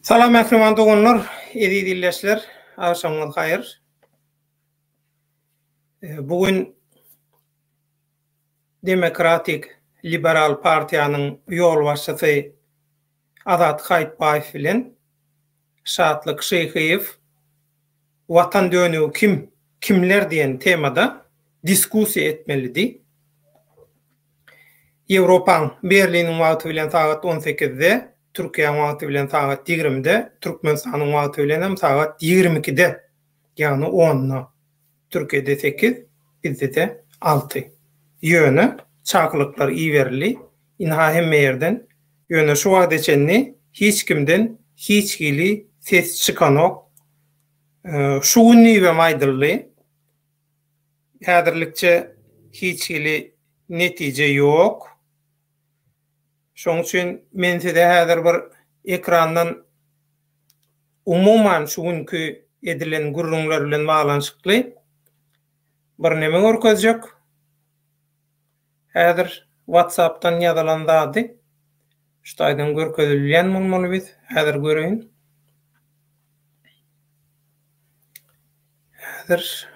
Salam ähliman dogunlar, edi dilleşler, akşamlar hayır. Bugün Demokratik Liberal Partiýanyň ýol başçysy Azat Haýtbaýew bilen Şatlyk Şeýhiýew watan dönüw kimler diýen temada diskussiýa etmelidi. Ýewropaň Berliniň wagty bilen saat 18-de, Türkiýanyň wagty bilen saat 20-de, Türkmenistanyň wagty bilen hem saat 22-de, ýagny 10-na. Türkiýede 8, bizde de 6. Ýöne çaklyklar iýerli, inha hemme ýerden ýöne şu wagt eçenni hiç kimden hiç gili ses çykanok. Şu günni we maýdyrly. Häzirlikçe hiç gili netije ýok. Şoň üçin men size häzir bir ekrandan umuman şu günkü edilen gurrunlar bilen baglanyşykly bir neme görkezjek. Häzir WhatsApp'tan ýazylandy. Şutaýdan görkezilýän bolmaly biz. Häzir göreýin. Häzir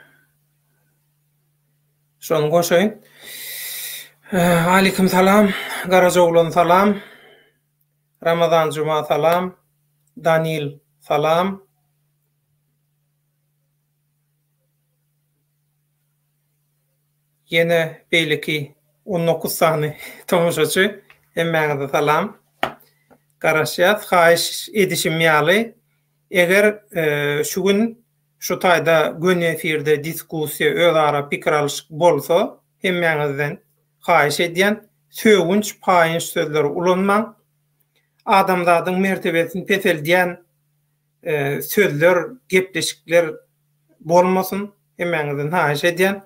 şonu goşaýyn. Aleyküm salam. Garajoglan salam. Ramazan Cuma salam. Daniel salam. Yine beýleki 19 sany tomoşaçy hemmäňize salam. Garaşýas, haýyş edişim ýaly. Eger şu gün şu taýda gün efirde diskussiýa özara pikir alşyk bolsa, hemmäňizden haýyş edýän söwünç paýynç sözleri ulanmaň. Adamlaryň mertebesini peteldiýän sözler, gepleşikler bolmasyn, hemmäňizden haýyş edýän.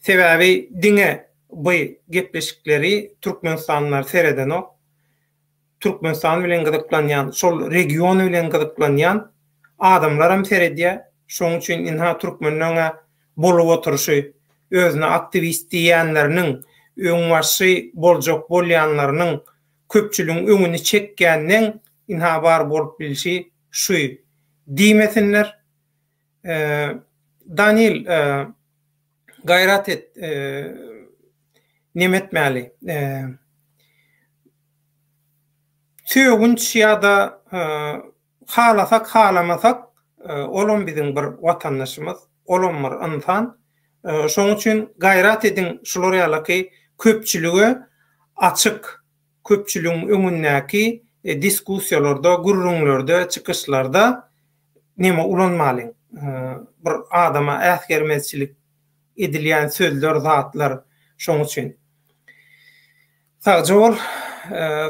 Sebäbi diňe bu gepleşikleri Türkmenistanlar seredenok. Türkmenistan bilen gyzyklanýan, şol region bilen gyzyklanýan adamlar hem seredýär. Şoň üçin inha türkmenlere bolup oturşy, özüne aktivist diýenleriniň, öňbaşy boljak bolýanlarynyň köpçüligiň öňüni çekgäniň inha bar bolup bilşi şu diýmesinler. Daniel gayret et nemetmäli. Söwünç ýa-da halasak halamasak olan bizim bir watandaşymyz, olan bir insan. Şoň üçin gayret edin şular ýalyky köpçüligi açyk, köpçüligiň öňündäki diskussiýalarda, gurrunlarda, çykyşlarda neme ulanmaly. Bir adama äsgermezçilik edilýän sözler, zatlar şoň üçin. Sadece ol,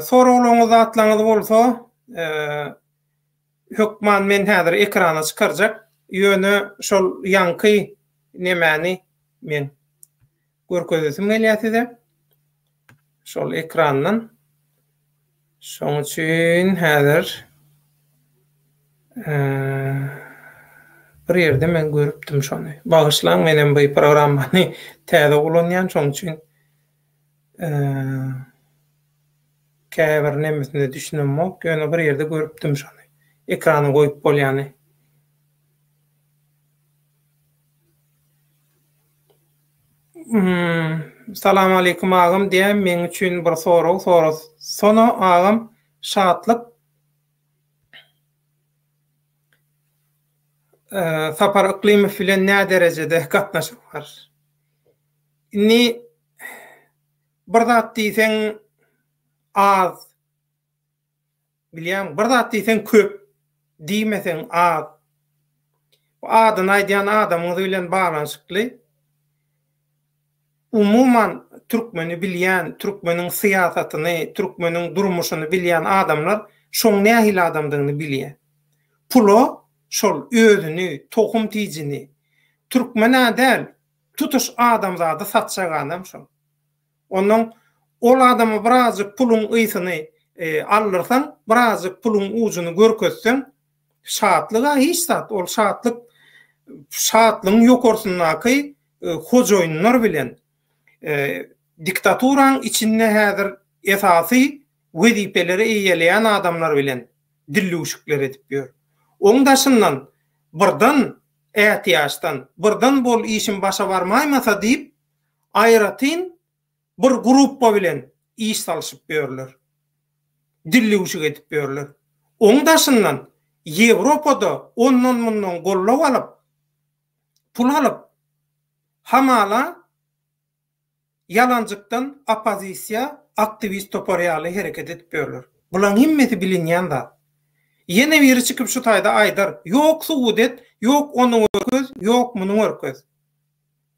soragyňyz zatlaryňyz bolsa, hökman men häzir ekrana çykarjak. Ýöne şol ýanky nemäni men görkezdim gelýär size. Şol ekrandan. Şoň üçin häzir bir ýerde men görüpdim şonu. Bagyşlaň menen bu programmany täze ulanýan şoň üçin käbir nemesinde düşünmok, ýöne bir ýerde görüpdim şonu. Ekrany goýup bolýany. Salam aleykum agam diýen men üçin bir soraw sonu agam Şatlyk Sapar Iklimow bilen nä derejede gatnaşyk bar? Ni bir zat diýseň az, bilýän, bir zat diýseň köp, diýmeseň az. Bu adyny aýdýan adamyň bilen baglanyşykly. Umuman türkmeni bilýän, türkmeniň syýasatyny, türkmeniň durmuşyny bilýän adamlar şoň nähili adamdygyny bilýär. Pulo şol özüni, tohum tijini, türkmene del, tutuş adamzady satşaganam şol. Onuň ol adamy birazjyk pulun ýysyny alyrsan, birazjyk pulun ujuny görkezsen, şatlyga hiç sat, ol şatlygyň ýokarsynaky hojoýunlar bilen diktaturan içinde häzir esasy wezipeleri eýeleýän adamlar bilen dilli uşuklar edip ber. Oň daşyndan birden ätiýaşdan, birden bol işin başa barmaýmasa diýip aýratyn bir gruppa bilen iş salşyp berler. Dilli uşuk edip berler. Oň daşyndan Ýewropada ondan mundan gollap alyp, pul alyp, hamala yalanjykdan opozisiýa aktivist toparýaly hereket edip berler. Bulan himmeti bilinýän da. Ýene biri çykyp şu taýda aýdar, ýok Suudet, ýok onuň örköz, ýok munuň örköz.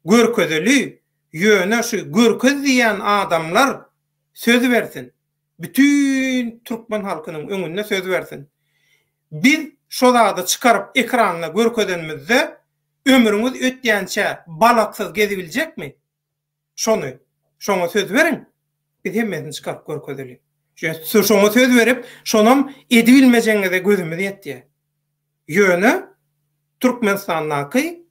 Görkezeli, ýöne şu görkez diýen adamlar söz bersin. Bütün Türkmen halkynyň öňünde söz bersin. Biz şo zady çykaryp ekranyna görkedenimizde ömrüňiz ötýänçe balaksyz gezibiljekmi? Şoňa söz berin. Biz hemmesini çykaryp görkezeli. Şoňa söz berip, şonam edibilmejeňize gözümiz ýetdi. Ýöne Türkmenistanyň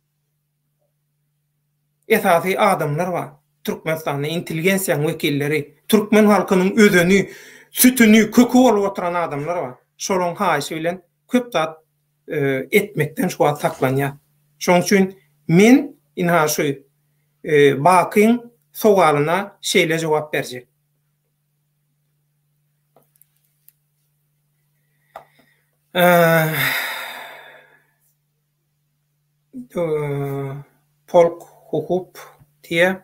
esasy adamlar bar. Türkmenistanyň intelligensiýa wekilleri, Türkmen halkynyň özüni, sütüni, kökü bolup oturan adamlar bar. Şolaryň haýşy bilen köp zat etmekden şu wagt saklanýar. Şoň üçin men inha şu bakyň sowalyna şeýle jogap berjek. Polk hukuk diye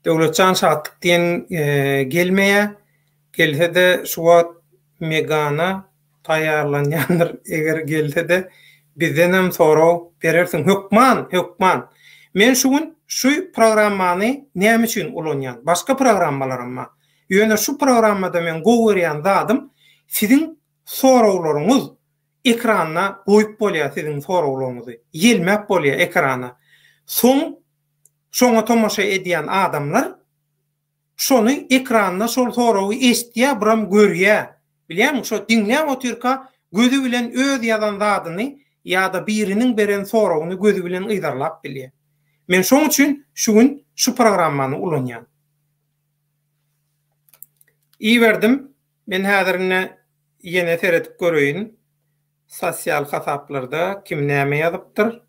döwletçan şartlyk diýen gelmeýe gelse de şu wagt megana taýýarlanýandyr. Eger gelse de bizden hem sorag berersiň. Hökman. Men şu programmany näme üçin ulanýan? Başga programmalarymma. Ýöne şu programmada men gowy zadym sizin soraglaryňyz ekrana goýup bolýar, sizin soraglaryňyzy. Ýelmäp bolýar ekrana. Şoňa tomaşa edýän adamlar şonu ekranda şol soragy eşitýär, biram görýär. Bilýärmi? Şo dinläp otyrka gözü bilen öz ýazan zadyny ýa-da biriniň beren soragyny gözü bilen ýydarlap bilýär. Men şoň üçin şu programmany ulanýan. Berdim. Men häzirine ýene seredip görüýün. Sosial hasaplarda kim näme ýazypdyr?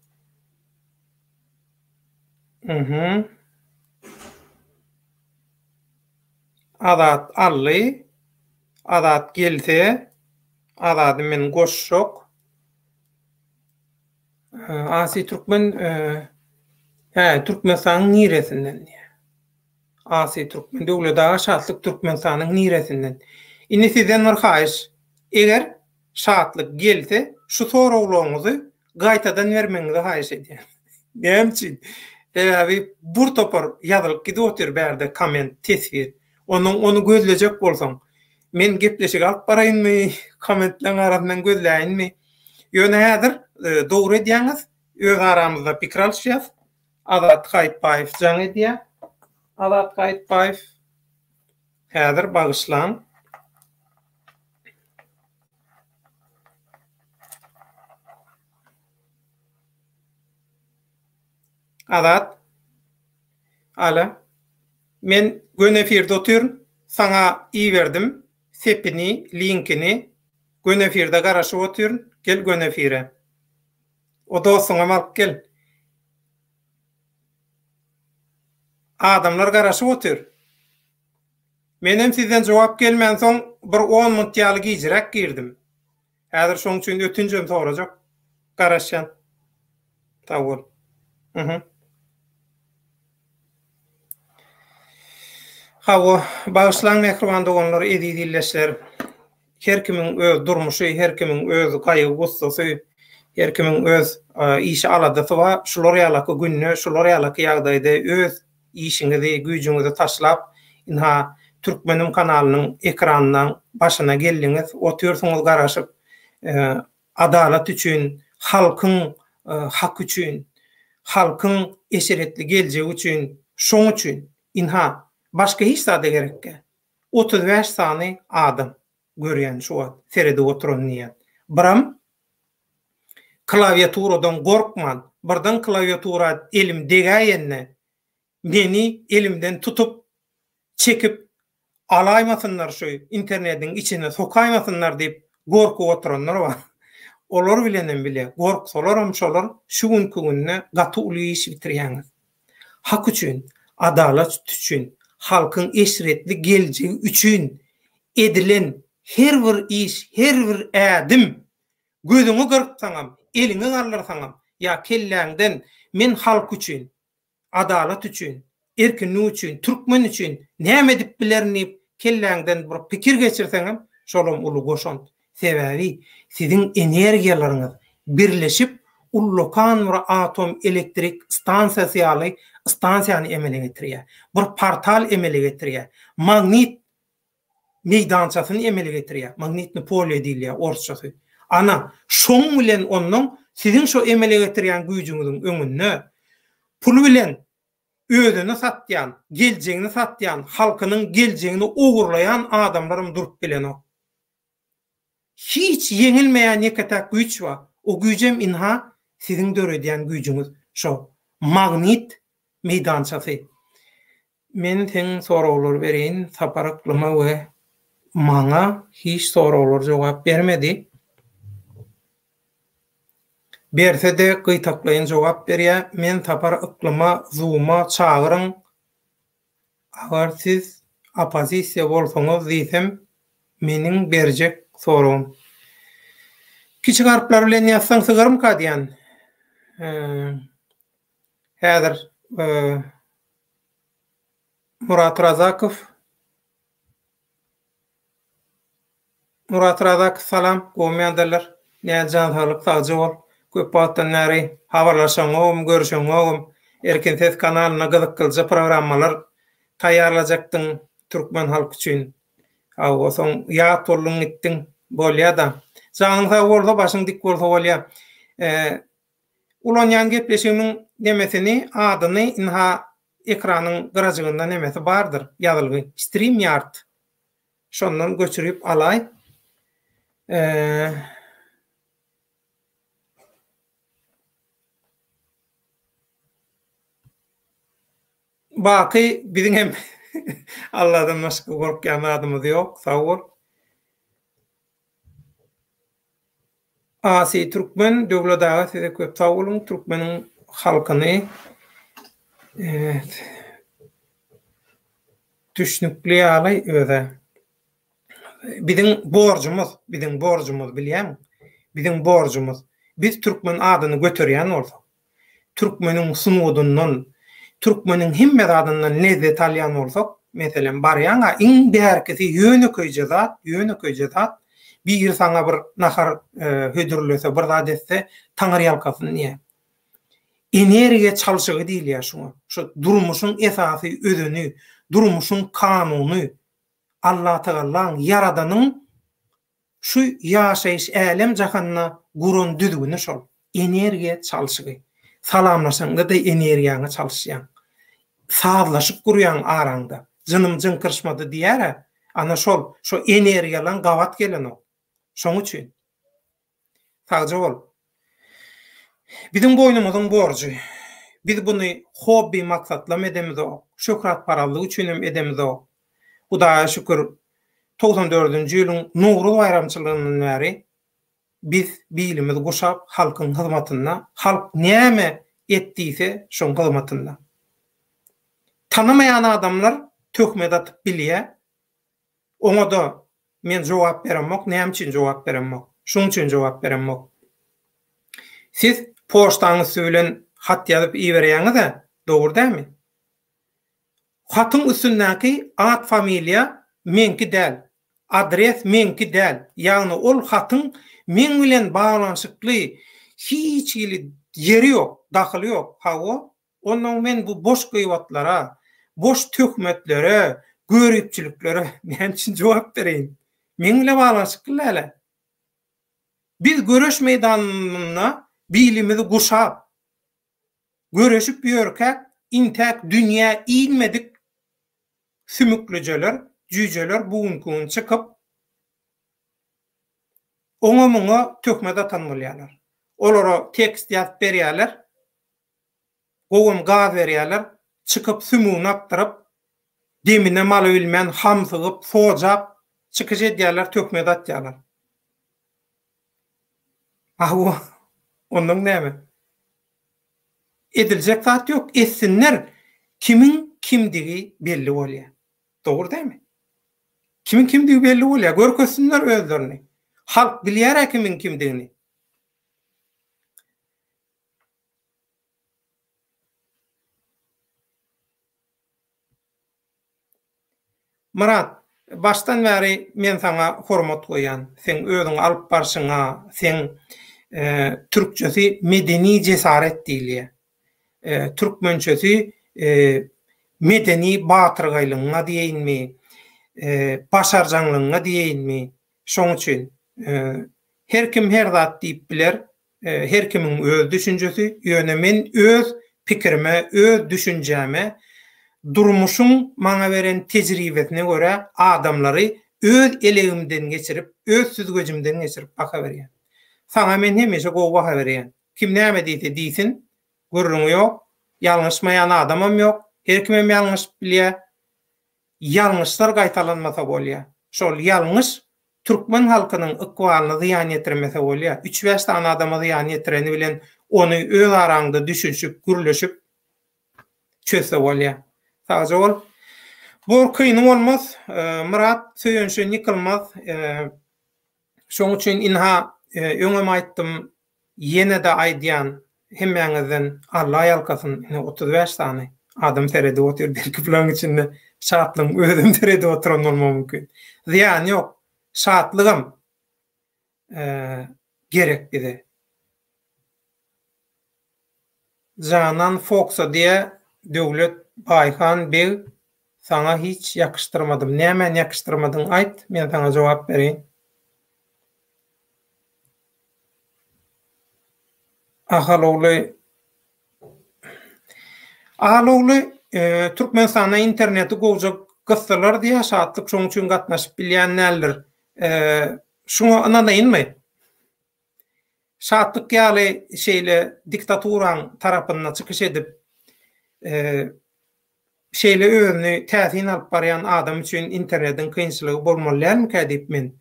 Adat ally, adat gelse, adat men goşşok. Asi Türkmen, Türkmenistanyň niresinden. Asi Türkmen, döwlet şatlyk Türkmenistanyň niresinden. Indi sizden bir haýyş, eger şatlyk gelse, şu soraglaryňyzy gaýtadan bermeňizi haýyş edýär. Näme? Ebi bur topar ýazylyp gidip otur berde komment, tesbir. Onu gözlejek bolsaň, men gepleşik alyp baraýynmy, kommentleriň arasyndan gözläýinmi? Ýöne häzir dogry edýäňiz, öz aramyzda pikir alýşýas. Adat Gaýtbaýew jaň edýär. Adat Gaýtbaýew häzir bagyşlan. Adat, ala, men gönefirde oturun, sana iyi verdim, sepini, linkini, gönefirde garaşıp oturun, gel gönefire. O dostuna alıp gel. Adamlar garaşıp otur. Menem sizden cevap gelmen son bir 10 minut ýaly gijirek girdim. Häzir şoň üçin ötünjem sorajak. Garaşan. Tawul. Hawa bağışlan mehriban doganlar edi dilleşler. Her kimiň öz durmuşy, her kimiň öz gaýy gussasy, her kimiň öz işi aladysy bar. Şular ýalaky günne, şular ýalaky ýagdaýda öz işiňizi, güýjüňizi taşlap, inha Türkmenim kanalynyň ekranyndan başyna geldiňiz, oturýarsyňyz garaşyp, adalet üçin, halkyň hak üçin, halkyň eşeretli geljegi üçin, şoň üçin inha başka hiç zada gerekke. 35 sany adam görýän şu wagt serede oturan niýet. Biram klawiaturadan gorkman, birden klawiatura elim degäýenne meni elimden tutup çekip alaýmasynlar, şu internetiň içine sokaýmasynlar diýip gorku oturanlar var. Olar bilenen bile gorksolaram şolar şu günne gaty uly iş bitirýäňiz. Hak üçin, adalet üçin, halkyň eşretli geljegi üçin edilen her bir iş, her bir ädim gözüňi gyrksaňam, eliňi garlarsaňam, ya kelläňden men halk üçin, adalet üçin, erkinlik üçin, türkmen üçin näme edip bilerini kelläňden bir pikir geçirseňem, şolum uly goşan. Sebäbi siziň energiýalaryňyz birleşip ullokan bir atom elektrik stansiýasy ýaly stansiýany emele getirýär. Bir portal emele getirýär. Magnit meydançasyny emele getirýär. Magnitni polye diýilýär orsçasy. Ana şoň bilen onuň siziň şo emele getirýän güýjüňiziň öňünde pul bilen özüni satýan, geljegini satýan, halkynyň geljegini ogurlayan adamlarym durup bilenok. Hiç yeňilmeýän ýeketäk güýç var. O güýjem inha siziň döredýän güýjüňiz şo magnit meydançasy. Men teň soraglar bereýin, saparaklyma we maňa hiç soraglar jogap bermedi. Berse de gytaklaýan jogap berýär. Men tapar yklyma, zuma çagyryň. Agar siz opozisiýa bolsaňyz diýsem, meniň berjek sorum. Kiçik harfler bilen ýazsaň sygarym ka diýen. Häzir Murat Razakov salam goýmandylar. Näjan halyk taýjy bol. Köp wagtdan näri habarlaşaňym, görüşeňim, Erkin Ses kanalyna gyzyklyjy programmalar taýýarlajakdyň türkmen halky üçin. Aw soň ýa tollun etdiň bolýa da. Janyň sag bolsa başyň dik bolsa bolýa. Ulanýan gepleşiginiň nemesini, adyny inha ekranyň gyrajygynda nemesi bardyr, ýazylgy. StreamYard. Şondan göçürüp alay. Baky biziň hem Allah'dan başka korkyan adamız yok. Sağ ol. Asi Türkmen döwletaga size köp sağ olun. Türkmenin halkyny düşnükli ýaly öze. Biziň borjumuz bilýän. Biziň borjumuz. Biz Türkmen adyny göterýän bolsak, Türkmeniň sunudundan, Türkmenin himme adından lezzet alyan olsak, meselen barýaňa iň därkisi ýöne köýjezat, bir saňa bir nahar hödürlese, bir zat etse, taňar ýalkasyny niye? Energiýa çalşygy diýilýär şuňa. Şu durmuşyň esasy özüni, durmuşyň kanuny, Allah Taala'nın yaradanyň şu ýaşaýyş älem jahanyna guran düzgüni şol. Energiýa çalşygy. Salamlaşaňda da energiýaňy çalşýan. Sağlaşyp gurýan araňda. Jynym jynkyrşmady diýär. Ana şol, şu energiýalan gawat gelen o. Şoň üçin. Sagja bol. Biziň boýnumyzyň borjy. Biz buny hobby maksatla edemiz o. Şöhret paralygy üçin hem edemiz o. Hudaýa şükür 94-nji ýylyň Nowruz bayramçylygyndan bäri biz bilimiz goşap halkyň hyzmatyna, halk näme etdiýse şoň hyzmatyna. Tanımayan adamlar töhmet atyp bilýär. Oňa da men jogap beremok, näme üçin jogap beremok? Şoň üçin jogap beremok. Siz poçtaňyz bilen hat ýazyp iýerýäňiz, dogry dämi? Hatyň üstündäki ad familiýa menki däl, adres menki däl. Ýagny ol hatyň men bilen baglanşykly hiç ýeri ýok, daxily ýok. Hawa onuň men bu boş gıýbatlara, boş töhmetlere, görüpçiliklere näme üçin jogap bereýin? Men bilen baglanşykly äle. Biz görüş meýdanyna bilimizi guşap, görüşüp ýörkäk, intäk dünýä ilmedik sümüklijeler, jüjeler bugün çykyp oňa töhmet atanmalýarlar. Olara tekst ýazyp berýärler. Gowum gaz berýärler, çykyp sümüni aktyryp, demine maly bilmän hamsygyp, sojap, çykyş edýärler, töhmet atýarlar. Ahu onun näme? Edilecek zat yok. Etsinler. Kimin kimdigi belli bolýar. Dogry dämi? Kimin kimdigi belli bolýar. Görkösünler özlerini. Halk bilýär kimin kimdigini. Murat, baştan beri men sana hormat goýan, sen özüň alyp barşyňa, sen türkçesi medeni cesaret diýilýär. Türkmençesi medeni batyrgylygyňa diýinmi, başarjanlygyňa diýinmi? Şoň üçin her kim her zat diýip biler, her kimiň öz düşünjesi, ýöne men öz pikirime, öz düşünjäme, durmuşun maňa beren tejribesine göre adamlary öz elegimden geçirip, öz süzgecimden geçirip baka berýän. Sana men hemeşe gowy baka berýän. Kim näme diýse diýsin, görüňi ýok, ýalňyşmaýan adamam ýok, her kim hem ýalňyş bilýär. Ýalňyşlar gaýtalanmasa bolýar. Şol ýalňyş türkmen halkynyň ykbalyny ýan ýetirmese bolýar. 3-5 tane adama ýan ýetireni bilen onu öz araňda düşünşip, gürleşip çöse bolýar. Sadece ol. Bu kıyın olmaz. Murat söyönşe yıkılmaz. Şoň üçin inha öňem aýtdym, ýene de aýdýan hemmeňizden Allah ýalkasyn 35 tane adam terede otur belki plan içinde şatlığım özüm terede oturan olmam mümkün. Ziyan yok. Şatlığım gerek bize. Canan Fox'a diye Döwlet Bayhan Bey sana hiç yakıştırmadım. Nämen yakıştırmadın aýt, men sana jogap bereyim. Ahalowly Türkmenistana interneti gowjak gyssalar diýe şatlyk şoň üçin gatnaşyp bilýän näler. Şoňa anadaýynmy? Şatlyk ýaly şeýle diktaturan tarapyndan çykyş edip şeýle özüni täsin alyp barýan adam üçin internetin kynçylygy bolmalýarmy diýip men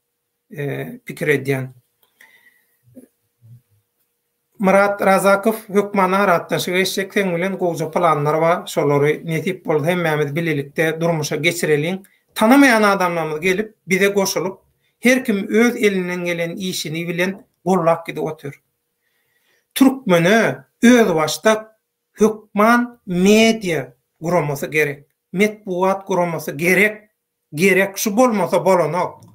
pikir edýän. Murat Razakov hökmana aratdaşyga eşekden bilen gowja planlar we şolary netip boldy hemmämiz bilelikde durmuşa geçireliň. Tanamayan adamlarymyz gelip bize goşulyp her kim öz elinden gelen işini bilen gollak gidip otur. Türkmeni öz başta hökman media guramasy gerek. Metbuat guramasy gerek. Gerek şu bolmasa bolanok.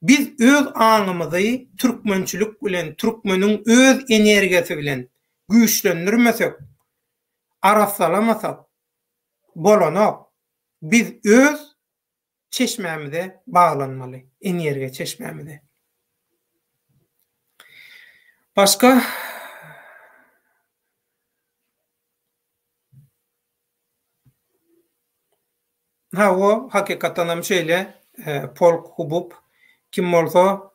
Biz öz aňymyzy türkmençilik bilen, türkmeniň öz energiýasy bilen güýçlendirmesek, arassalamasak bolanok. Biz öz çeşmämize baglanmaly, energiýa çeşmämize. Başka o hakikaten hem şeýle polk hubup kim bolsa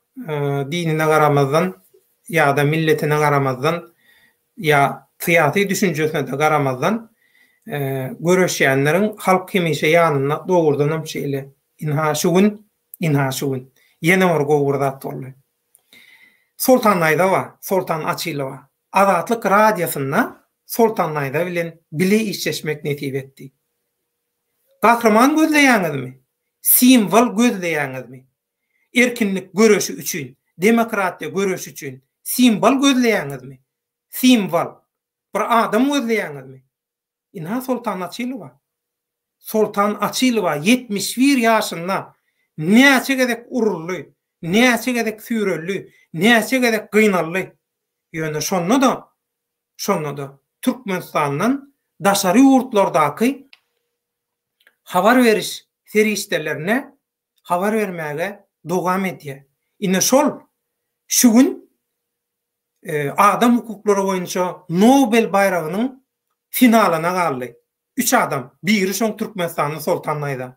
dinine garamazdan ya da milletine garamazdan ya syýasy düşünjesine de garamazdan göreşýänleriň halk hemişe ýanyna dogurdan hem şeýle inha şugun ýene bir gowurdat boldy. Sultanaýda wa, Sultan Açylova Azatlyk radiosyna Sultanaýda bilen bile işleşmek netip etdi. Gahrman gözleýäňizmi? Simbol gözleýäňizmi? Erkinlik görüşü üçin, demokratiýa görüşü üçin simbol gözleýäňizmi? Simbol bir adam gözleýäňizmi? Inha Sultan Açylova. Sultan Açylova 71 ýaşynda näçe gedek urully, näçe gedek sürelli, näçe gedek gynally. Ýöne şonda da Türkmenistanyň daşary ýurtlardaky habar veriş serişlerine habar vermäge dogam edýär. Ine şol şu gün adam hukuklary boýunça Nobel bayragynyň finalyna galdy. 3 adam, biri şoň Türkmenistanyň Sultanaýda.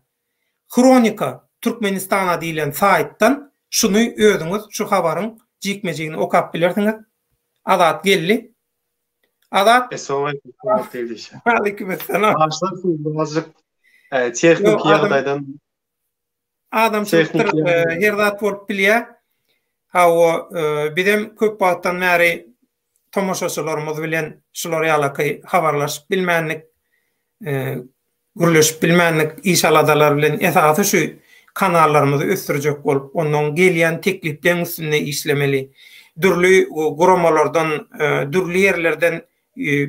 Kronika Türkmenistana diýilen saýtdan şunu özüňiz şu habaryň jikmejigini okap bilersiňiz. Azat geldi. Azat. Aleykümselam. Texnik ýagdaýdan adam her zat bolup bilýär. Ha o bizim köp wagtdan bäri tomoşaçylarymyz bilen şular ýaly habarlaşyp bilmänlik, gürleşip bilmänlik iş aladalar bilen esasy şu kanallarymyzy ösdürjek bolup, onuň gelýän teklipden üstünde işlemeli. Dürli guramalardan, dürli yerlerden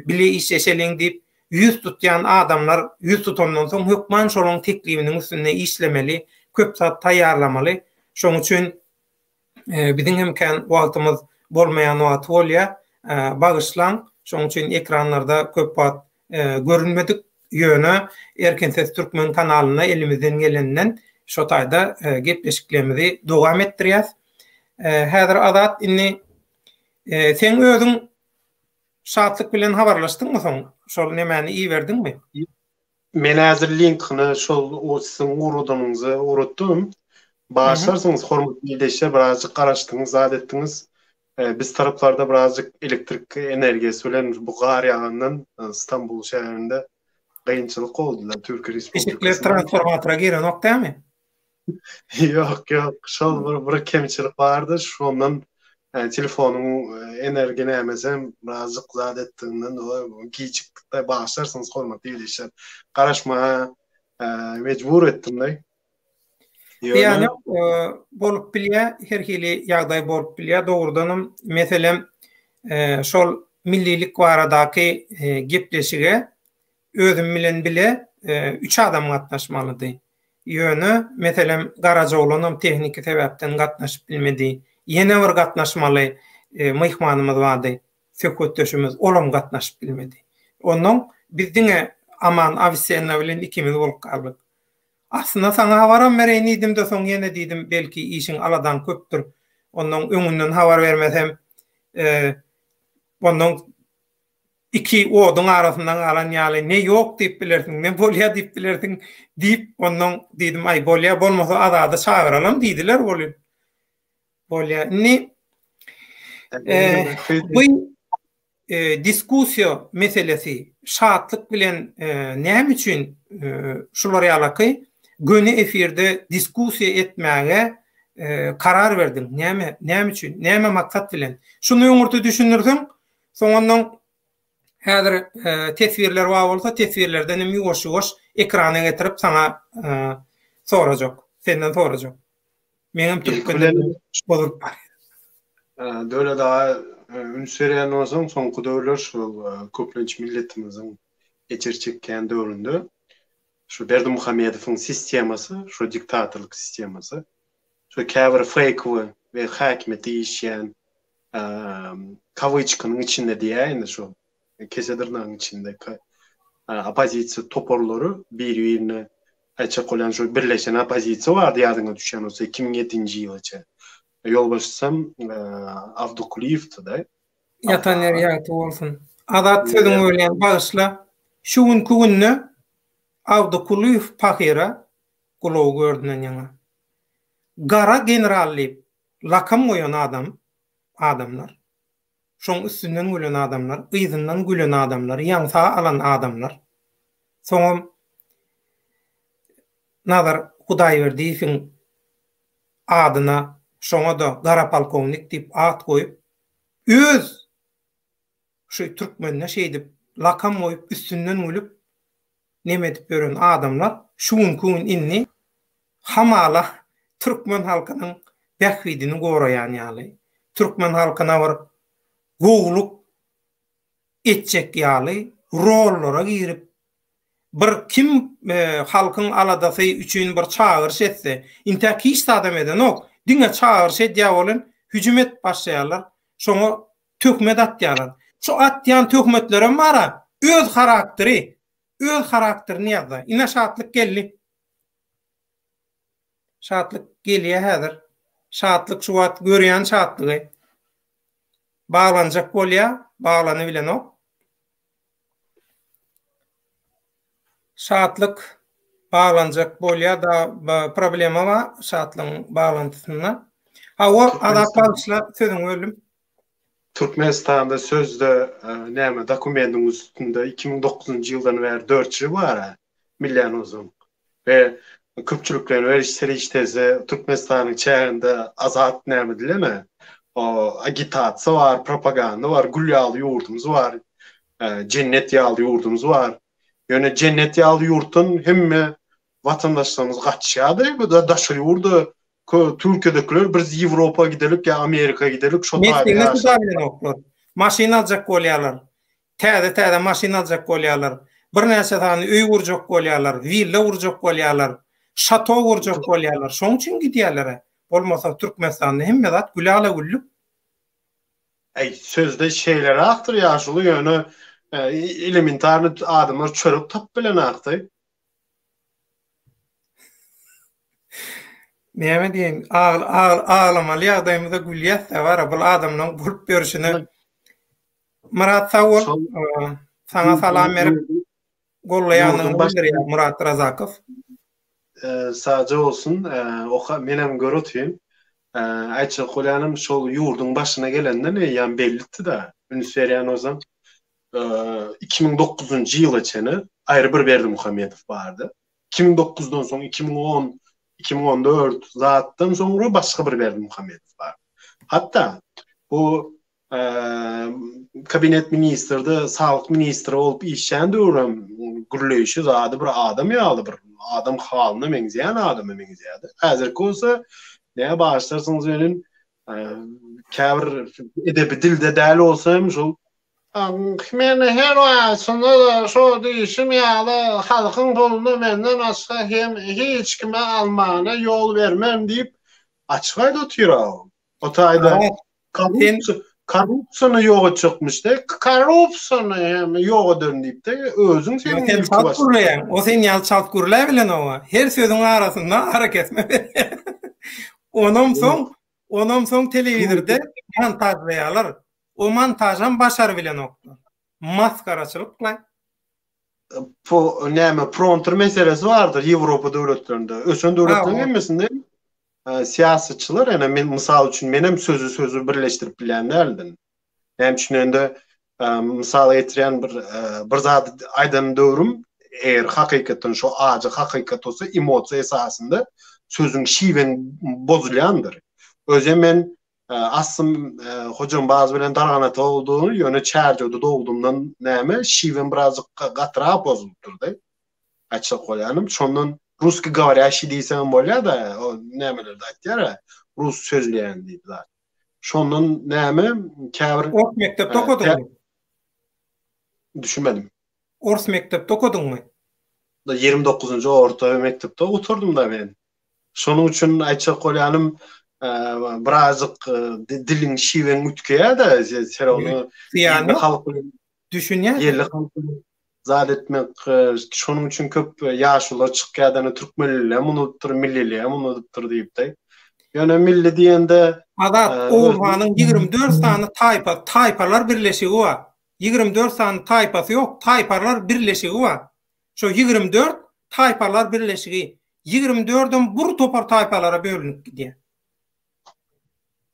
bile işleşeliň diýip yüz tutýan adamlar, yüz tutandan soň hökman şolaryň teklibiniň üstünde işlemeli, köp saat taýýarlamaly. Şoň üçin biziň hemken wagtymyz bolmaýan wagt bolýa, bagyşlan. Şoň üçin ekranlarda köp wagt görünmedik ýöne Erken Ses Türkmen kanalyna elimizden gelenden şo taýda gepleşiklerimizi dowam etdirýäs. Häzir Azat inni sen özüň şatlyk bilen habarlaşdyňmy soň? Şol nemäni iyi berdiňmi? Men häzir linkini şol o siziň urudyňyzy urutdum. Başlarsanız hormatly ýerleşe birazjyk garaşdyňyz, zat etdiňiz. Biz taraplarda birazjyk elektrik energiýasi bilen bu gar ýagandan İstanbul şäherinde gynçylyk boldular. Türkiýe Respublikasyny. Eşikler transformatora giren nokdamy? Yok, şol bir kemçilik bardy. Şondan telefonuň enerji nämesem birazjyk zat etdiňinden giýçiklikde başlarsanız hormatly ýerleşe garaşma mecbur etdim-de. Yani bolup bilýär, her hili ýagdaý bolup bilýär. Dogrudanam meselem şol millilik baradaky gepleşige özüm bilen bile 3 adam gatnaşmalydy. Ýöne meselem Garajoglanam tehniki sebäpden gatnaşyp bilmedi. Ýene bir gatnaşmaly myhmanymyz bardy. Söhbetdeşimiz olam gatnaşyp bilmedi. Onuň bizdiňe aman awsiýana bilen ikimiz bolup galdyk. Aslında sana havaram bereýin diýdim de soň ýene diýdim belki işiň aladan köpdür. Onuň öňünden habar bermesem onuň iki oduň arasyndan galan ýaly ne ýok diýip bilersiň, ne bolýar diýip bilersiň diýip onuň diýdim ay bolýar bolmasa Azady çağıralam diýdiler bolýar. Bolýar. Ni bu diskussiýa meselesi şatlyk bilen näme üçin şular ýaly göni efirde diskussiýa etmäge karar berdim. Näme üçin? Näme maksat bilen? Şunu öňürde düşünürsiň, soňandan häzir tesbirler var bolsa, tesbirlerden ýuwaş-ýuwaş ekrana getirip sana sorajak. Senden sorajak. Meňim türkmen bolup bar. Döle daha ünsüren olsun soňky döwler şol köplenç milletimiziň geçirçekän döwründe şu Berdimuhammedowyň sistemasy, şu diktatorlyk sistemasy, şu käbir fake we hakimiyet diýişýän kawычкanyň içinde diýär, şu kesedirnaň içinde opozisiýa toporlary bir-birine açyk olan şu birleşen opozisiýa bar diýýärdiňe düşýän olsa 2007-nji ýylça. Yol başlasam Avdukuliyev'di. Yataner ýaty bolsun. Azat sözüň öýlen bagyşla şu günni Avdukuliyev pahyra gulaw gördünden ýaňa. Gara generalli lakam goýan adamlar. Şoň üstünden gülen adamlar, gyzyndan gülen adamlar, ýaňsa alan adamlar. Soňam nazar Hudaýberdiýewiň adyna şoňa da gara polkownik diýip at goýup öz şu türkmenine şeýdip lakam goýup üstünden gülüp neme edip gören adamlar şuň gün inni hamala türkmen halkynyň bähwidini goraýan ýaly. Türkmen halkyna bir gowluk etjek ýaly rollara girip bir kim halkyň aladasy üçin bir çağırış etse, intaki adam eden ok, diňe çağırış edýär bolan hüjümet başlaýarlar. Şoňa tökmet atýarlar. Şu atýan tökmetlere mara öz karakterini ýazdy. Ina şatlyk geldi. Şatlyk gelýär häzir. Şatlyk şu wagt görýän şatlygy. Bağlanjak bolýar, bağlany bilen ok. Şatlyk bağlanjak bolýar da problema bar şatlyň bağlantysynda. Hawa adaptasyla sözüň ölüm. Türkmenistanda sözde näme dokumentin üstünde 2009-njy ýyldan bäri 4 ýyl bar. Millen uzun. Ve köpçülüklerini erişleri işteze Türkmenistan'ın çağında azat näme dileme? o agitasiya var, propaganda var, gül yağlı yoğurdumuz var, cennet yağlı yoğurdumuz var. Ýöne cennet ýaly ýurtdan hemme watandaşlarymyz gaçýady, bu da daşy ýurdu. Türkiýedekiler biz Ýewropa gidelik ya Amerika gidelik şo taýda Mesleğine ýaşaýar. suda bilen oklar. Maşina aljak bolýarlar. Täze maşina aljak bolýarlar. Bir näçe tany öý gurjak bolýarlar, villa gurjak bolýarlar, şato gurjak bolýarlar. Şoň üçin gidýärler. Bolmasa Türkmenistanda hemme zat gülala güllük. Sözde şeýlere aktyr ýaşuly ýöne elementarny adamlar çörek tap bilen akty. Näme diýen? Ağlamaly ýagdaýymyzda gülýär var, bu adamlaryň bulup görüşini. Murat Sawol, sana salam berip gollaýanyny bildirýär Murat Razakow. Sadece olsun, menem görütüyüm. Ayça Kulyanım şol yurdun başına gelenden yani bellitti da. Ünseriyan o zaman 2009 ýyl içeni ayrı bir Berdimuhamedov vardı. 2009'dan sonra 2010, 2014 zattan sonra başka bir Berdimuhamedov var. Hatta bu kabinet ministrde, sağlık ministri olup işen döwrüm gürleýişi zady bir adam ýaly bir adam halyna meňzeýän adamy meňzeýärdi. Häzirki bolsa näme başlarsyňyz öňün käbir edebi dilde däl bolsam şol men her wagtynda şo diýişim ýaly halkyň pulunu menden başga hem hiç kime almana ýol bermem diýip açyk aýdýar. O taýda korrupsiýany ýoga çykmyşdy. Korrupsiýany hem ýoga döndüýipdi. Özüň senin ilki başlaýan. O sen ýal çalt gurla bilen o. Her sözüň arasynda hareketme. Ondan soň telewizorda montajlaýarlar. O montajam başar bilen oklar. Maskaraçylyk kılan. Bu näme pronter meselesi vardır Ýewropa döwletlerinde. Ösün döwletlerinde emesinde siýasatçylar, ene men mysal üçin menem sözü birleşdirip bilenlerdim. Hem üçinde mysal etiren bir zat aýdan döwrüm eğer hakikaten şu acı hakikat olsa emosiýa esasında sözün şiven bozulyandır. Özü men aslım hocam bazı bilen darganata olduğunu ýöne çärjede dogdumdan näme şiven birazcık gatrap bozulupdurdy. Açyk goýanym. Şondan ruski говорящий diýsem bolýar da o nämelerde aýtýar rus sözleýän diýdiler. Şondan näme käbir Ors mektepde okudyňmy? Düşünmedim. Ors mektepde okudyňmy? 29-njy orta mektepde oturdum da ben. Şonuň üçin aýtjak bolýanym birazcık dilin şiven ütkeýär da sen onu ýani halk düşünýär. Yerli halkyny zat etmek şonuň üçin köp ýaşular çykýardan türkmenlilem unutdyr, millilem unutdyr diýipdi. Ýöne milli diýende Adat Owhanyň 24 sany taýpalar birleşigi bar. 24 sany taýpasy ýok, taýpalar birleşigi bar. Şo 24 taýpalar birleşigi 24'den bir topar taýpalara bölünip gidýär.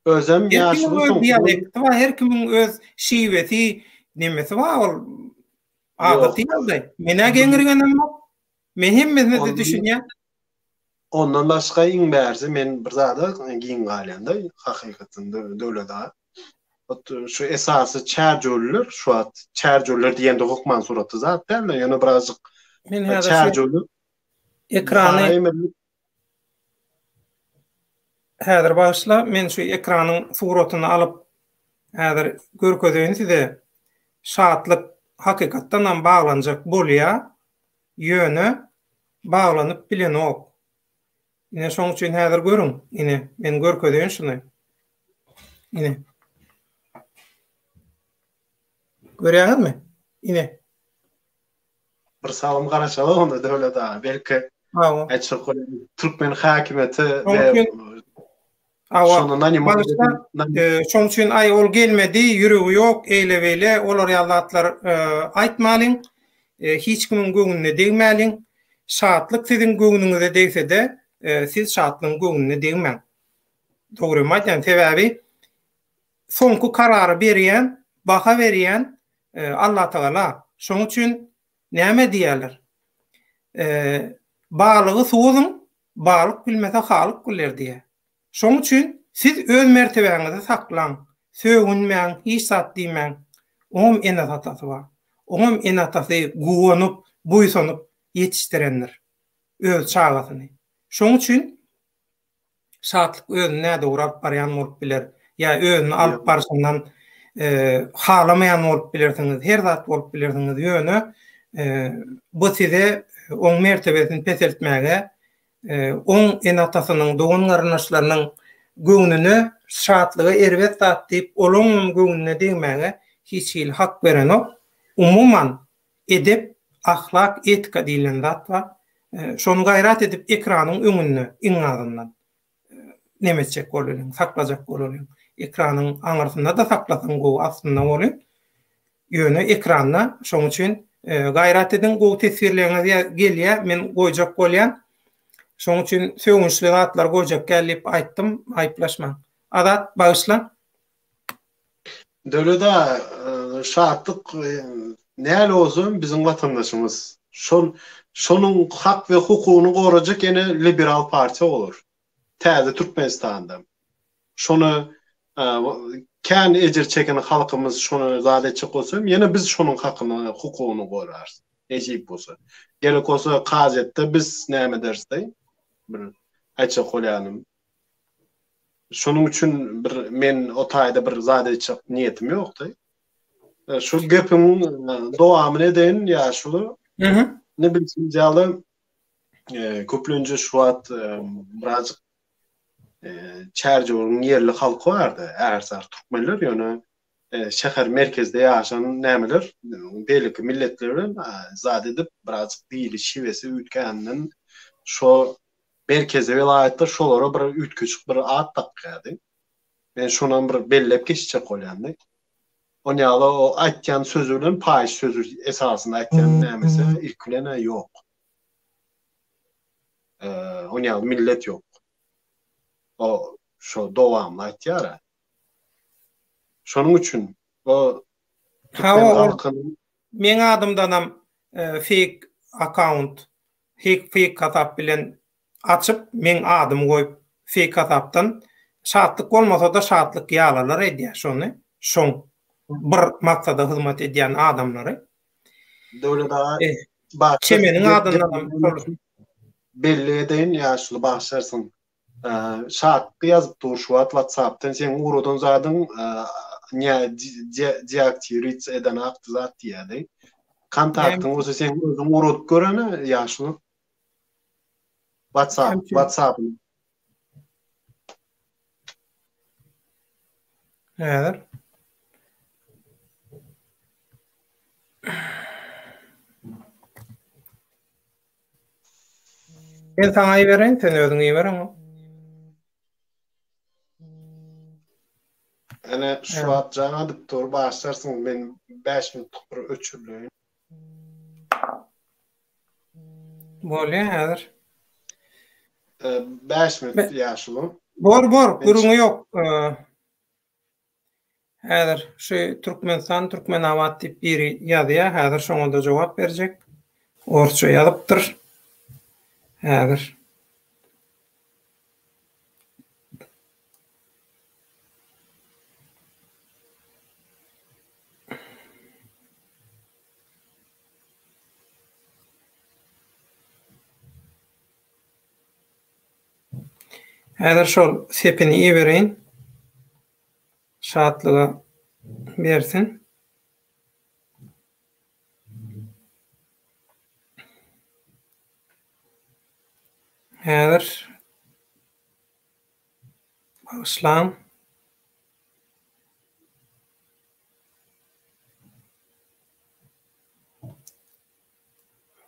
Özem ýaşuly dialekti var, her kimin öz şiwesi, nemesi var, ol adaty ýaldy. Mene geňirgenem ýok. Men hemmesini de düşünýär. Ondan başga iň bärsi men bir zada giň galýanda hakykatynda döwletde. Şu esasy çärjölür, şu at çärjölür diýende hukman suraty zat derler. Ýöne birazcık men häzir çärjölür ekrany häzir başla men şu ekranyň suratyny alyp häzir görkezýän size şatlyk hakykatdan baglanjak bolýar ýöne baglanyp bilen ok. Ine şoň üçin häzir görüň, ine men görkezýän şuny. Ine görýärmi? Ine bir salym garaşaly onda döwlet belki açyk Türkmen hakimiyeti we şoň üçin ay ol gelmedi, ýüregi ýok, eýle-beýle olar ýalatlar aýtmalyň, hiç kimin göňüne degmäliň. Şatlyk siziň göňüňize degse-de siz şatlygyň göňüne degmäň. Dogry maýdan sebäbi soňky karary berýän, baha berýän Allah Taala. Şoň üçin näme diýerler? Balygy suwuzyň, balyk bilmese halyk güller diýär. Şoň üçin Siz öz mertebeňizi saklaň, sögünmäň, hiç zat diýmäň. Oňam en atasy bar. Oňam en atasy guwanyp, buýsanyp ýetişdirendir. Öz çagasyny. Şoň üçin şatlyk özüni näde urap barýan bolup biler. Ya özüni alyp barşyndan halamayan bolup bilersiňiz, her zat bolup bilersiňiz ýöne bu size oň mertebesini peseltmäge, oň en atasynyň, dogan garnaşlarynyň göwnüne şatlygy erbet zat diýip olaň göwnüne diýmäge hiç il hak beren ok. Umuman edep, ahlak, etika diýilen zat bar. Şonu gayrat edip ekranyň öňünde iňňazyndan nemetjek bolaryn, saklajak bolaryn. Ekranyň aňyrsynda da saklasaň gowy aslynda bolar. Ýöne ekranda şoň üçin gayrat edin, gowy tesirleriniz gelýär, men goýjak bolýan. Şoň üçin sögünçli zatlar goýjak gelip aýtdym, aýplaşmaň. Adat bagyşla. Döwlede şatlyk näle bolsun bizim vatandaşymız. Şonuň hak we hukugyny gorajak ene liberal partiýa olur. Täze Türkmenistanda. Şonu kän ejir çeken halkymız şonu zat etjek bolsa, ýene biz şonuň hakyny, hukugyny gorarys. Ejip bolsa. Gerek bolsa gazetde biz näme dersde? Bir aýtjak bolýanym. Şonuň üçin men o taýda bir zat etjek niýetim ýokdy. Şu gepim dowamyny eden ýaşuly. Ne bilsin jaly köplünce şu wagt birazcık Çerjoğlu'nun yerli halkı vardı. Ersar Türkmenler ýöne şäher merkezde ýaşan nämeler belki milletlerin zat edip birazcık diýili şiwesi ütkänden şo merkeze welaýatda şolara bir ütköçük bir at takýardy. Men şonan bir bellep geçijek bolýandy. Onýaly o aýtýan sözü bilen paýyş sözü esasında aýtýan nämese irkilene ýok. Onýaly millet ýok. O şo dowamly aýtýar. Şonuň üçin o men adımdanam fake account, fake kasap bilen açıp men adım goýup fake kasapdan şatlyk bolmasa da şatlyk ýalalar edýär şonu. Şoň bir maksada hyzmat edýän adamlary. Döwlete çemeniň adyndan belli eden ýaşly başlarsın. Şatlyk ýazyp dur şu WhatsApp'tan sen urudan zadyň deaktiwiz eden akty zat diýädi. Kontaktyň bolsa sen özüň urup görene ýaşly. WhatsApp. Evet. Ben sana aýberän, sen özüň aýberäň. Ene şu wagt jana dip dur başlarsyň men 5 minutlyk bir öçürlüğüm. Bolýar häzir. 5 minut ýaşly. Bor, gürüňi ýok. Häzir şu Türkmenistan, Türkmenabat diýip biri ýazýar, häzir şoňa da jogap berjek. Orça ýazypdyr. Häzir. Häzir şol sepini iýereýin. Şatlyga bersin. Häzir başlan.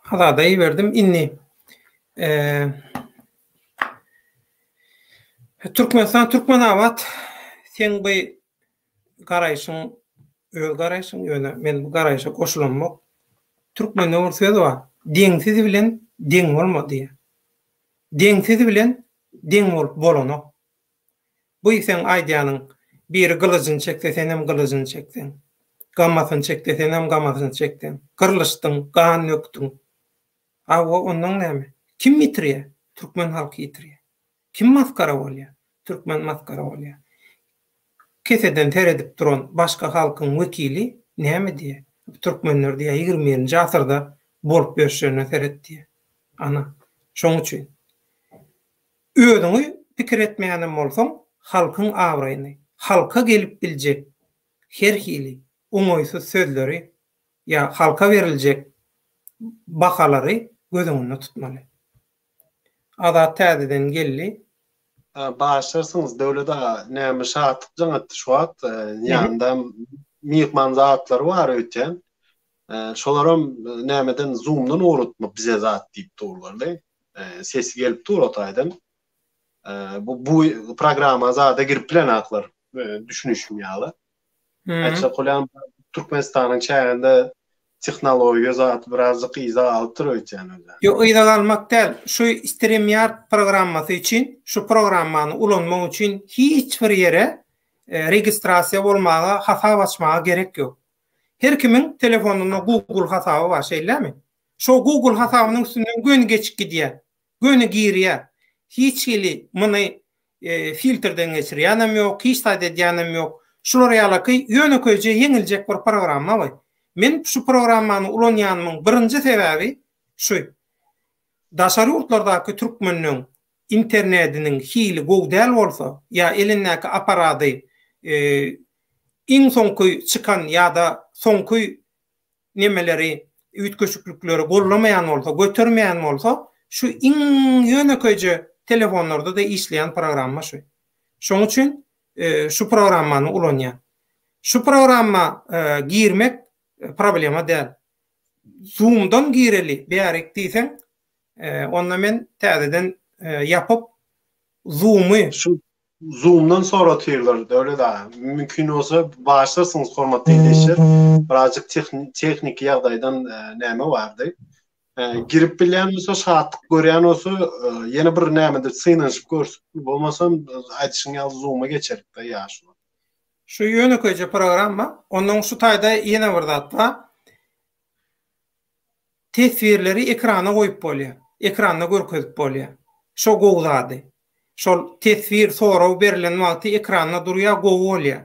Hazada iýerdim inni. Türkmenistan, Türkmenabat sen bu garaýşyň, öz garaýşyň ýöne men bu garaýşa goşulanmak. Türkmenler bir söz bar. Deňsiz bilen deň bolmady. Deňsiz bilen deň bolup bolanok. Bu sen aýdýanyň biri gylyjyny çekse sen hem gylyjyny çeksen. Gammasyny çekse sen hem gammasyny çeksen. Kyrlyşdyň, gan ýökdiň. Awa ondan näme? Kim ýitirýär? Türkmen halky ýitirýär. Kim maskara bolýar? türkmen maskara bolýar. Keseden teredip duran başka halkın vekili näme diye? Türkmenler diye 20-nji asyrda bolup berşerine teret diye. Ana, şoň üçin. Özüňi pikir etmeýänem bolsaň, halkyň awraýyny, halka gelip biljek her hili oňoýsuz sözleri ya halka veriljek bahalary gözüňde tutmaly. Ada täzeden gelli. Başlarsınız döwlede näme şartlyk jaňatdy şu wagt ýanda mihman zatlary bar ötýän. Şolaram nämeden Zoom'dan öwretme bize zat diýip durlardy. Sesi gelip durataýdym. Bu programa zada girip bilen aklar düşünüşüm ýaly. Açyk bolan Türkmenistanyň çäginde tehnologiýa zat birazcık iza alyp durýan öýdän. Yo, iza almak däl. Şu StreamYard programmasy üçin, şu programmany ulanmak üçin hiç bir ýere registrasiýa bolmaga, hasap açmaga gerek ýok. Her kimin telefonuna Google hasaby bar, şeýlemi? Şo Google hasabynyň üstünden gön geçip gidýär. Göni girýär. Hiç hili muny filtrden geçirýänem ýok, hiç taýda edýänem ýok. Şular ýaly ýöneköje ýeňiljek bir programma bar. Men şu programmany ulanýanymyň birinji sebebi şu. Daşary urtlardaky türkmenliň internetiniň hili gowdal bolsa, ýa elindäki aparaty iň soňky çykan ýa-da soňky nemeleri, üýtgeçiklikleri gollamaýan bolsa, götürmeýän bolsa, şu iň ýöneköje telefonlarda da işleyen programma şu. Şoň üçin şu programmany ulanýan. Şu programma girmek problema däl. Zoom'dan gireli berek diýsen, onda men täzeden ýapyp Zoom'y şu Zoom'dan sonra tüýler öyle da mümkin olsa başlarsınız hormatly dinleýişler. Birazcık teknik ýagdaýdan näme bardy. Girip bilen bolsa şatlyk görýän bolsa ýene bir nämedir synanyp görsün. Bolmasam aýdyşyň ýaly Zoom'a geçerik de ýaşy. Şu ýöneköje programma, ondan şu taýda ýene bir zat bar. Tesvirleri ekrana goýup bolýar. Ekranda görkezip bolýar. Şo gowzady. Şol tesvir soraw berilen wagty ekranda durýar, gow bolýar.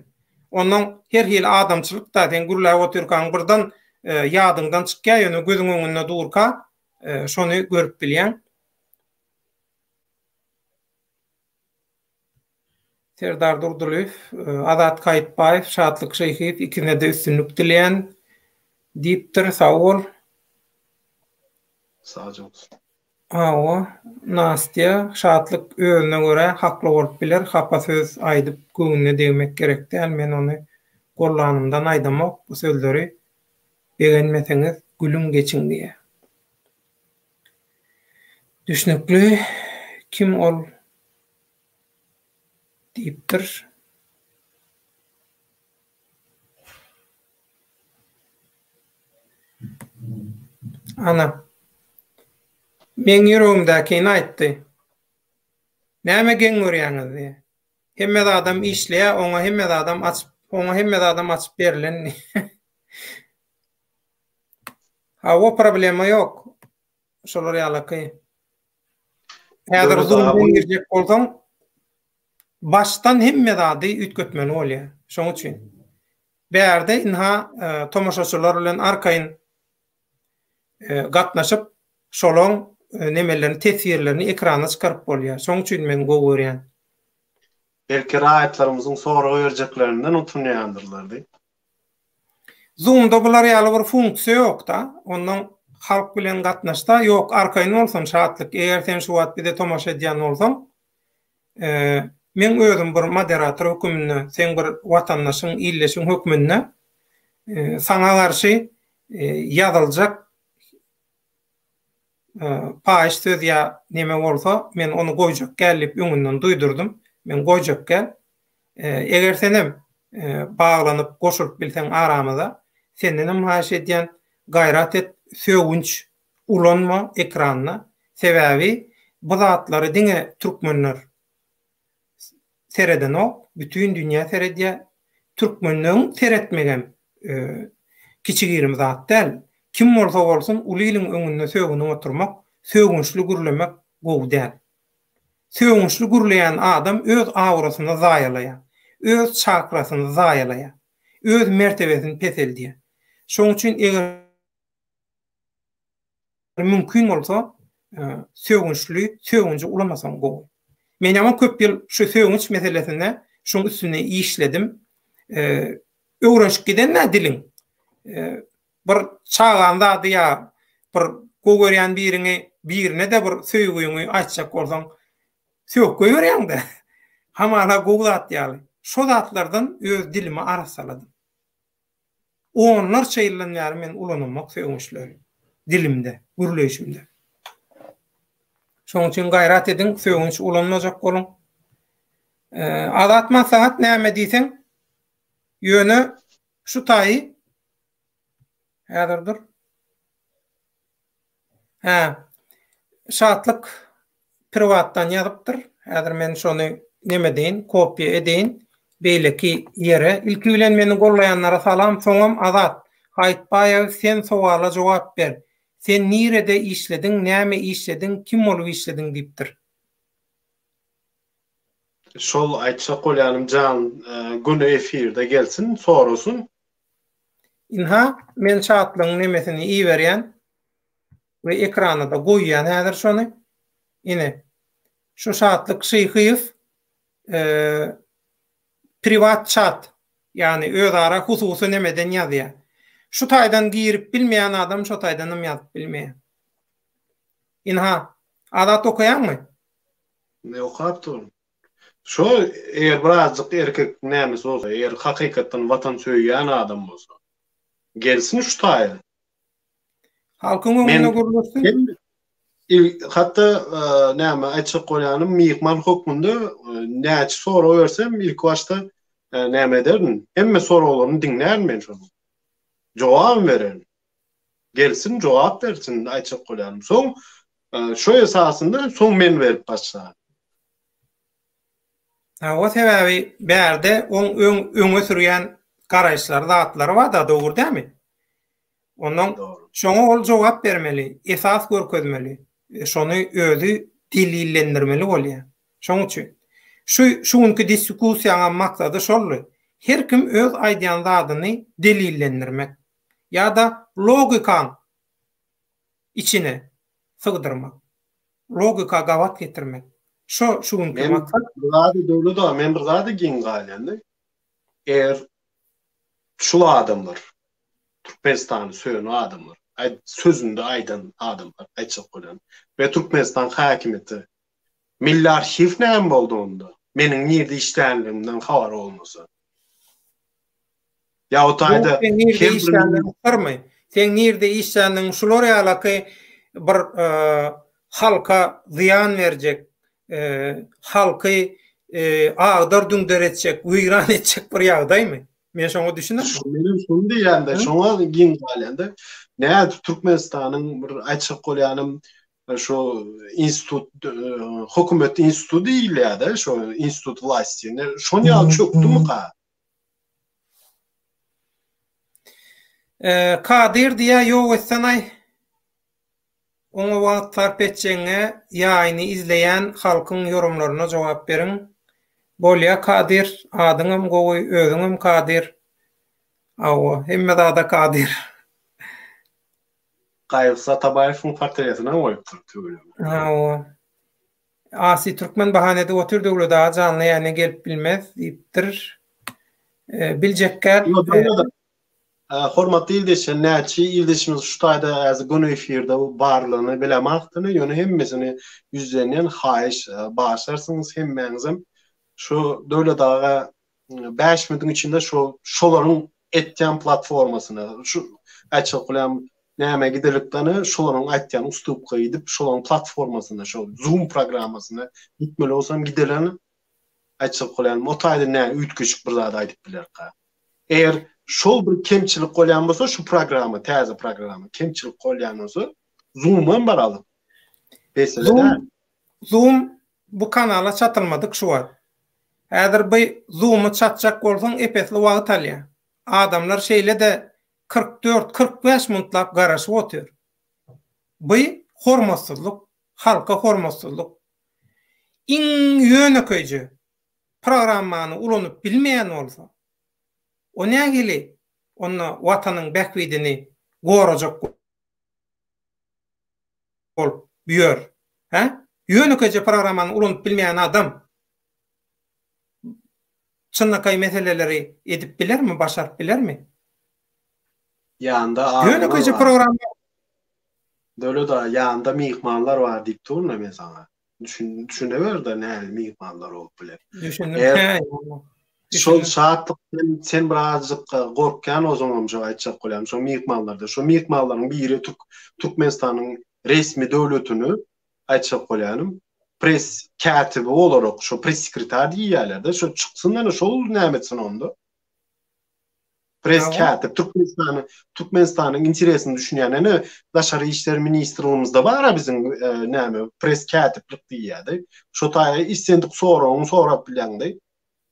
Ondan her hil adamçylyk da den gurlap oturkan birden ýadyňdan çykýar, ýöne gözüň öňünde durka, şonu görüp bilýän. Serdar Durduliýew, Azat Kayıtbaýew, Şatlyk Şeýhiýew ikine de üstünlük dileýän diýipdir. Sag bol. Sağ olsun. Nastya, şatlyk özüne göre hakly bolup biler, hapa söz aýdyp göňüne degmek gerek däl. Men ony gollanymdan aýdamak, bu sözleri beğenmeseňiz gülüm geçin diýe. Düşnükli kim ol diýipdir. Ana men ýüregimdäkini aýtdy. Näme geň görýäňiz diýe. Hemme adam işleýär, oňa hemme adam açyp berilen. O problema yok. Şolar ýaly. Häzir Zoom'dan girjek bolsaň, baştan hemme zady ütgetmeli bolýar. Şoň üçin. Bärde inha tomaşaçylar bilen arkaýyn gatnaşyp şolaň nemelerini, tesirlerini ekrana çıkarıp bolýar. Şoň üçin men gow görýän. Belki raýatlarymyzyň soragy berjeklerinden utunýandyrlar. Zoom'da bular ýaly bir funksiýa ýok da. Ondan halk bilen gatnaşda ýok, arkaýyn bolsaň şatlyk. Eger sen şu wagt bir de tomaşa edýän bolsaň, men özüm bir moderator hökümine, sen bir watandaşyň illeşiň hökümine saňa garşy ýazyljak paýş söz ýa neme bolsa, men onu goýjak gelip öňünden duýdurdum. Men goýjak gel. Eger senem baglanyp goşulyp bilseň aramyza, senden hem haýyş edýän gaýrat et, söwünç ulanma ekranyna. Sebäbi bu zatlary diňe türkmenler sereden ok, bütün dünýä seredýär. Türkmenliň seretmegen kiçigirim zat däl. Kim bolsa bolsun uly iliň öňünde söwüne oturmak, söwünçli gürlemek gow däl. söwünçli gürleýän adam öz awrasyny zaýalaýar, öz çakrasyny zaýalaýar, öz mertebesini peseldiýär. Şoň üçin eger mümkin bolsa söwünçli ulamasaň gowy. Men ama köp ýyl şu söwünç meselesinde şoň üstüne işledim. Öwrenşik giden diliň. Bir çağanda ýa bir gogörýän birine de bir söýgüňi açjak bolsaň söýüp goýarýaň-da. Hamala goglat ýaly. Şo zatlardan öz dilimi arasaladım. Onlarça ýyllar men ulanymak söýgünçleri dilimde, gürleýişimde. Şoň üçin gaýrat edin, söýgünç ulanmajak bolun. Adat maslahat näme diýseň, ýöne şu taýy häzirdir. Şatlyk privatdan ýazypdyr. Häzir men şonu neme deýin, kopya edeýin. Beýleki ýere ilki bilen meni gollaýanlara salam, soňam Azat. Haýtbaýa sen sowala jogap ber. Sen nirede işledin, näme işledin, kim bolup işledin diýipdir. Şol aýtjak bolýanym jan güni efirde gelsin, sorasun. Inha men çatlyň nemesini iýerýän we ekrana da goýýan häzir şonu. Ine şu şatlyk şyhyýyf privat chat, yani özara hususy nemeden ýazýar. Şu taýdan girip bilmeýän adam şu taýdanam ýazyp bilmeýär. Inha adat okuyanmy? Ne okap durun. Şo eger birazcık erkek nämes bolsa, eger hakykatdan watan söýýän adam bolsa, gelsin şu taýda. Halkyň öňüne gurulsun. Hatta näme açyk bolýanym mihman hukmunda näçe sora bersem ilk başta näme derdim? Hemme soralarını dinlär men şonu. Jogap beren. Gelsin jogap bersin açyk bolýanym. Soň şo esasynda soň men berip başlaýar. O sebebi berde öňe sürýän garaşlar, zatlary var da dogry dämi? Ondan şoňa ol jogap bermeli, esas görkezmeli. Şonu özü dilillendirmeli bolýar. Şoň üçin şuňky diskussiýaňa maksady şolly. Her kim öz aýdýan zadyny delillendirmek ýa-da logikan içine sygdyrmak. Logika gawat getirmek. Şuňky maksat. Zady döwlet da men bir zady giň galýandy. Eger şu adamlar Türkmenistany söýen adamlar sözünde aýdan adamlar açyk bolan we Türkmenistan hakimiyeti milli arşiw näme boldy onda? Meniň nirde işlänligimden habar bolmasa. Ya o taýda sen nirde işländiň şular ýaly bir halka ziyan berjek, halky agdar düňder etjek, wyran etjek bir ýagdaýmy? Men şoňa düşünýär. Menim şonu diýende, şoňa giň galýanda, näme Türkmenistanyň bir açyk bolýanym şu institut, hökümet institutu diýilýär-de, şu institut vlasti. Şonu ýaly çökdümi ka? Kadir diýä ýok etseňy oňa wagt sarp etjeňe ýaýyny izleýän halkyň ýorumlaryna jogap beriň. Bolýa Kadir, adyňam gowy, özüňem Kadir. Awa, hemme da Kadir. Gaýyp Satabaýewiň portretine goýupdyr tügül. Awa. Asi Türkmen bahanede otur döwlet da janly ýany gelip bilmez diýipdir. Biljekler. Hormatly ildeşen näçe ildeşimiz şu taýda az güni efirde barlygyny bilemakdyny, ýöne hemmesini yüzlenýän haýyş başarsyňyz hemmeňizem şu döwlet daga 5 minütün içinde şolaryň etýän platformasyna, şu açyk bolýan näme giderlikdany şolaryň aýtýan uslupga gidip şolaryň platformasyna, şu Zoom programmasyna gitmeli bolsam giderleni açyk bolýan o taýda näme üýtgüçük bir zat aýdyp biler-ka. Eger şol bir kemçilik bolýan bolsa şu programma, täze programma kemçilik bolýan bolsa Zoom'dan baraly. Zoom bu kanala çatylmadyk şu var. Häzir bu Zoom'u çatjak bolsaň epesli wagt alýar. Adamlar şeýle de 44-45 minutlap garaşyp otur. Bu hormatsızlyk, halka hormatsızlyk. iň ýönekeji programmany ulanyp bilmeýän bolsa, o nägili onu watanyň bäkwidini gorajak bolup büýür. Ýönekeji programmany ulanyp bilmeýän adam çynnakay meseleleri edip bilermi, başaryp bilermi? Ýanda Ýönekeji program döle da ýanda mihmanlar bar diýip durna men sana. Düşüneber da näme mihmanlar bolup biler. Şol şaatlyk sen birazjyk gorkkan o zaman şo aýtjak bolýam. Şo mihmanlarda, şo mihmanlaryň biri Türkmenistanyň resmi döwletini aýtjak bolýanym. Pres katibi olarak, şo pres sekreter diýýärler-de, şo çyksynlar şol nämetsin onda. Pres katip Türkmenistanyň interesini düşünýän Daşary işler ministrligimizde bar bizim näme pres katiplik diýýärdi. Şo taýy issendik sorap bilýändi.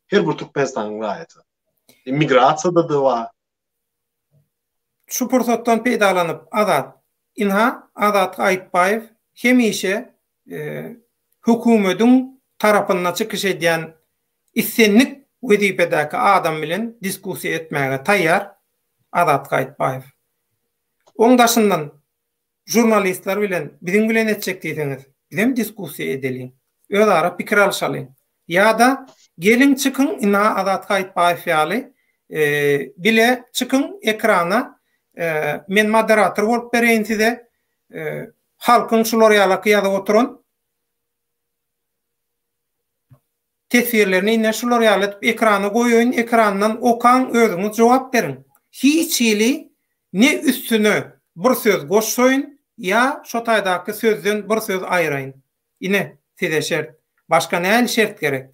Her bir Türkmenistanyň gaýaty. Migrasiýada da bar. Şu pursatdan peýdalanyp Azat Aýtbaýew hemişe hökümetiň tarapyndan çykyş edýän issenlik wezipedäki adam bilen diskussiýa etmäge taýýar Azat Aýtbaýew. Oňdaşyndan jurnalistler bilen biziň bilen etjek diýseniz, bizem diskussiýa edeliň, özara pikir alşalyň. Ýa-da gelin çykyn Azat Aýtbaýew ýaly bile çykyn ekrana men moderator bolup bereýin size halkyň şular ýaly ýazyp oturan tesirlerini ine şular ýaly ekrana goýun, ekrandan okan özüňiz jogap beriň. Hiç ýyly ne üstüne bir söz goşsoyun ya şo taýdaky sözden bir söz aýraýyn. Ine size şert. Başka näme şert gerek?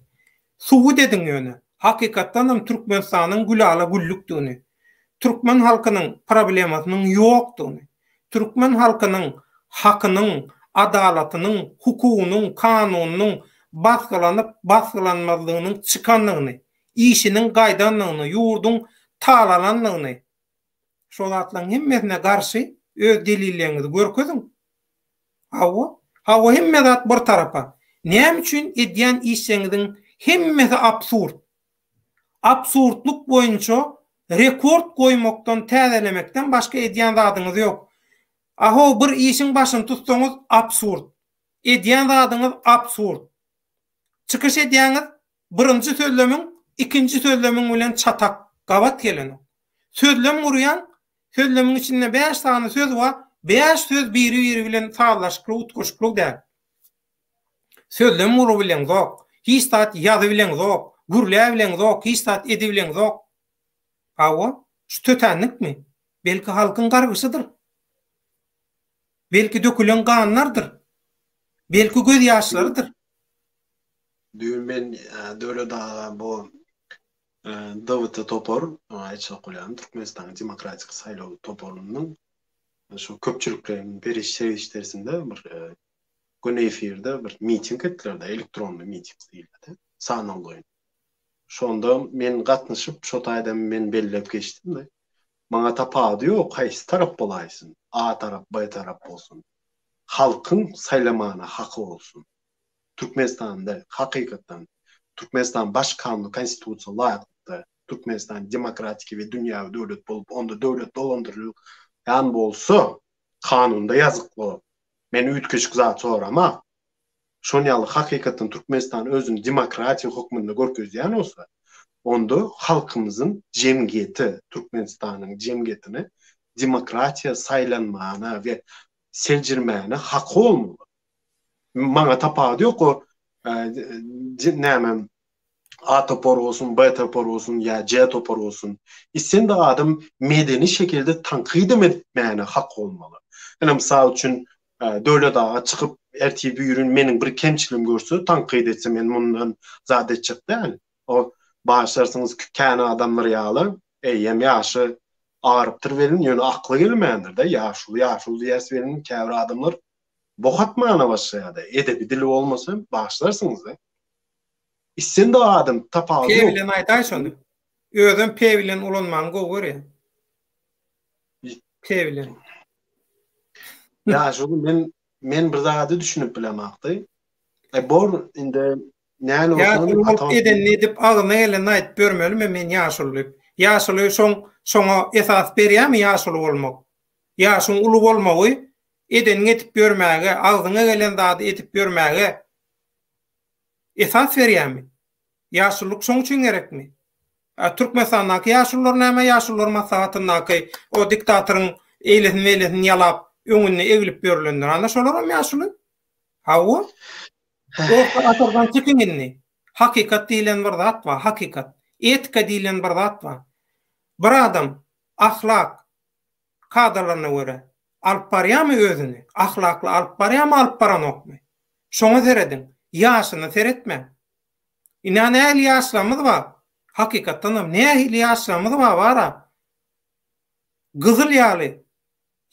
Suwud ediň ýöne. Hakykatdan hem Türkmenistanyň gülala güllükdigini, Türkmen halkynyň problemasynyň ýokdugyny, Türkmen halkynyň hakynyň, adalatynyň, hukugynyň, kanunynyň basgylanmazlygynyň çykanlygyny, işiniň gaýdanlygyny, ýurdun talalanlygyny şolatlaryň hemmesine garşy öz delilleňizi görkezin. Hawa hemme zat bir tarapa. Näme üçin edýän işleňiziň hemmesi absurd. Absurdluk boýunça rekord goýmakdan, täzelemekden başga edýän zadyňyz ýok. Aho bir işin başyny tutsaňyz absurd. Edýän zadyňyz absurd. Çykyş edýäňiz birinji sözlemiň, ikinji sözlemiň bilen çatak, gabat gelen. Sözlem urýan, sözlemiň içinde 5 tane söz bar, 5 söz biri bilen saglaşyk, utgaşyk däl. Sözlem uru bilen zok, hiç tat ýazy bilen zok, gürlä bilen zok, hiç tat edi bilen zok. Hawa, şu tötenlikmi? Belki halkyň gargyşydyr. Belki dökülen ganlardır. Belki göz ýaşlarydyr. Men döle da bu Davut Topor aýtjak bolýan Türkmenistanyň demokratik saýlaw toporunyň şu köpçüliklerin berişlerisinde bir gün efirde bir miting etdiler, elektronlu miting diýildi. Sanaly. Şonda men gatnaşyp şo taýda men bellep geçdim de. Maňa tapady ýok, haýsy tarap bolaýsyn? A tarap, B tarap bolsun. Halkyň saýlamana haky bolsun. Türkmenistanda hakykatdan Türkmenistan baş kanunu konstitusiýa laýykdy. Türkmenistan demokratik we dünýäwi döwlet bolup, onda döwlet dolandyrylýan bolsa, kanunda ýazykly. Men ütkeşik zat sorama. Şonýaly hakykatdan Türkmenistan özüni demokratiýa hukmunda görkezýän bolsa, onda halkymyzyň jemgyýeti, Türkmenistanyň jemgyýetini demokratiýa saýlanmagyna we seljirmäne haky bolmaly. Maňa tapady ýok o näme A topor olsun, B topor olsun ya C topor olsun. İsen de adam medeni şekilde tankid etmäne hak olmaly. Yani misal üçün döwlet dağa çıkıp ertibi ýürün meniň bir kemçiligim görse tankid etsem men mundan zat etjek däl. O başlarsyňyz kän adamlar ýaly, eýem ýaşy agyrypdyr welin ýöne akly gelmändir de ýaşul diýäs welin käbir adamlar bohatmana başlaýardy. Edebi dili bolmasa başlarsyňyz da. İsen de adam tapaly. Pevilen aýtaýşondy. Özüm pevilen ulanmagy gowy. Pevilen. Ya şu men bir zady düşünüp bilemakdy. Bor inde näle Ýaşyl olsun bolup ata edenini edip agyna gelen aýdyp bermelim men ýaşylyp. Ýaşyly soňa esas berýärmi ýaşyl bolmak? Ýaşyň uly bolmagy edeni etip bermäge, agyna gelen zady etip bermäge esas berýärmi? Ýaşylyk şoň üçin gerekmi? Türkmenistandaky ýaşullar näme ýaşullar maslahatynaky o diktatoryň eýlesini ýalap öňüne egilip berilenler ana şolar ýaşuly. Hawa o atardan çekingenni. Hakikat diýilen bir zat bar, hakikat. Etika diýilen bir zat bar. Bir adam ahlak kadrlaryna görä alyp barýarmy özüni? Ahlakly alyp barýarmy, alyp baranokmy? Şoňa seredin. Ýaşyny seretme. Inany äli ýaşlamyz bar. Hakikatdan nähili ýaşlamyz bar bara. Gyzyl ýaly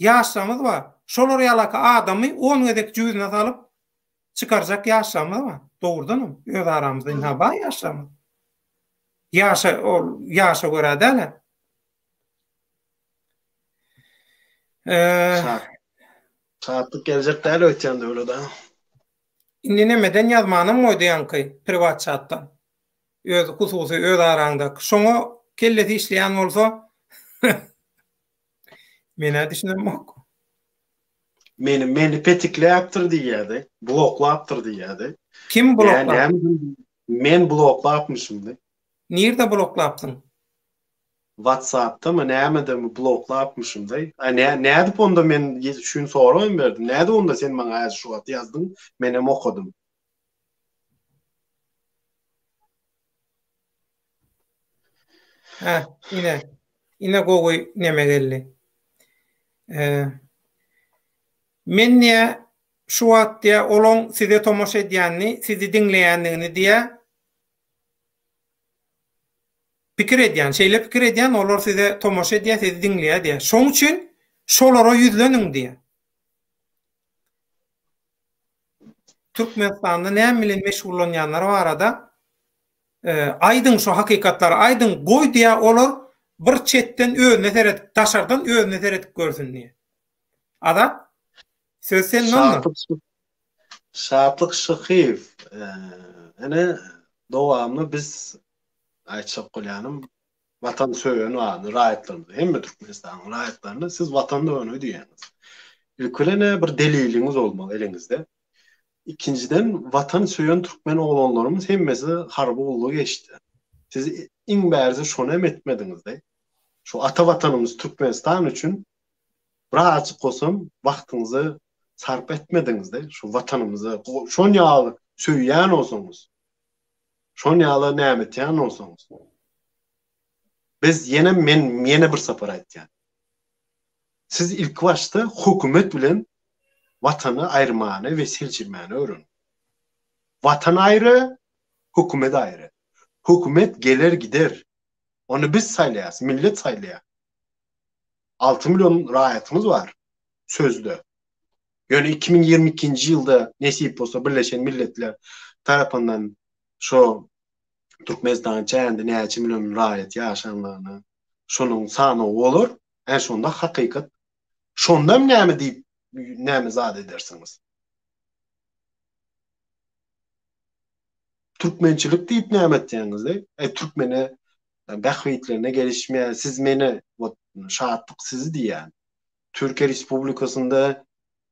ýaşlamyz bar. Şolar ýalaka adamy 10 gedek yüzüne salyp çıkaracak ýaşlamyz bar. Dogrudan öz aramyzda ina bar ýaşlamyz. Ýaşa görä däl. saatlyk gelecek däl ötýände öyle da. Indi nemeden ýazmanam moýdy ýanky privat chatdan. Öz hususy öz araňda. Şoňa kelleti işleýän bolsa mene düşünmok. Meni petikläpdir diýýärdi. Bloklapdyr diýýärdi. Kim bloklap? Men bloklapmyşymdy. Nirde bloklapdyň? WhatsApp'ta mı näme mi bloklapmyşymdy. Näde onda men şunu soraýan berdim. Näde onda sen maňa şu wagt ýazdyň, men hem okudum. Ine gowy neme geldi. Men ne şu wagtda olan size tomoş edýänni, sizi dinleýänligini diýe pikir edýän, şeýle pikir edýän, olar size tomoş edýär, sizi dinleýär diýe. Şoň üçin şolara ýüzleniň diýe. Türkmenistanda näme bilen meşgullanýanlar barada aýdyň şu hakykatlar aýdyň goý diýe olar bir çetten özüne seret, taşardan özüne seret görsün diýe. Ada söz sen näme? Şaplyk Şykyw. Ene dowamly biz aýtsak bolýanym watan söýen wany raýatlaryny, hemme Türkmenistanyň raýatlaryny siz watanda öňe diýäňiz. Ilkilene bir deliliňiz bolmaly eliňizde. İkinciden watan söýen türkmen oglanlarymyz hemmesi harby ullu geçdi. Siz iň bärzi şonu hem etmediňizde. Şu ata watanymyz Türkmenistan üçin birazjyk bolsam wagtyňyzy sarp etmediňizde. Şu watanymyzy şon ýaly söýýän bolsaňyz. Şon ýaly näme etýän bolsaňyz. Biz ýene bir sapar aýtýan. Siz ilk başta hökümet bilen watany aýrmany we seljirmäni öwrün. Watan aýry, hökümet aýry. Hökümet geler gider. Onu biz saýlaýas, millet saýlaýar. 6 milyon raýatymyz bar sözde. Ýöne 2022-nji ýylda nesip bolsa Birleşen Milletler tarapyndan şo Türkmenistan çäňde näçe milyon raýat ýaşanlaryny şonuň sany bolar. Şonda hakykat. Şonda näme diýip näme zat edersiňiz? Türkmençilik diýip näme etýäňizde? Türkmene bähwitlerine gelişmeýär. Siz meni şatlyk sizi diýän. Türkiýe Respublikasynda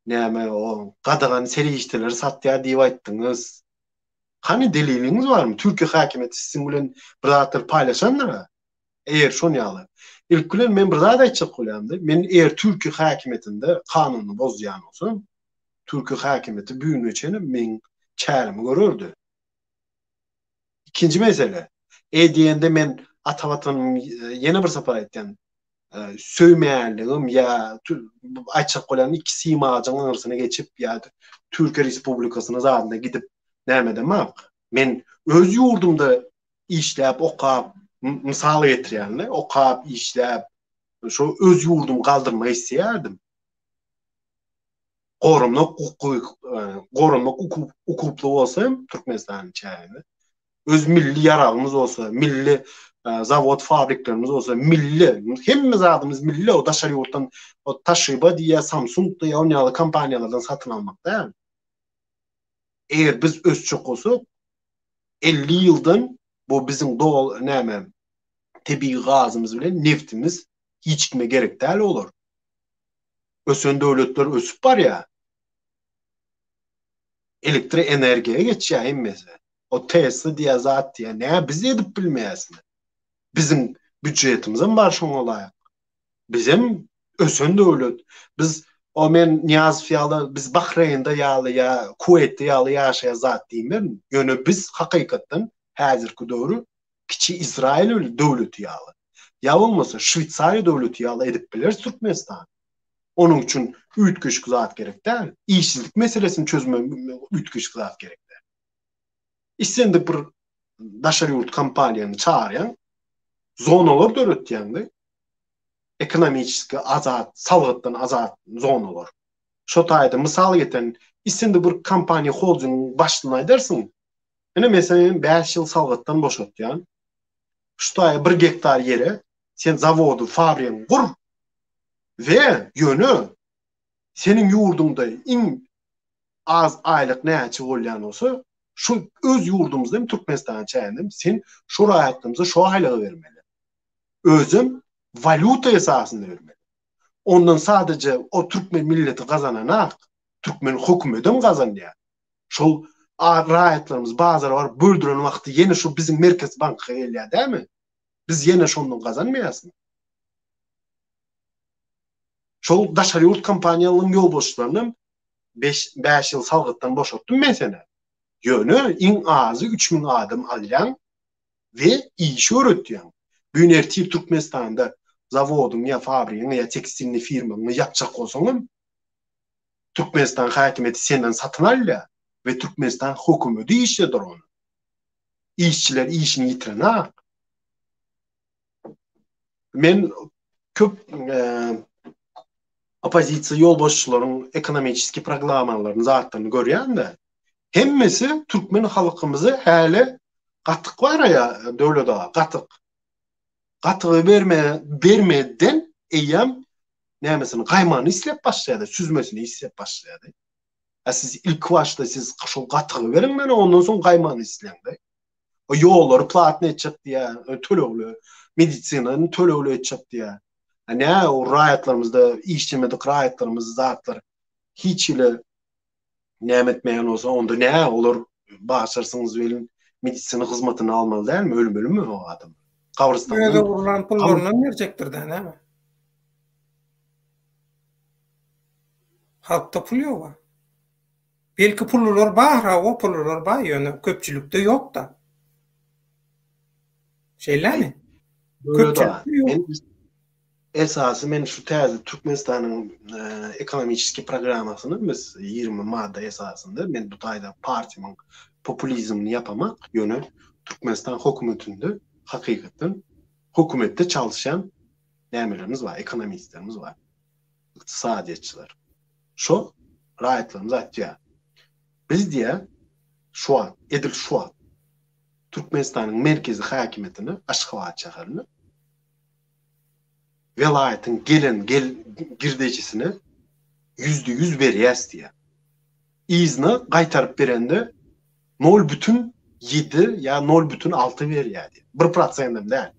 näme o gadagan serişdeler satýar diýip aýtdyňyz. Hani deliliňiz barmy? Türkiýe häkimeti sizin bilen bir zatlar paýlaşanlar? Eger şonu ýaly. İlkülen men bir zat aýtjak bolýamdy. Men eger Türkiýe häkimetinde kanuny bozýan bolsam, Türkiýe häkimeti büyüne çene men çärimi görürdi. İkinci mesele. Diýende men ata watanym ýene bir sapar aýtýan. Söýmeýänligim ýa aýtjak bolýan iki simajaň arasına geçip ýa Türkiýe Respublikasyna zatynda gidip näme demek? Men öz ýurdumda işläp okap misal getirýänler, okap işläp şo öz ýurdum galdyrmak isleýärdim. Gorunmak hukukly bolsam Türkmenistanyň çäginde. Öz milli ýaragymyz bolsa, milli zavod fabriklerimiz olsa milli, hemmimiz adımız milli o daşary ýurtdan o Toshiba diye Samsung diye onyalı kampanyalardan satın almak değil mi? eğer biz özçök olsak 50 yıldan bu bizim doğal näme tebii gazımız bilen neftimiz hiç kime gerek değil olur. Ösön devletler ösüp var ya, elektrik energiye geçiyor emmese. O Tesla diye zat diye ne biz edip bilmeyiz mi? Bizim bütçetimizin başın olarak. Bizim ösön devlet. Biz o men Niyaz fiyalı biz Bahreyn'de yağlı ya Kuveyt'te yağlı yaşaya zat diyeyim ben. Yönü biz hakikaten hazırki doğru kiçi İsrail devleti yağlı. Ya olmasa Şvitsarya devleti yağlı edip bilir Türkmenistan. Onun için üç zat gerek değil. İşsizlik meselesini çözme üç zat gerek değil. İstendi bir daşarı yurt kampanyanı çağıran zonalar dörötýändi. Ekonomik azat, salgıtdan azat zonalar. Şo taýda mysal geten istendi bir kampanya holding başlygyny edersiň. Ene mesela 5 ýyl salgıtdan boşatýan. Şu taýda 1 hektar ýere sen zavodu, fabriýaň kur ve yönü senin yurdunda in az aylık näçe bolýan olsa şu öz yurdumuzda Türkmenistan çäýendim sen şu rahatlığımıza şu aylığı vermeli. Özüm valuta esasında vermeli. Ondan sadece o Türkmen milleti kazananak Türkmen hükümetin kazanıyor. Şu rahatlarımız bazıları var böldüren vakti yine şu bizim Merkez Bank'a geliyor değil mi? Biz yine şundan kazanmayasın. Şu daşarı yurt kampanyalarının yol boşlarının 5 yıl salgıttan boşalttım mesela. Yönü in azı 3000 adım alyan ve iş öğretiyen. Büyünerti Türkmenistan'da zavodun ya fabriğin ya tekstilini firmanı yapacak olsanın Türkmenistan hakimiyeti senden satın alya ve Türkmenistan hükümeti işledir onu. İşçiler işini yitiren ha. Men köp opozisiya yol boşçuların ekonomik programalarını zatlarını görýän de hemmesi Türkmen halkımızı häle gatyk var ya döwlete gatygy bermeden eýem nämesini gaýmany islep başlaýdy, süzmesini islep başlaýdy. Siz ilk başta siz şol gatygy berin mene ondan soň gaýmany isleňdi. O ýolları platny etjek diýä, tölegli medisinany tölegli etjek diýä. Ne o raýatlarymızda işçimedik raýatlarymız zatlar hiç ile nämetmeýän olsa onda ne olur başarsyňyz welin medisina hyzmatyny almaly dälmi ölüm o adam. Kabristanda Böyle vurulan pullarından verecektir de değil mi? Halkta pul yok. Belki pullar var, o pullar var yani köpçülükte yok da. Şeyler mi? Köpçülükte yok. Esası men şu täze Türkmenistan'ın ekonomik programmasyny biz 20 madde esasında men bu taýda partiýanyň populizmini yapamak yönü Türkmenistan hökümetinde hakikaten hükümette çalışan nämelerimiz var, ekonomistlerimiz var, iktisadiyetçiler. Şu raýatlarymyz aýtýar. Biz diye şu an Türkmenistan'ın merkezi hakimiyetini Aşgabat şäherine velayetin girdeçisini %100 berýäs diye. İzni gaýtaryp berende 0,7 ya 0,6 berýär diye. 1% değil.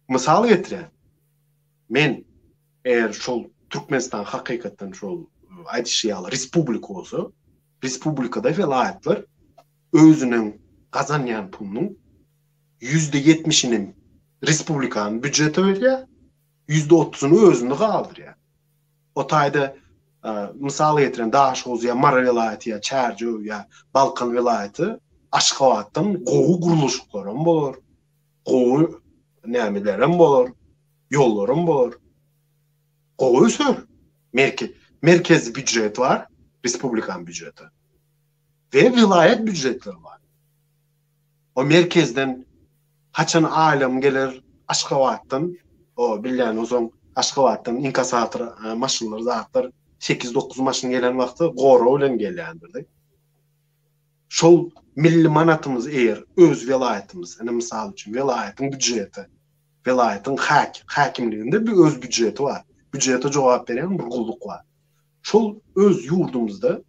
Misal getireyim. Men eğer şol Türkmenistan hakikaten şol aýdyşýaly respublika olsa, respublikada velayetler özünün kazanýan pulunun %70'ini respublikanın büdjete berýär, %30'unu özünde galdyrýar. O taýda misal getiren Daşoz ya Mara velayeti ya Çerçöw ya Balkan velayeti Aşgabatdan gowy guruluşlaryň bolar. Gowy nämeleriň bolar. Yollaryň bolar. Gowy sör. Merkez büdjet var, respublikan büdjeti. Ve vilayet büdjetleri var. O merkezden haçan alem gelir Aşgabatdan o bilýän ozon Aşgabatdan inkasatör maşynlar zatlar 8-9 maşyn gelen wagty goro bilen gelýändir. Şol milli manatymyz eger öz vilayetimiz, ene misal üçin vilayetin büdjeti, vilayetin hakimliginde bir öz büdjeti var. Büdjete jogap beren bir gulluk var. Şol öz yurdumuzda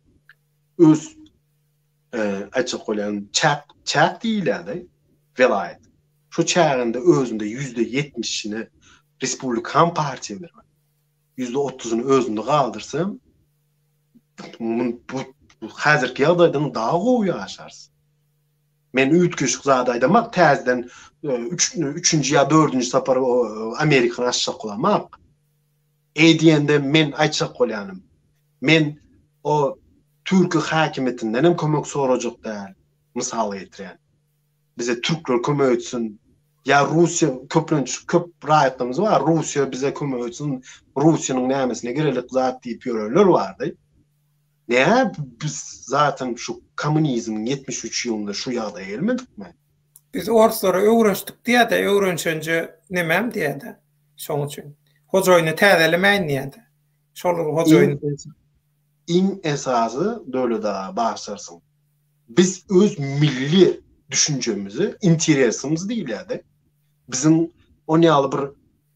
öz açık olan çak değildi velayet. Şu çağında özünde %70'ini Respublikan partiye verme. %30'unu özünde kaldırsam bu hazırki ýagdaýdan daha gowy ýaşarsyn. Men üýtgeşik zadayda mak täzeden 3-nji ýa 4-nji sapar Amerikany aşjak bolamak. Ediyende men aýtjak bolýanym. Men o Türkiýe häkimetinden hem kömek sorajak däl. Mysal getirýän. Bize Türkler kömek etsin. Ya Rusya köp raýatlarymyz bar. Rusya bize kömek etsin. Rusyanyň nämesine girelik zat diýip ýöreler bardy. Ne biz zaten şu komünizmin 73 ýylynda şu ýagdaýa gelmedikmi? Biz orslara öwrenşdik diýe-de, öwrenşenje nemem diýe-de. Şoň üçin hojaýyny täzelemeýin diýe-de. Şolar hojaýyny in esasy döwlete başlarsın. Biz öz milli düşüncemizi, interesimiz diýildi. Bizim onyalı bir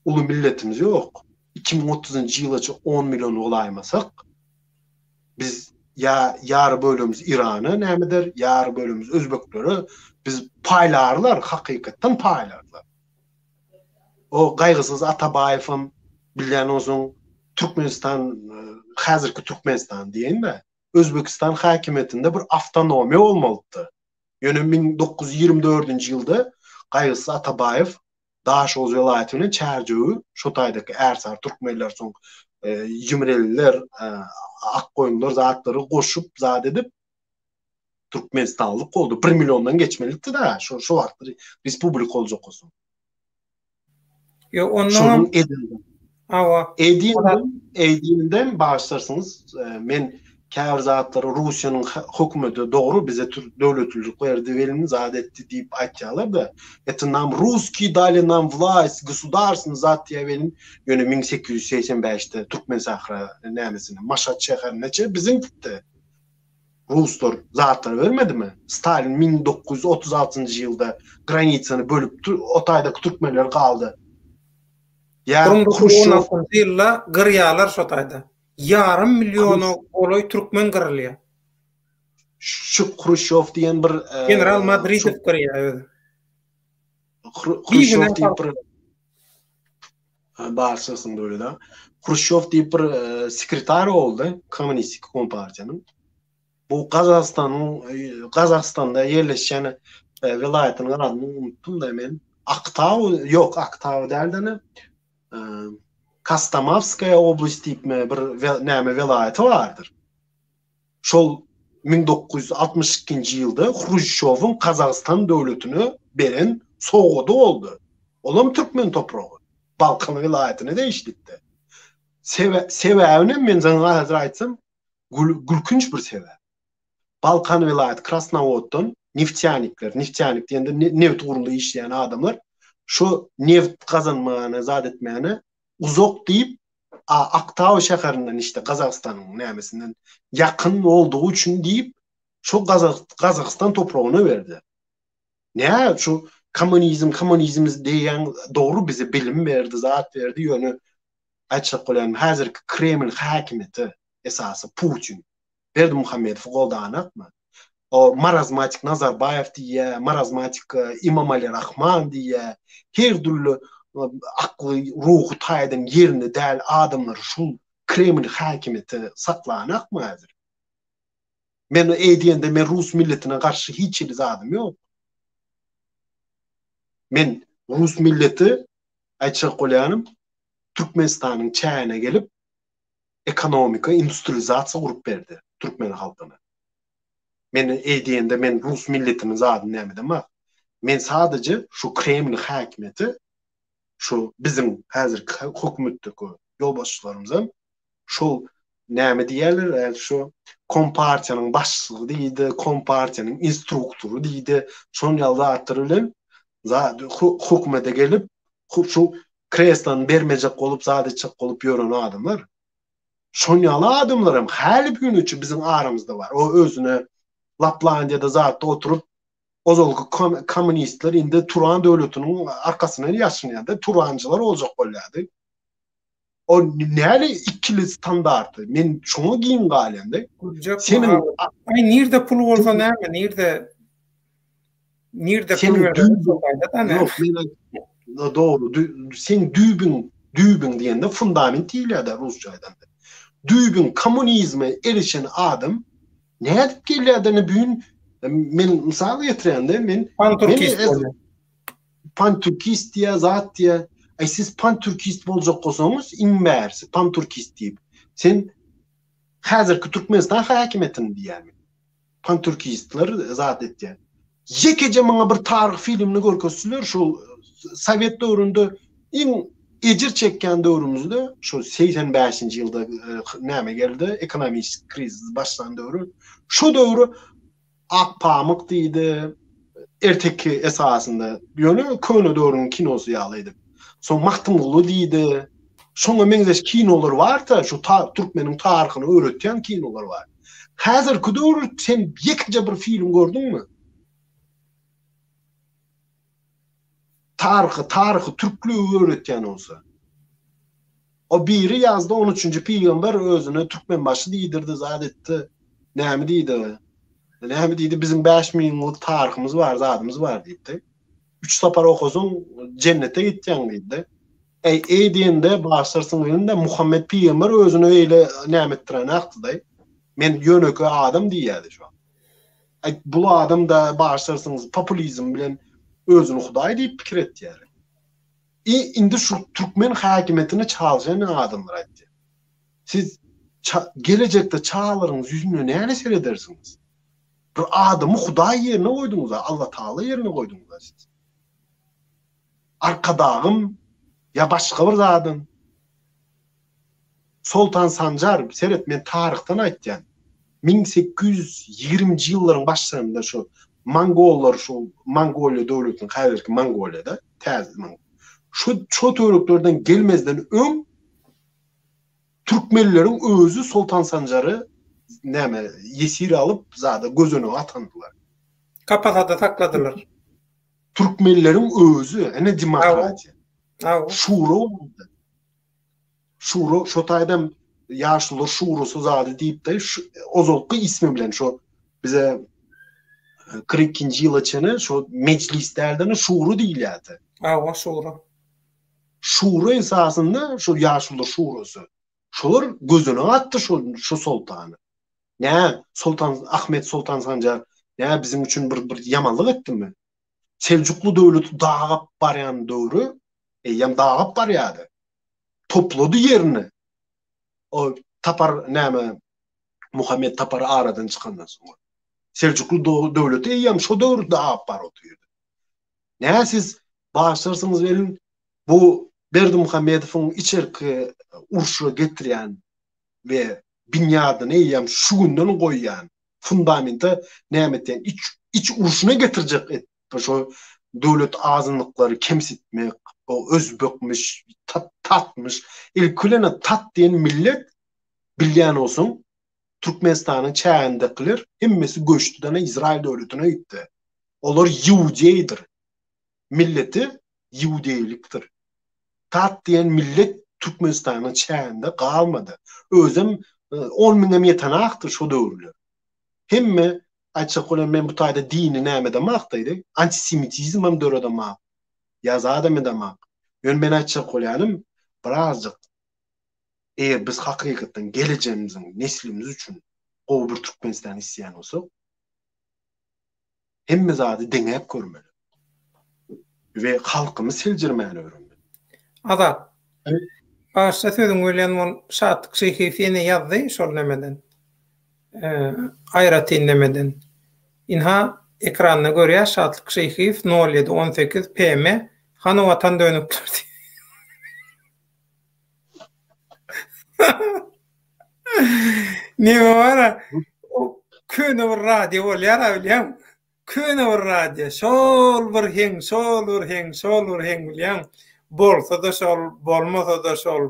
ulu milletimiz yok. 2030-njy ýylaça 10 milyon olaýmasak, biz ýar bölümimiz İran'ı nämedir, ýar bölümimiz Özbekleri biz paýlarlar, hakykatdan paýlarlar. O gaýgysyz Atabaýewiň bilýän ozun Türkmenistan, häzirki Türkmenistan diýen-de, Özbekistan häkimetinde bir awtonomiýa bolmalydy. Ýöne 1924-nji ýylda gaýgysyz Atabaýew Daşoz welaýatynyň çärjeği şo taýdaky ärsar türkmenler soň Ýümreliler, Akkoýunlar zatlary goşup zat edip Türkmenistanlyk boldy. 1 milyondan geçmelikdi da şo wagtda respublika boljak olsun. Yo ondan awa Ediyenden başlarsınız. Men käbir zatlary Russiýanyň hökümeti dogry bize döwletçilik berdi, welini zat etdi diýip aýtýarlar da. Это нам русские дали нам власть, государственный zat diýevelin ýöne 1885-de Türkmen sahra nämesini Maşat şäherine bizim gitdi. Ruslar zatlar vermedimi? Stalin 1936-njy ýylda granitsany bölüp o taýda türkmenler kaldı. Ya Khrushchev ýylla gyrýalar şo taýda. Yarım milyonu olay Türkmen gyrylýar. Şu Khrushchev diýen bir General Madridov gyrýar. Khrushchev diýip bir başlasın böyle da. Khrushchev diýip bir sekretar boldy Kommunistik Kompartiýanyň. Bu Kazakstanda yerleşen vilayetin adını unuttum da men. Aktav däldäni. Kastamovskaya oblast diýip bir näme vilayeti bardyr. Şol 1962-nji ýylda Khrushchew'un Kazakstan döwletini beren sowgady boldy. Olam türkmen topragy. Balkan vilayetine değişlikdi. Sebäbini men sana hazır aýtsam, gülkünç bir sebäp. Balkan vilayeti Krasnovoddan neftiýnik diýende neft urunda işleyen adamlar şu neft kazanmagyny zat etmäni uzak diýip Aktaw şäherinden işte Kazakstanyň nämesinden yakın olduğu üçin diýip şu Kazakistan toprağını verdi. Ne şu komünizm diýen doğru bize bilim verdi, zat verdi ýöne açyk bolan häzirki Kreml häkimeti esasy Putin Berdi Muhammedow goldanakmy? O marazmatik Nazarbayev diye, marazmatik İmamali Rahman diye, her türlü aklı, ruhu taýdan ýerine däl adamlar şu Kreml häkimeti saklanakmy häzir? Men ediyende men Rus milletine karşı hiç ilzadym ýok. Men Rus milleti aýtjak bolýanym Türkmenistanyň çäğine gelip ekonomika, industrializasiýa gurup berdi Türkmen halkyny. Men ediyende men Rus milletiniň zadyny näme ama men sadece şu Kreml häkimeti şu bizim häzirki hökümetdeki ýolbaşçylarymyzam şu näme diýerler, şu kompartiýanyň başçylygy diýdi, kompartiýanyň instruktoru diýdi, şoň ýalda atyrılan hökümete gelip şu kreslan bermejek bolup zadetçek bolup ýören adamlar. Şoň ýaly adamlarym häli gün üçin bizim aramızda var. O özüne Laplandiýada zatda oturup ozolky kommunistler indi Turan döwletiniň arkasyna ýaşynýar-da, Turançylar boljak bolýardy. O näle ikili standarty. Men şoňa giň galyňdy. Senin ay nerede pul bolsa näme? Nerede pul berýär? Yok, doğru. Sen dübün diýende fundament diýilýär Rusçadan. Dübün kommunizme erişen adam näde gelýärdiňi bugün men misal getirende men pan-türkist diye zat diye siz pan-türkist boljak bolsaňyz inmärsiz pan-türkist diýip sen häzirki Türkmenistan häkimetini diýärmi pan-türkistler zat etdi. Yekece maňa bir taryh filmini görkezdiler şu Sovet döwründe iň ejir çekken döwrümizde şu 85-nji ýylda näme geldi ekonomik kriz başlan döwrü şu döwrü ak pamuk diýdi erteki esasında ýöne köne döwrüň kinosy ýalydy. Soň Mahtumulu diýdi. Şoňa meňzeş kinolar bar-da şu Türkmeniň taryhyny öğretýän kinolar bar. Häzirki döwrü sen ýekje bir film gördüňmi? Tarıхы Türklüğü öğretýän olsa. O biri yazdı 13. Peygamber özüne Türkmen başı diýdirdi zat etdi. Näme diýdi? Näme diýdi? Bizim 5000 ýyllyk taryhymyz bar, zadymyz bar diýdi. 3 sapar okusaň cennete gitýän diýdi. Diýende başlarsyň elinde Muhammed Peygamber özüne öýle näme etdiren akdydy. Men ýönöke adam diýýärdi şu. Bu adam da başlarsyňyz populizm bilen özünü Hudaý diýip pikir etýär. Indi şu Türkmen häkimetini çaljan adamlar aýtdy. Siz gelecekde çağlaryňyz ýüzüne näme seredersiňiz? Bir adamy Hudaý ýerine goýduňuz, Allah Taala ýerine goýduňuz siz. Arkadagym ya başga bir zadym. Sultan Sancar seret men taryhtan aýtýan. 1820-nji ýyllaryň başlarynda şu Mongollar şu Mongoliýa döwletiniň häzirki Mongoliýada täze şu töreklerden gelmezden öň Türkmenleriň özü Sultan Sanjary näme yesir alıp zada gözüne atandylar. Kapatada takladylar. Türkmenleriň özü ene demokratiýa. Şura boldy. Şura şu taýdam ýaşlylar şurasy zady diýip de ozolky ismi bilen şu bize 42-nji ýyl içine şu meclislerden şuru diýilýärdi. Şura. Şura esasında şu ýaşlylar şurasy. Şolar gözüne atdy şu sultany. Sultan Ahmet Sultan Sancar bizim üçin bir ýamanlyk etdimi? Seljuklu döwleti dağap barýan döwrü ýam dağap barýardy. Toplady ýerini. O tapar näme Muhammed Tapar aradan çykandan soň. Seljuklu döwleti ýam şo döwrde dağap bar otyrdy. Siz başlarsyňyz berin bu Berdi Muhammedowyň içerki urşa getirýän we binýadyny ýam şu günden goýýan fundamenty näme etýän iç urşuna getirjek şo döwlet azynlyklary kemsitmek, o özbekmiş, tatmış, ilkülene tat diýen millet bilýän olsun Türkmenistanyň çäğinde kiler, hemmesi göçdüden İsrail döwletine gitdi. Olar Ýudiýdir. Milleti Ýudiýlikdir. Tat diýen millet Türkmenistanyň çäğinde galmady. Özüm 10.000 ýetenakdyr şu döwürler. Hemme açyk bolan men bu taýda dini näme demakdydy? Antisemitizm hem döredemak. Ýazadym demek. Ýön men açyk bolýanym birazjyk biz hakykatdan geleceğimizin, neslimiz üçün o bir Türkmenistan isyan olsa hemme zady deňep görmeli. Ve halkymy seljirmäni öwrenmeli. Ada. Başta sözüm öýlen Şatlyk Şeýhifine ýazdy şol nemeden. Aýrat inlemeden. Inha ekranyna görýär Şatlyk Şeýhif 07-18 PM Hana Watan dönükler. Ne var? O köne bir radio bolýar bilýän. Köne bir radio. Şol bir heň bilýän. Bolsa da şol, bolmasa da şol.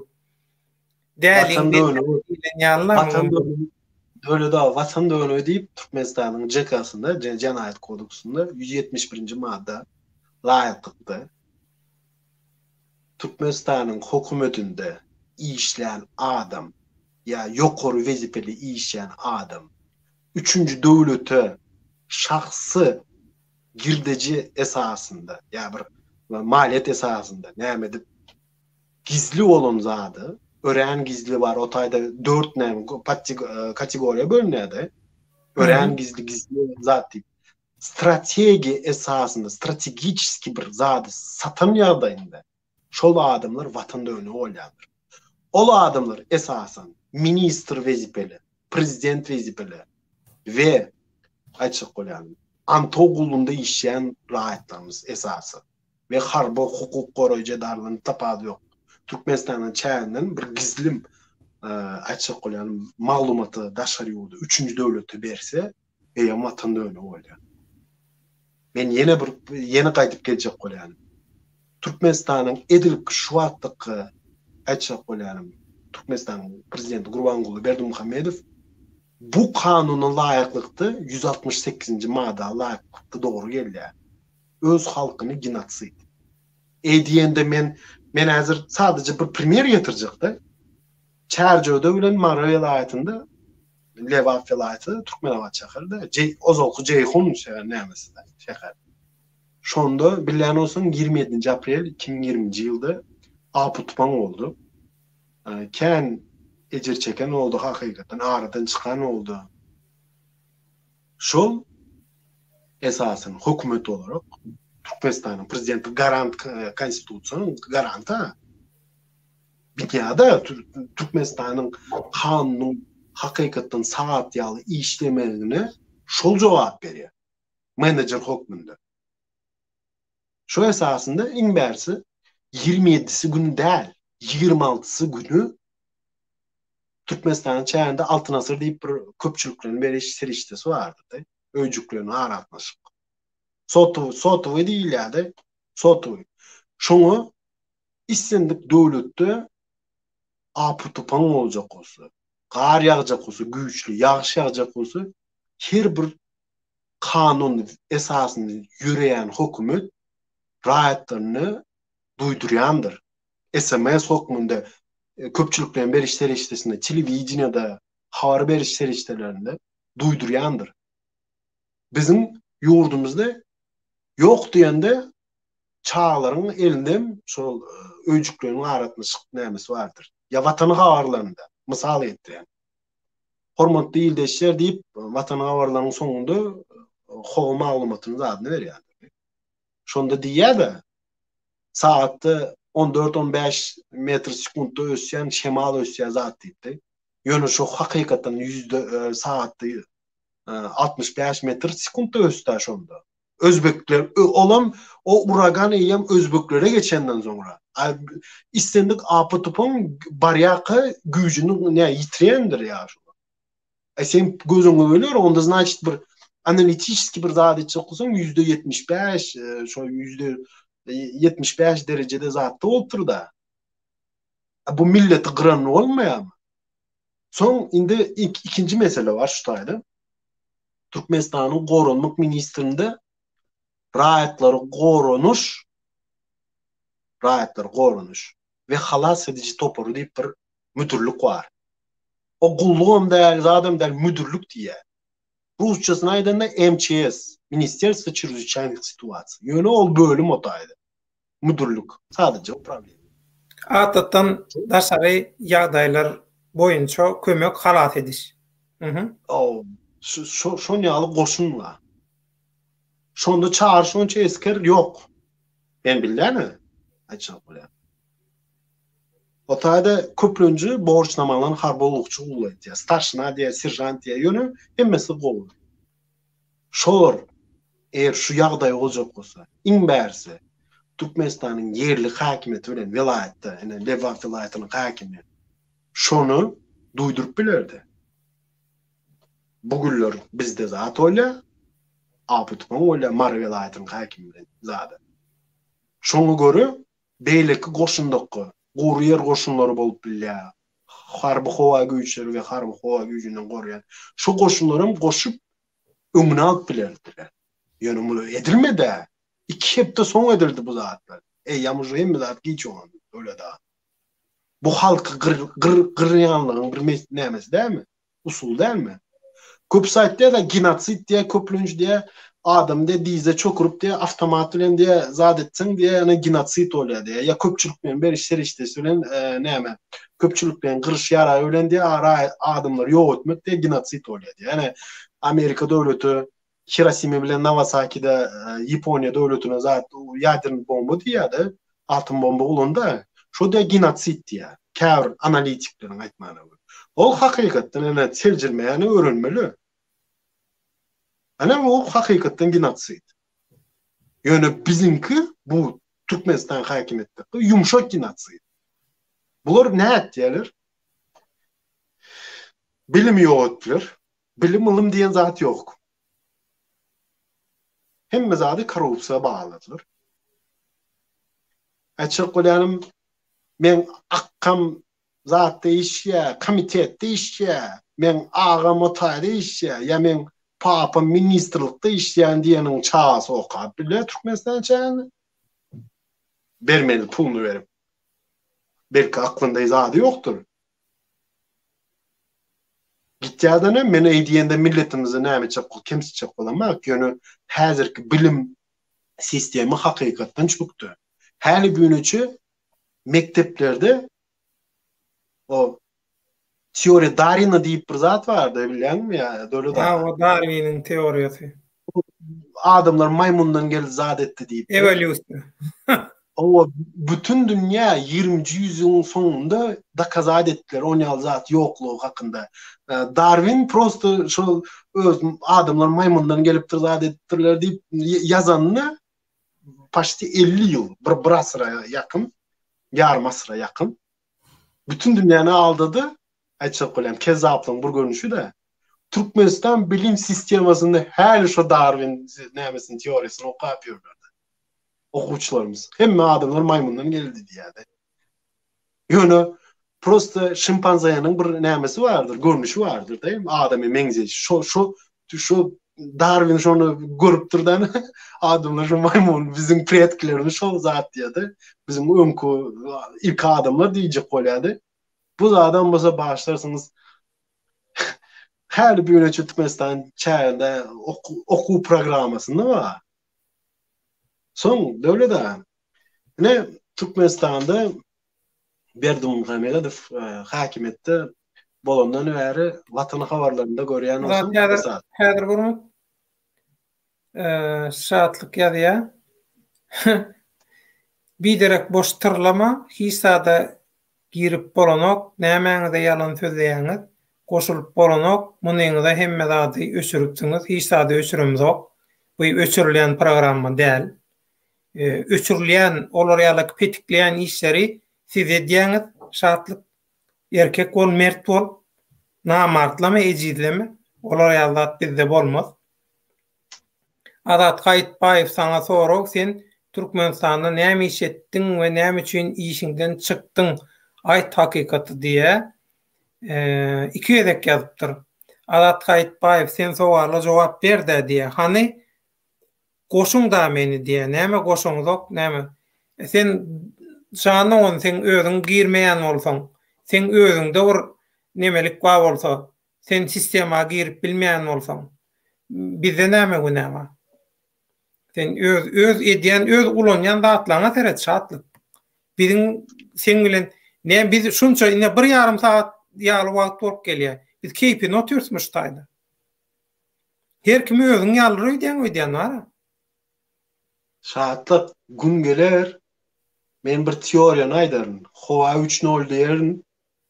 Öyle da vatan dönüğü diýip Türkmenistanyň JK-synda, Janaýat kodeksinde 171-nji madda laýyklykda Türkmenistanyň hökümetinde işleyen adam ya yukarı vazifeli işleyen adam üçüncü devlete şahsı girdeci esasında ya bir maliyet esasında ne edip gizli olan zadı öğren gizli var o tayda 4 kategoriya bölünüyor. Öğren gizli zat deyip strategi esasında strategiçki bir zadı satan yağdayında şol adamlar vatanda önü olyandır. Ol adamlar esasen minister vazifeli, prezident vazifeli ve açık olan Antogulunda işleyen rahatlarımız esası ve harba hukuk koruyucu darlığını tapadı yok. Türkmenistan'ın çayından bir gizlim açık olan malumatı daşarı oldu. Üçüncü devleti berse vatanda önü olyan. Men yeni qaytıp gelecek olan. Türkmenistan'ın edilip şuatlık açık olan Türkmenistan'ın prezidenti Gurbanguly Berdimuhamedov bu kanunun layıklıkta 168. madde layıklıkta doğru geldi. Öz halkını ginatsıydı. Diyende men hazır sadece bir premier getirecekti. Çerjo'da bilen Mara vilayetinde Leva vilayeti Türkmenabat şehirde Ozolku Ceyhun nemesi şehir. Şonda bilen olsun 27. April 2020 yılda aputman oldu. Ken ecir çeken oldu hakikaten aradan çıkan oldu. Şol esasen hükümet olarak Türkmenistan'ın prezidenti garant konstitusyonun garantı dünyada Türkmenistan'ın kanunun hakikaten saat yalı işlemelerini şol cevap veriyor. Menajer hükmünde. Şu esasında inbersi 27'si günü değil 26'sı günü Türkmenistan'ın çayında Altın Asır deyip bir köpçülüklerin bir seriştesi vardı. Öcüklerini aratmışık. Sotu değil ya da sotu. Şunu istendik devlette aputupan olacak olsa, kar yağacak olsa, güçlü, yağış yağacak olsa her bir kanun esasını yürüyen hükümet rahatlarını duyduruyandır. SMS hükmünde köpçülüklerin beriş seriştesinde, televizyonda da haber beriş seriştelerinde duyduruyandır. Bizim yurdumuzda yok diyende çağların elinde sol öcüklerin aratmış nemesi vardır. Ya vatanı havarlarında misal etti yani. Hormatlı ildeşler deyip vatanı havarlarının sonunda hava malumatının adını veriyor. Şonda diye de saatte 14-15 metr sekundda ösyen şemal ösyen zat deyip. Yönü şu hakikaten saatte 65 metr sekundda ösyen şonda. Özbekler olam o uragan eyyam Özbeklere geçenden sonra. İstendik apıtıpın baryakı gücünü ne yitiriyendir ya. Sen gözünü ölür onda значит bir analitik bir zat çıkılsın %75 şu %75 derecede zatta otur da. Bu milleti kıran olmuyor mu? Son indi ikinci mesele var şu tayda. Türkmenistan'ın korunmak ministerinde rahatları korunuş ve halas edici toporu deyip bir müdürlük var. O kulluğum değerli zaten der müdürlük diye. Rusçasına aydın MCS, Ministerstvo чрезвычайных ситуаций. Yönü ol bölüm otaydı. Müdürlük. Sadece o problem. Atattan daşary ýagdaýlar boýunça kömek halat ediş. O şu ýaly goşunla. Şonda çağırşonça esker yok. Ben billäni. Açık bolýar. Otayda köprüncü borçnamalan harbolukçu ulaydı. Starşina diye, serjant diye yönü hemmesi goğur. Şor, eğer şu ýagdaý olacak olsa, inbersi, Türkmenistan'ın yerli hakimiyeti bilen vilayette, yani Leva vilayetinin hakimi, şonu duydurup bilerdi. Bugünler bizde zat öyle, apıtman öyle Mara vilayetinin hakimi bilen zaten. Şonu görü, beyleki goşundakı, Guru yer goşunları bolup bilýär. Harby howa güýçleri we harby howa güýjünden gorýan. Şu goşunlarym goşup öňüne alyp bilerdiler. Ýöne bu edilmedi. 2 hepde soň edildi bu zatlar. Ýamyjy hem zat giç olan öyle da. Bu halkı gıryanlığın bir nämesi değil mi? Usul değil mi? Köp saytda da genotsit diye köplünç diye adam de dize çokurup diye avtomat bilen diye zat etsin diye yani genotsit oluyor diye. Ya köpçülük bilen bir işler işte söylen näme? Köpçülük bilen gırış yara ölen diye ara adamlar yok etmek diye genotsit oluyor diye. Yani Amerika devleti Hiroşima bilen Nagasaki'de Japonya devletine zat yadırın bomba diye de atom bomba ulunda şu da genotsit diye. Kär analitiklerin aytmany. O hakikaten ene çelcilmeyeni öğrenmeli. Ana o hakikaten genotsit. Yani bizimki bu Türkmenistan hakimiyeti yumuşak genotsit. Bular ne etdiler? Bilim yoğutlar. Bilim ilim diyen zat yok. Hemme zatı korrupsiya bağladılar. Açık olanım men akkam zat değişya, komitet değişya, men ağa motay değişya, ya men papa ministrlikte işleyen diyenin çağası okap bile Türkmenistan çağını. Vermeli pulunu verip. Belki aklında izadı yoktur. Gittiğinde men eydiyende milletimizi näme çapkıl, kimsi çapkıl ama yönü hazırki bilim sistemi hakikaten çoktu. Hali büyünüçü mekteplerde o teori Darwin'i deyip bir zat vardı bilen mi ya? Doğru da. Ha, o Darwin'in teorisi. Adamlar maymundan geldi zat etti deyip. Evolüsyon. O bütün dünya 20. yüzyılın sonunda da kazat ettiler. On yıl zat yokluğu hakkında. Darwin prosto şu öz adamlar maymundan gelip zat ettiler deyip yazanını paşti 50 yıl bir asıra yakın, yarım asıra yakın. Bütün dünyanı aldadı. Açık olayım. Kezzaplı'nın bu görünüşü de Türkmenistan bilim sistemasında her şu Darwin nämesin teorisini oku yapıyorlardı. Okuvçularımız. Hem adamlar maymundan geldi diye. Yani prosto şimpanzeyanın bir nämesi vardır, görünüşü vardır değil mi? Adamı mengzeş. Şu Darwin şunu görüptürden adamlar şu maymun bizim predkilerimiz şu zat diye de bizim önkü ilk adamlar diyecek kolyadı. Bu adam bolsa bağışlarsınız her bir yöne Türkmenistan çağında oku programmasında var. Son öyle de ne Türkmenistan'da Berdum Hamidov hakimiyette bolandan öğeri vatan haberlerinde görüyen olsun. Häzir bunu saatlyk ýazýa. Biderek boş tırlama hisada girip bolanok, nämeňize ýalan sözleýäňiz, goşulyp bolanok, munyňyza hemme zady öçürüpsiňiz, hisada öçürümzok. Bu öçürilýän programma däl. Öçürilýän, olar ýaly petikleýän işleri siz edýäňiz, şartlyk erkek bol, mert bol, namartlama, ejizleme, olar ýaly bizde bolmaz. Adat Gaýtbaýew saňa sorok, sen Türkmenistanda näme iş etdiň we näme üçin işiňden çykdyň? Aýt hakykaty diýe iki ýedek ýazypdyr. Adat Gaýtbaýew sen sowala jogap berdi diýe. Hani goşuň da meni diýe. Näme goşuňzok, näme? Sen şanyň sen özüň girmeýän bolsaň, sen özüňde bir nemelik bar bolsa, sen sistema girip bilmeýän bolsaň, bizde näme günäme? Sen öz edýän, öz ulanýan zatlaryňa teret şatlyk. Bizim sen bilen ne biz şunça ine bir yarım saat ýaly wagt bolup gelýär. Biz keypini otursmuş taýda. Her kim özüň ýaly öýdän bar. Şatlyk gün geler. Men bir teoriýany aýdaryn. Howa 3.0 diýerin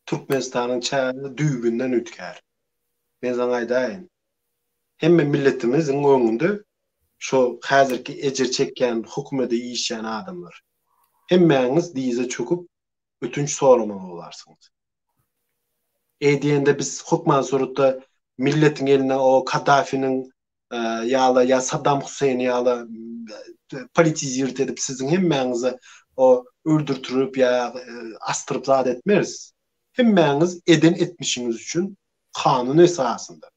Türkmenistanyň çäni düýbünden ötkär. Men sana aýdaýyn. Hemme milletimiziň öňünde şu häzirki ejer çekýän hökümete işleýän adamlar. Hemmeňiz diýze çöküp ötünç soramaly bolarsyňyz. Eýdiýende biz hukman surutda milletiň eline o Kaddafi'nin ýa-da ya Saddam Hüseyin ýa-da politizir edip siziň hemmeňizi o öldürtürüp ya astyryp zat etmeriz. Hemmeňiz eden etmişiňiz üçin kanun esasında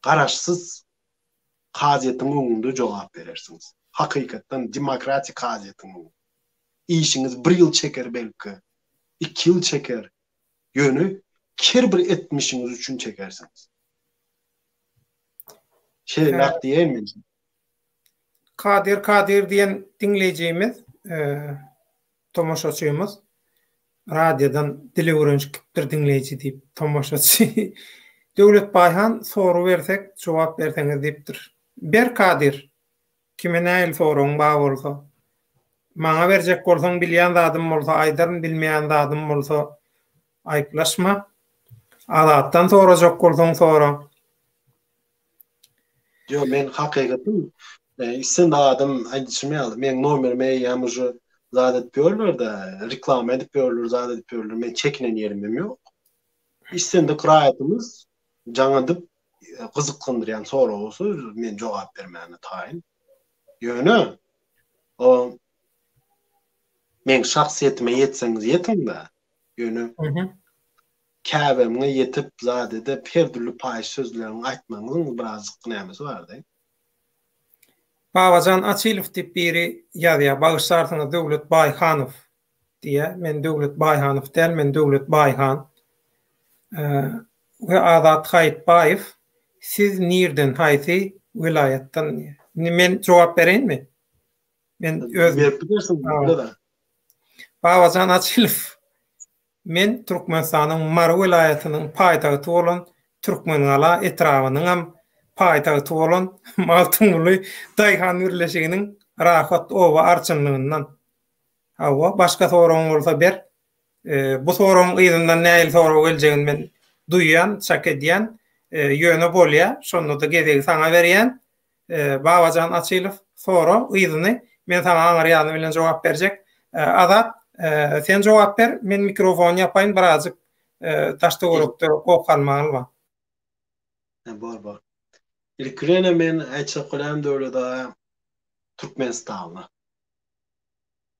garaşsyz haziyetin öňünde jogap berersiňiz. Hakykatdan demokratik haziyetin öňünde. İşiniz bir ýyl çeker belki, 2 ýyl çeker, Yönü bir etmişiniz üçün çekersiniz. Nak diyen mi? Kadir diyen dinleyeceğimiz tomoşaçıyımız radyodan dili öğrençkiptir dinleyici deyip tomoşaçı Döwlet Bayhan soru versek cevap berseňiz diýipdir. Ber Kadir kime näil soruň bar bolsa maňa berjek bolsaň bilýän zadym bolsa aýdaryn bilmeýän zadym bolsa aýplaşma. Adatdan sorajak bolsaň sora. Yo men hakikaten sen adam aýdyşmaýar. Men nomerime ýamyjy zat etýärler da reklam edip ýörler, zat edip ýörler. Men çekinen ýerim ýok. İşsende kıraatımız jaňadyp gyzyklandyrýan soru bolsa men jogap bermäni taýyn. Ýöne o men şahsiýetime ýetseňiz ýetin-de. Ýöne käbemine ýetip zat edip her türlü paýş sözlerini aýtmagyň birazjyk nämesi bar-da. Babacan Açylow diýip biri ýazýar, bagışlarsyňyz Döwlet Baýhanow diýe. Men Döwlet Baýhanow däl, men Döwlet Baýhan. Ve Azat Haýitbaýew, siz nirden haýsy vilayatdan? Men jogap bereýinmi? Men berip bilirsiň burada. Babacan Açylow, men Türkmenistanyň Mar vilayatynyň paýtagty bolan Türkmenala etrawynyň hem paýtagty bolan Maltynly Daýhan birleşiginiň Rahat owa arçynlygyndan. Hawa başga soraň bolsa ber. Bu soraň ýerinde näil soraw geljegini men duýan, çak edýän, ýöne bolýa, şonu da gezegi saňa berýän. Babacan Açylow sora ýerine men saňa aňyr ýaly bilen jogap berjek. Azat, sen jogap ber, men mikrofon ýapaýyn birazjyk taşda gorukda gokalmaly. Bar. İlkirene men aýtjak bilen döwlede Türkmenistanly.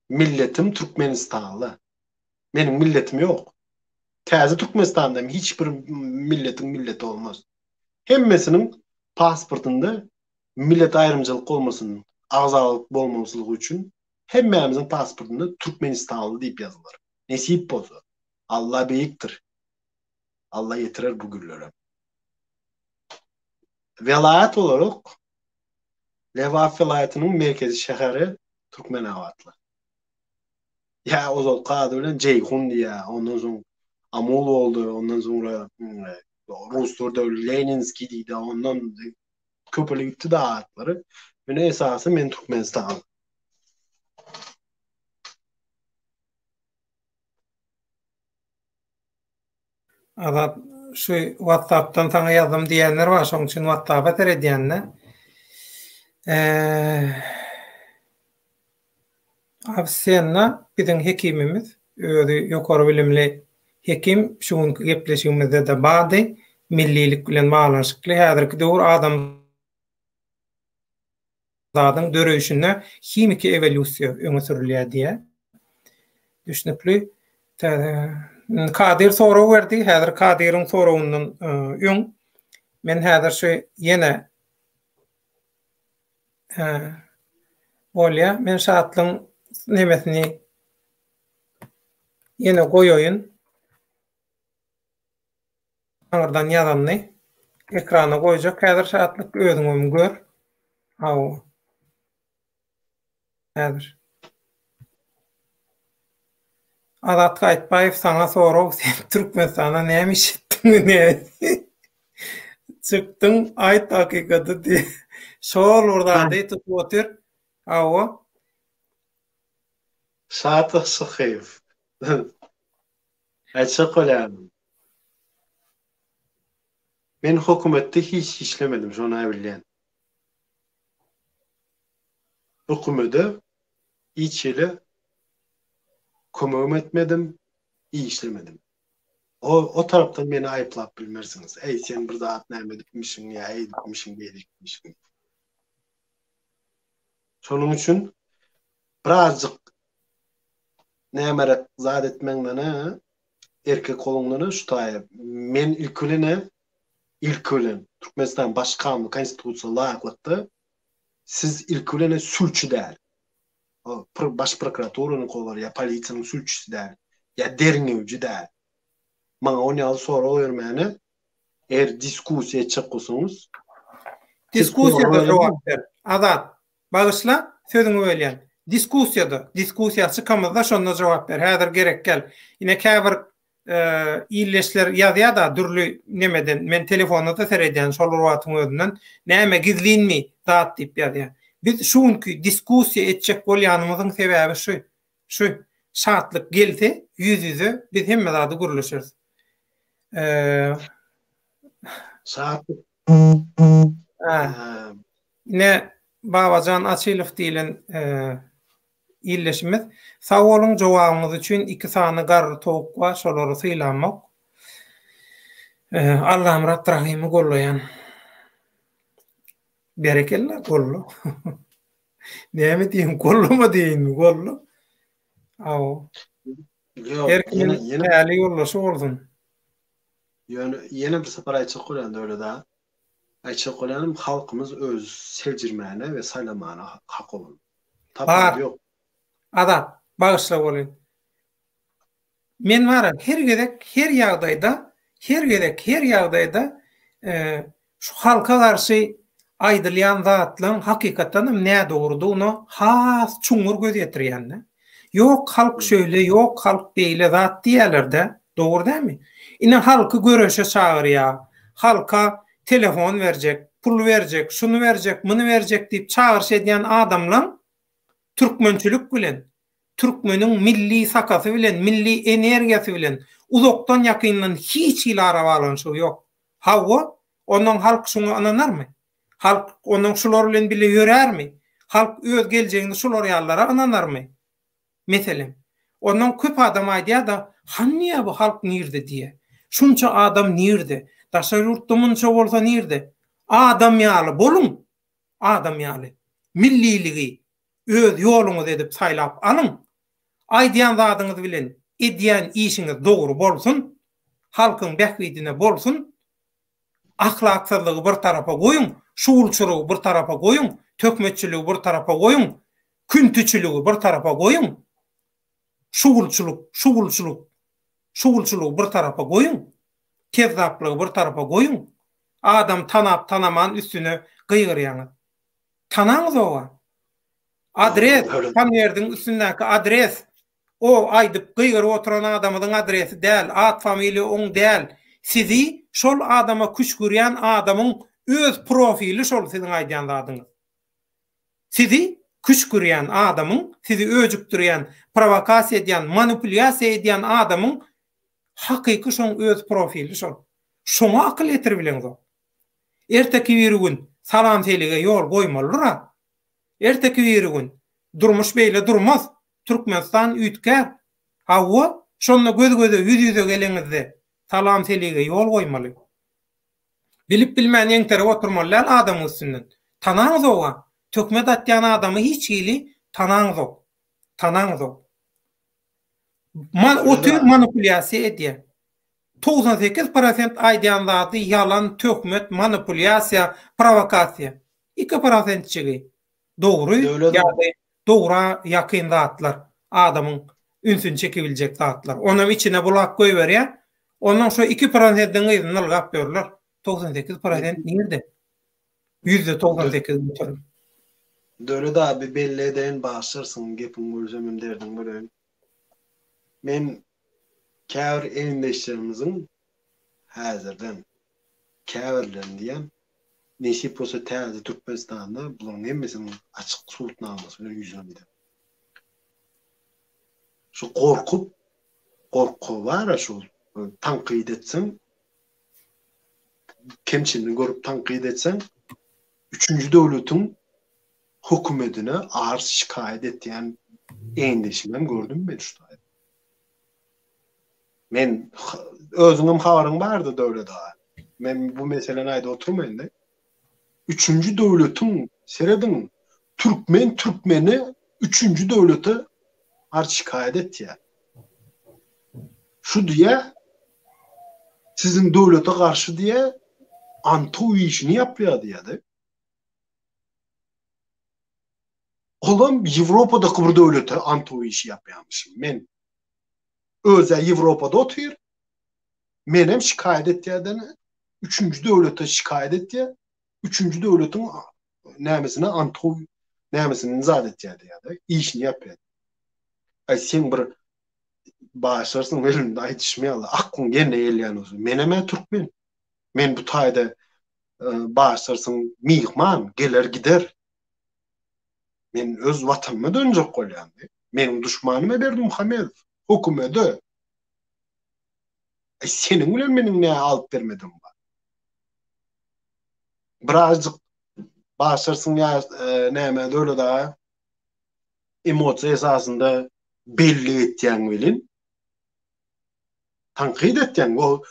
Milletim Türkmenistanly. Menin milletim ýok. Täze Türkmenistandam hiç bir milletin milleti olmaz. Hemmesinin pasportunda millet ayrımcılık olmasın, agzalyk bolmamaslygy üçin hemmämizin pasportunda Türkmenistanly diýip ýazylar. Nesip bolsa. Allah beýikdir. Allah ýetirer bu günlere. Velayat olarak Lewaf vilayatynyň merkezi şäheri Türkmenawatly. Ya o zol kady bilen Ceyhun diye, ondan soň Amol oldu, ondan sonra Ruslar döwleti Leninski diýdi, ondan köpüli gitti da atlary. Mene esasy men Türkmenistan. Azat şu WhatsApp'tan sana yazdım diýenler var, şoň üçin WhatsApp'a tere diýenler. Avsenna biziň hekimimiz, özi ýokary bilimli hekim, şuň gepleşigimizde de bady millilik bilen baglanşykly häzirki döwür adam zadyň döreýüşine himiki evolýusiýa öňe sürilýär diýe. Düşünipli Kadir soraw berdi, häzir Kadir'iň sorawundan öň men häzir şu ýene bolýa, men şatlyň nemesini ýene goýaýyn. Aňyrdan ýazanny ekrana goýjak, häzir şatlyk özüňem gör. Hawa. Häzir. Azat Haýitbaýew saňa soraw, sen Türkmenistana näme işitdiň ne? Çykdyň aýt hakykata diýe. Şol urda diýip otur. Hawa. Şatyk şyhyp. Aýtjak bolam. Men hökümetde hiç işlemedim, şonu bilýän. Hökümete hiç ýere kömegim etmedim, iyi işlemedim. O taraftan beni ayıplap bilmersiniz. Ey sen bir zat näme edipmişiň ya, ey edipmişiň, edipmişiň. Şonuň üçin birazjyk nämerek zat etmeňden erkek goluňdan şu taýyp. Men ilkülen Türkmenistan başkanlığı konstitusiýa laýyklykda siz ilkülene sülçü däl. Baş prokuraturynyň kolary ya polisiýanyň sülçüsü däl. Ya derňewji däl. Maňa o ýaly soraw bermäni, eger diskusiýa etjek bolsaňyz, Diskusiýada jogap ber. Azat, bagyşla, sözüňi bölýän. Diskusiýasy kamyzda şonda jogap ber. Häzir gerek gel. Ine käbir ýyleşler ýazýa-da dürli nemeden men telefonda da seredýän şol wagtyň özünden näme gizlinmi zat diýip ýazýar. Biz şuňky diskusiýa etjek bolýanymyzyň sebäbi şu. Şu şartlyk gelse ýüz-ýüze biz hemme zady gürleşeriz. Şartlyk. Ne Babacan Açylov diýilen ýyleşimiz. Sag bolun, jogabyňyz üçin 2 sany garry towuk bar, şolary sylanmak. Allah'ım Rahimi gollayan. Berekella gollu. Näme diýin, gollumy diýin, gollu. Aw. Yine Ali gollaşy bolsun. Yine bir sefer aýçyk bolýanda öyle da. Aýçyk bolýanym halkymyz öz seljirmäne we saylamana hak bolun. Tapar ýok. Adam, bagyşla bolyn. Men wara her ýagdaýda şu halka garşy aýdylýan zatlaryň hakykatdan näme dogrudygyny has çuňur göz ýetirýänler. Yok halk şöyle, yok halk beýle zat diýerler-de, dogry dämi? Ine halky göreşe çagyrýar. Halka telefon verjek, pul verjek, şunu verjek, muny verjek diýip çagyrş edýän adamlaň türkmençilik bilen, türkmeniň milli sakasy bilen, milli energiýasy bilen uzakdan ýakyndan hiç ilara balanşy ýok. Hawa onuň halk şuňa ananarmy? Halk onuň şular bilen bile ýörärmi? Halk öz geljegini şular ýallara ananarmy? Meselem, onuň köp adam aýdýar da, "Hanniýa bu halk nirde?" diýe. Şunça adam nirde? Daşa ýurtdymynça bolsa nirde? Adam ýaly bolun. Adam ýaly. Milliligi öz ýoluňyz edip saýlap alyň. Aýdýan zadyňyz bilen edýän işiňiz dogry bolsun, halkyň bähwidine bolsun, ahlaksyzlygy bir tarafa goýun, şuwulçylygy bir tarafa goýun, tökmetçiligi bir tarafa goýun, küntüçiligi bir tarafa goýun. Şuwulçylyk bir tarafa goýun. Kezzaplygy bir tarafa goýun. Adam tanap tanaman üstüne gıygırýany. Tanaňyz owa. Adres, tam ýerdiň üstündäki adres. O aýdyp gıйgyryp oturan adamyň adresi däl, ad familiýa oň däl. Sizi şol adama küçgürýän adamyň öz profili şol siziň aýdýan zadyňyz. Sizi küçgürýän adamyň, sizi öjükdirýän, provokasiýa edýän, manipulyasiýa edýän adamyň hakyky şoň öz profili şol. Şoňa akyl etir bilen o. Erteki bir gün salam telige ýol goýmalyra. Erteki bir gün durmuş beýle durmaz. Türkmenistan üýtkär. Hawa şonda göz-göze, ýüz-ýüze geleňizde salam telige ýol goýmaly. Bilip bilmän ýeňtere oturmalylar adam üstünden. Tanaňyz owa. Tökmet atýan adamy hiç hili tanaňyz o. O tür manipulyasiýa edýär. 98% aýdýan zaty ýalan, tökmet, manipulyasiýa, provokasiýa. 2% çygy dogry ýa-da dogra ýakyn zatlar, adamyň ünsün çekibiljek zatlar. Onuň içine bulak goýberýär. Onuň şu 2%-den gyzyny algap berler. 98% nirde? %98. Dölet abi belli eden başlarsın gepin gözümüm derdim böyle. Men käbir elindeşlerimizin häzirden käbirlen diýen neşi posa täze Türkmenistanda buların hemmesinin açyk sultnamasy bilen ýüzlendi. Şu korku var şu tanqid etsin, kemçilini görüp tanqid etsen, üçüncü döwletiň hökümetine ağır şikayet etdiýän eňdeşimden gördüm ben şu. Men özüňem habaryň bardy döwlet ağa. Men bu meseleni aýda oturmaýyn. Üçüncü döwletiň serediň Türkmeni üçüncü döwlete ağır şikayet etdiýär. Şu diýe siziň döwlete garşy diýe antu işini yapýar diýdi. Olam Ýewropadaky bir döwlete antu işi yapýarmyşym. Men özel Ýewropada otyr. menem şikayet etdiýärden üçüncü döwlete şikayet etdi. Üçüncü döwletin nämesine antow nämesini zat etýärdi ýa-da işini ýapýar. Ay sen bir başlarsın elinde aýdyşmaýarlar. Aklın gene elýän olsun. Meneme türkmen. Men bu taýda başlarsın mihman geler gider. Men öz watanyma dönjek bolýan. Menin düşmanyma Berdimuhamedov hökümeti. Senin bilen menin näme alyp bermedim bar. Birazcık başlarsın ya näme döle da emosiýa esasında belli etýän bilen tanqid etýän o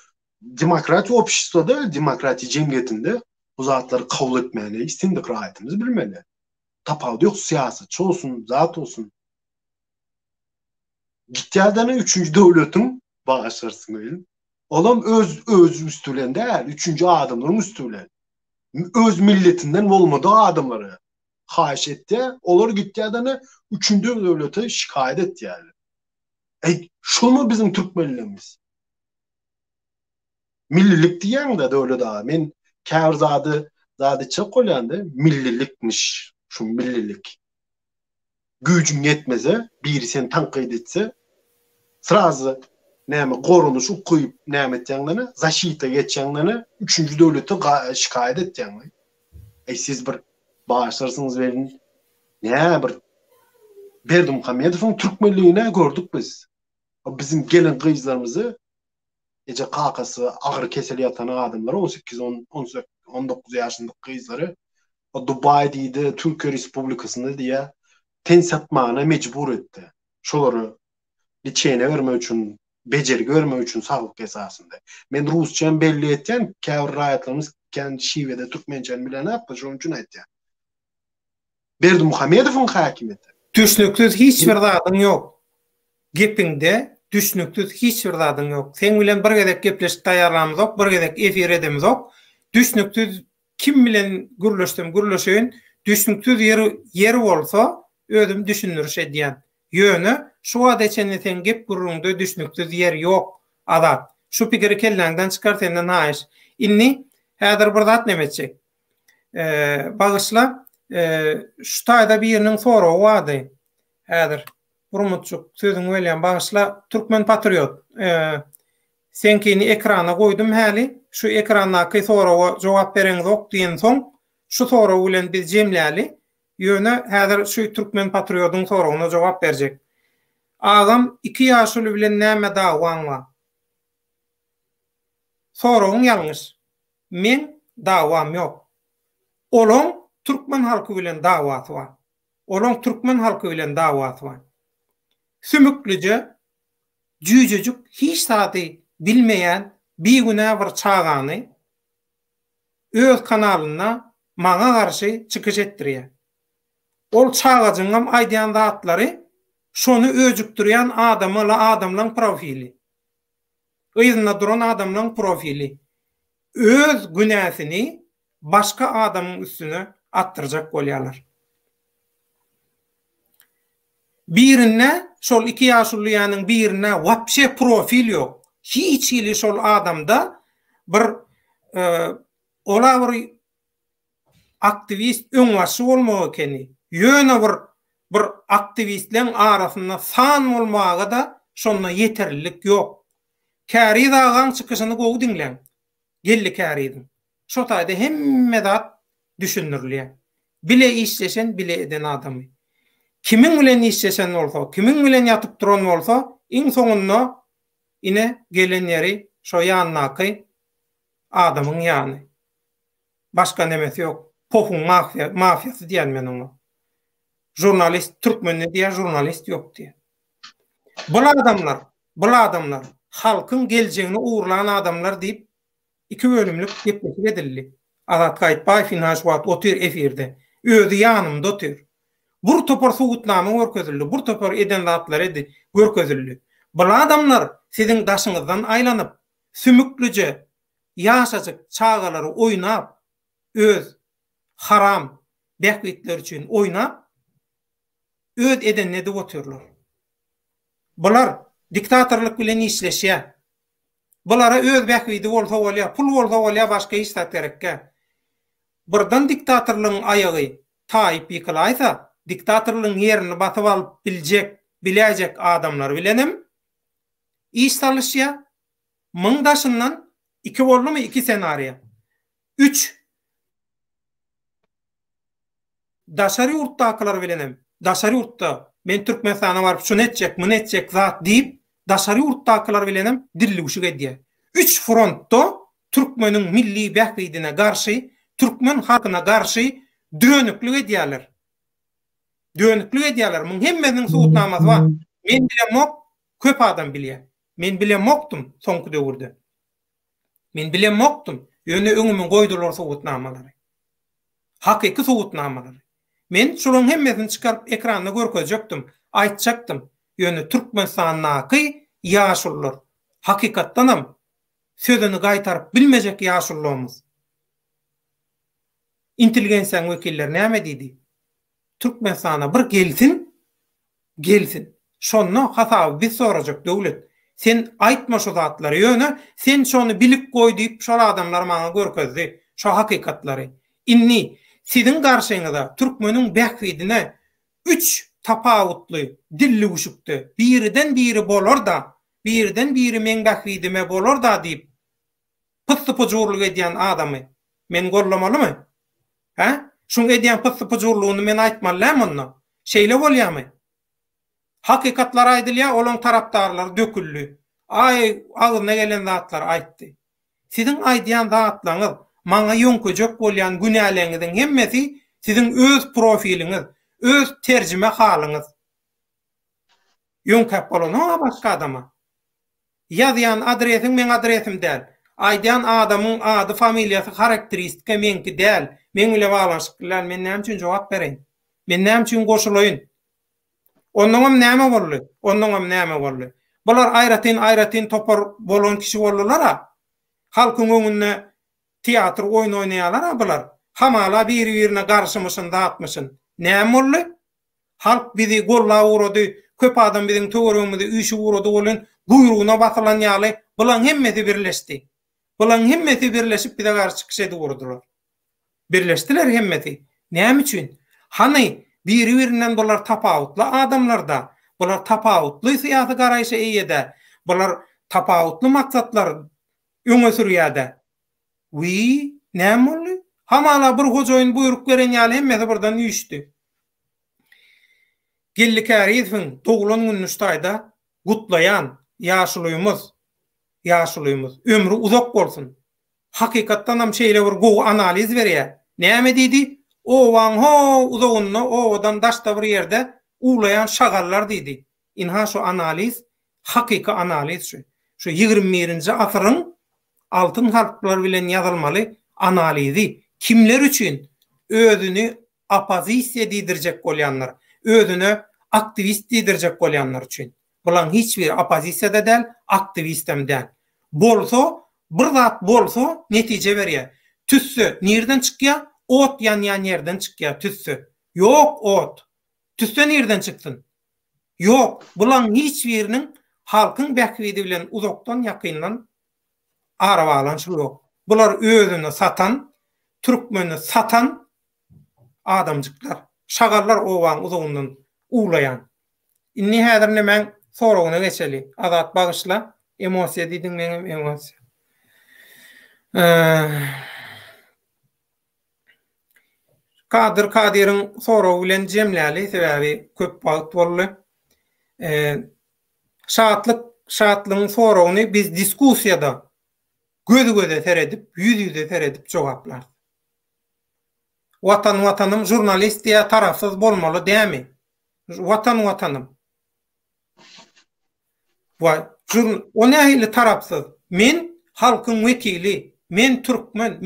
demokratik opşystoda, demokratik jemgyýetinde bu zatları kabul etmeli, istendik rahatymyzy bilmeli. Tapawdy ýok siýasatçy olsun, zat olsun. Gitýärden üçüncü döwletin başlarsın bilen. Olam öz üstülen däl, üçüncü adamlaryň üstülen. Öz milletinden bolmady adamlary haýyş etdi. Olar gitýärden üçüncü döwlete şikayet etýärler. Şonu bizim türkmenlerimiz. Millilik diýen de döwlet da. Men zady çyk bolýandy, millilikmiş. Şu millilik. Gücün yetmese, biri seni tanqid etse, sırazı näme gorunuş ukuyup näme etýäňlerini, zaşita geçýäňlerini üçüncü döwlete şikayet etýäňler. Siz bir başlarsınız verin. Ne bir Berdimuhamedow'un türkmenligine gördük biz. Bizim gelen kızlarımızı ece kakası ağır keseli yatan adamlar 18-19 yaşındaki kızları o Dubai'de Türkiye Respublikası'nda diye ten satmağına mecbur etti. Şoları liçeyine verme üçün, beceri görme üçün sağlık esasında. Men Rusçan belli etken, kâvr rayatlarımız kendi şivede Türkmençen bile ne yaptı? Şunun için etti. Berdimuhamedow'un hakimiyeti. Düşnüksüz hiçbir zadyň ýok. Gepinde düşnüksüz hiçbir zadyň ýok. Sen bilen bir gezek gepleşip taýarlamyzok, bir gezek efir edemizok. Düşnüksüz kim bilen gürleşeýin, düşnüksüz ýeri bolsa özüm düşünürüş edýän. Ýöne şu wagt içinde sen gep gurrunda düşnüksüz ýer ýok. Adat. Şu pikiri kelläňden çykar senden haýyş. Inni häzir bir zat nemetjek. Bagysla şu taýda biriniň soragy bardy. Häzir Urmutçuk sözüň welýän bagysla Türkmen patriot. Senkini ekrana goýdum häli. Şu ekrandaky soraga jogap bereňizok diýen soň şu sorag bilen biz jemläli. Ýöne häzir şu Türkmen patriotyň soragyna jogap berjek. Agam 2 ýaşly bilen näme dawaň bar? Soragyň ýalňyş. Men dawam ýok. Olaň Türkmen halky bilen dawasy bar. Olaň Türkmen halky bilen dawasy bar. Sümüklüce, cücücük, hiç saati bilmeyen bir güne bir çağanı öz kanalına maňa garşy çykyş etdirýär. Ol çağajyňam aýdýan zatlary şonu öjükdirýän adamlaryň profili. Ýyzyna duran adamlaryň profili. Öz günäsini başka adamyň üstüne attyrjak bolýarlar. Birine şol 2 ýaşlyýanyň birine wapşe profil ýok. Hiç ili şol adamda bir ola bir aktivist öňbaşy bolmagy ekeni. Ýöne bir aktivistleň arasynda san bolmagy da şonda ýeterlilik ýok. Käri dagan çykyşyny gowy diňleň. Gelli käridiň. Şo taýda hemme zat düşünürlüýär. Bile işleşen bile eden adamy. Kimin bilen işleşen bolsa, kimin bilen yatıp duran bolsa, iň soňunda ine gelen ýeri şo ýanynaky adamyň ýany. Başka nemesi ýok. Pohun mafiýasy diýen men onu. Jurnalist, türkmenli diýen jurnalist ýok diýen. Bu adamlar halkyň geljeğini uğurlayan adamlar diýip 2 bölümlük gepleşik edildi. Azat Gaýtbaýew finans wagt otur efirde. Özü ýanymda otur. Bir topar suwutnama görkezildi, bir topar eden zatlar edi, görkezildi. Bu adamlar siziň daşyňyzdan aýlanyp, sümüklüje ýaşaçyk çağalary oýnap, öz haram bähwitler üçin oýnap, öz edenine de oturlar. Bular diktatorlyk bilen işleşýär. Bulara öz bähwidi bolsa bolýar, pul bolsa bolýar, başga iş zat gerekkä. Birden diktatorlygyň aýagy taýyp ýykylaýsa, diktatorlygyň ýerini batyp alyp biljek adamlar bilenim. İş salışýa 1000 daşyndan 2 boldumy 2 senariýa. 3 daşary ýurtdakylar bilenim. Daşary ýurtda men Türkmenistana baryp şunu etjek, bunu etjek zat diýip daşary ýurtdakylar bilenim dilligüşik edýär. 3 frontda Türkmeniň milli bähwidine garşy, Türkmen halkyna garşy dönüklik edýärler. Dönüklik edýärler. Muň hemmeniň suwutnamasy bar. Men bilemok, köp adam bilýär. Men bilemokdum soňky döwürde. Men bilemokdum. Ýöne öňüme goýdular suwutnamalary. Hakyky suwutnamalary. Men şolaryň hemmesini çykaryp ekranda görkezjekdim, aýtjakdym. Ýöne Türkmenistanyňky ýaşullar. Hakykatdanam sözüni gaýtaryp bilmejek ýaşullygymyz. Intelligensiýaň wekilleri näme diýdi? Türkmenistana bir gelsin. Şonu hasaby biz sorajak döwlet. Sen aýtma şu zatlary ýöne, sen şonu bilip goý diýip şol adamlar maňa görkezdi. Şu hakykatlary. Inni siziň garşyňyzda Türkmeniň bähwidine 3 tapawutly dilli uşukdy. Biriden biri bolar da, birden biri men bähwidime bolar da diýip pyssypyjurlyk edýän adamy men gollamalymy? Ha? Şunu edýän pyssypyjurlygyny men aýtmalym onda. Şeýle bolýarmy? Hakykatlar aýdylýar, olaň tarapdarlar döküldü. Ay, agyna gelen zatlar aýtdy. Siziň aýdýan zatlaryňyz maňa ýönköjek bolýan günäleňiziň hemmesi siziň öz profiliňiz, öz terjime halyňyz. Ýönkäp bolan başga adama. Ýazýan adresiň men adresim däl. Aýdýan adamyň ady, familiýasy, karakteristiki menki däl. Men ile baglanşyklar, men näme üçin jogap bereň? Men näme üçin goşulaýyn? Onnoňam näme boldy? Bular aýratyn topar bolan kişi boldular. Halkyň öňünde teatr oýun oýnaýarlar bular. Hamala bir-birine garşymyşyn, dağıtmyşyn. Näme boldy? Halk bizi golla urady, köp adam biziň töweregimizde üýşi urady bolan buyruguna basylan ýaly. Bular hemmesi birleşdi. Bular hemmesi birleşip bize garşy çykşedy urdular. Birleşdiler hemmeti. Näme üçin? Hani biri-birinden bular tapawutly adamlarda, bular tapawutly syýasy garaýşy eýede, bular tapawutly maksatlar öňe sürýärde. Näme boldy? Hamala bir hojaýyn buyruk beren ýaly hemmesi birden ýüşdi. Gellik Äriýewiň doglan gününi ştaýda gutlaýan ýaşulygymyz ömrü uzak bolsun. Hakykatdan ham şeýle bir gowy analiz berýär. Näme diýdi? Owaň uzagyny owadan daşda bir ýerde ulayan şagallar diýdi. Inha şu analiz, hakyky analiz şu 21-nji asyryň altyn harflar bilen ýazylmaly analizi kimler üçin özüni opozisiýa diýdirjek bolýanlar, özüni aktivist diýdirjek bolýanlar üçin. Bulan hiçbir opozisiýada däl, aktivistem däl. Bolsa, bir zat bolsa netije berýär. Tüssü nereden çykýar? Ot yan yerden çykýar tüssü. Yok ot. Tüssü nereden çıktın? Yok. Bulan hiçbirinin halkın bähwidi bilen uzaktan yakyndan arabalanşy yok. Bular özüni satan, Türkmeni satan adamjyklar. Şagallar owaň uzagyndan ulayan. Inni häzirne men soragyna geçeli. Azat bagışla. Emosiýa diýdiň meňem emosiýa. Kadyryň soragy bilen jemläli sebäbi köp wagt boldy. Şatlygyň soragyny biz diskussiýada göz-göze seredip, yüz-yüze seredip jogaplar. Watanım jurnalist ýa tarafsız bolmaly diými? Watanım. O nähili tarafsız? Men halkyň wekili, men Türkmen,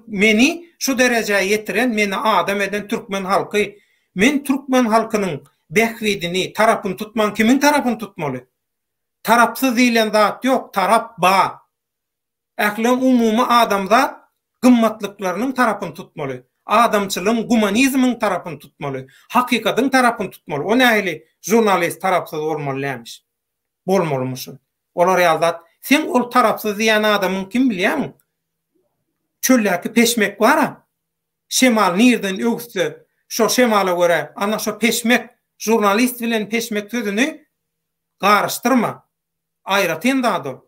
meni şu derejäge ýetiren, meni adam eden Türkmen halky. Men Türkmen halkynyň bähwidini tarapyn tutman, kimin tarapyn tutmaly? Tarapsız diýilen zat ýok, tarap ba. Ählim umumy adamzat gymmatlyklarynyň tarapyn tutmaly. Adamçylygyň, humanizmiň tarapyn tutmaly. Hakykatyň tarapyn tutmaly. O nähili jurnalist tarapsız bolmaly. Bolmalymyşyn. Olar ýaldat Sen ol tarapsız diýen adamyň kim bilýärmi? Çöldäki peşmek bara. Şemal nirden ögüsü, şo şemala göre, ana şo peşmek, jurnalist bilen peşmek sözünü garıştırma. Aýratyn dadym.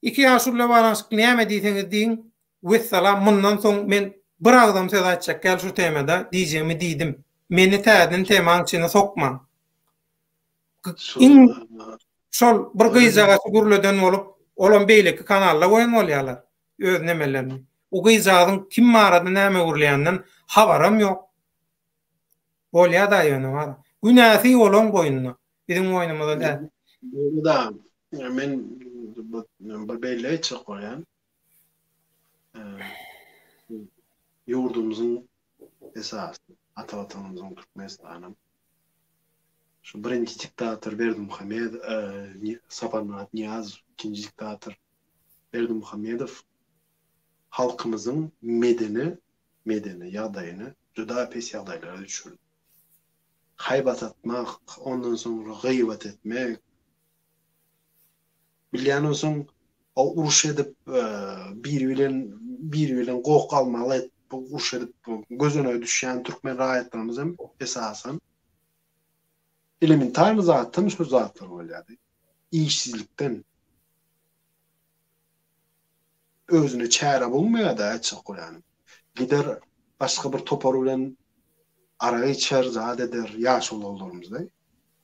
Iki ýaşurla baranşyk näme diýseňiz diýin, wessalam mundan soň men bir agdam söz açjak gel şu temada diýjegimi diýdim. Meni täzeden temaň içine sokma. Şol bir gyýjaga gürleden bolup, olan beýleki kanalla goýan bolýarlar. Öz nemelerini. O gyýjagyň kim marada näme gürleýändiň habaram ýok. Bolýar da ýöne bar. Günäsi bolan goýunna. Bizim goýnumyzda da. Da men bir belli çık koyan. Yurdumuzun esası, ata-batamızın Türkmenistan'ın. Şu birinci diktatör Berdimuhamedov, Saparmurat Niyazov, ikinci diktatör Berdimuhamedov halkımızın medeni ýagdaýyny juda pes ýagdaýlara düşürdi. Haybat atmak, ondan sonra gıybat etmek. Bilýän olsaň, o uruş edip bir bilen gok almaly etip, uruş edip gözüne düşýän türkmen raýatlarymyzym esasan elementar zatdan şu zatlar bolýardy. İşsizlikden özüne çäre bolmaýar da açyk goýan. Gider başga bir topar bilen ara içer zat eder ýaş bollarymyzda.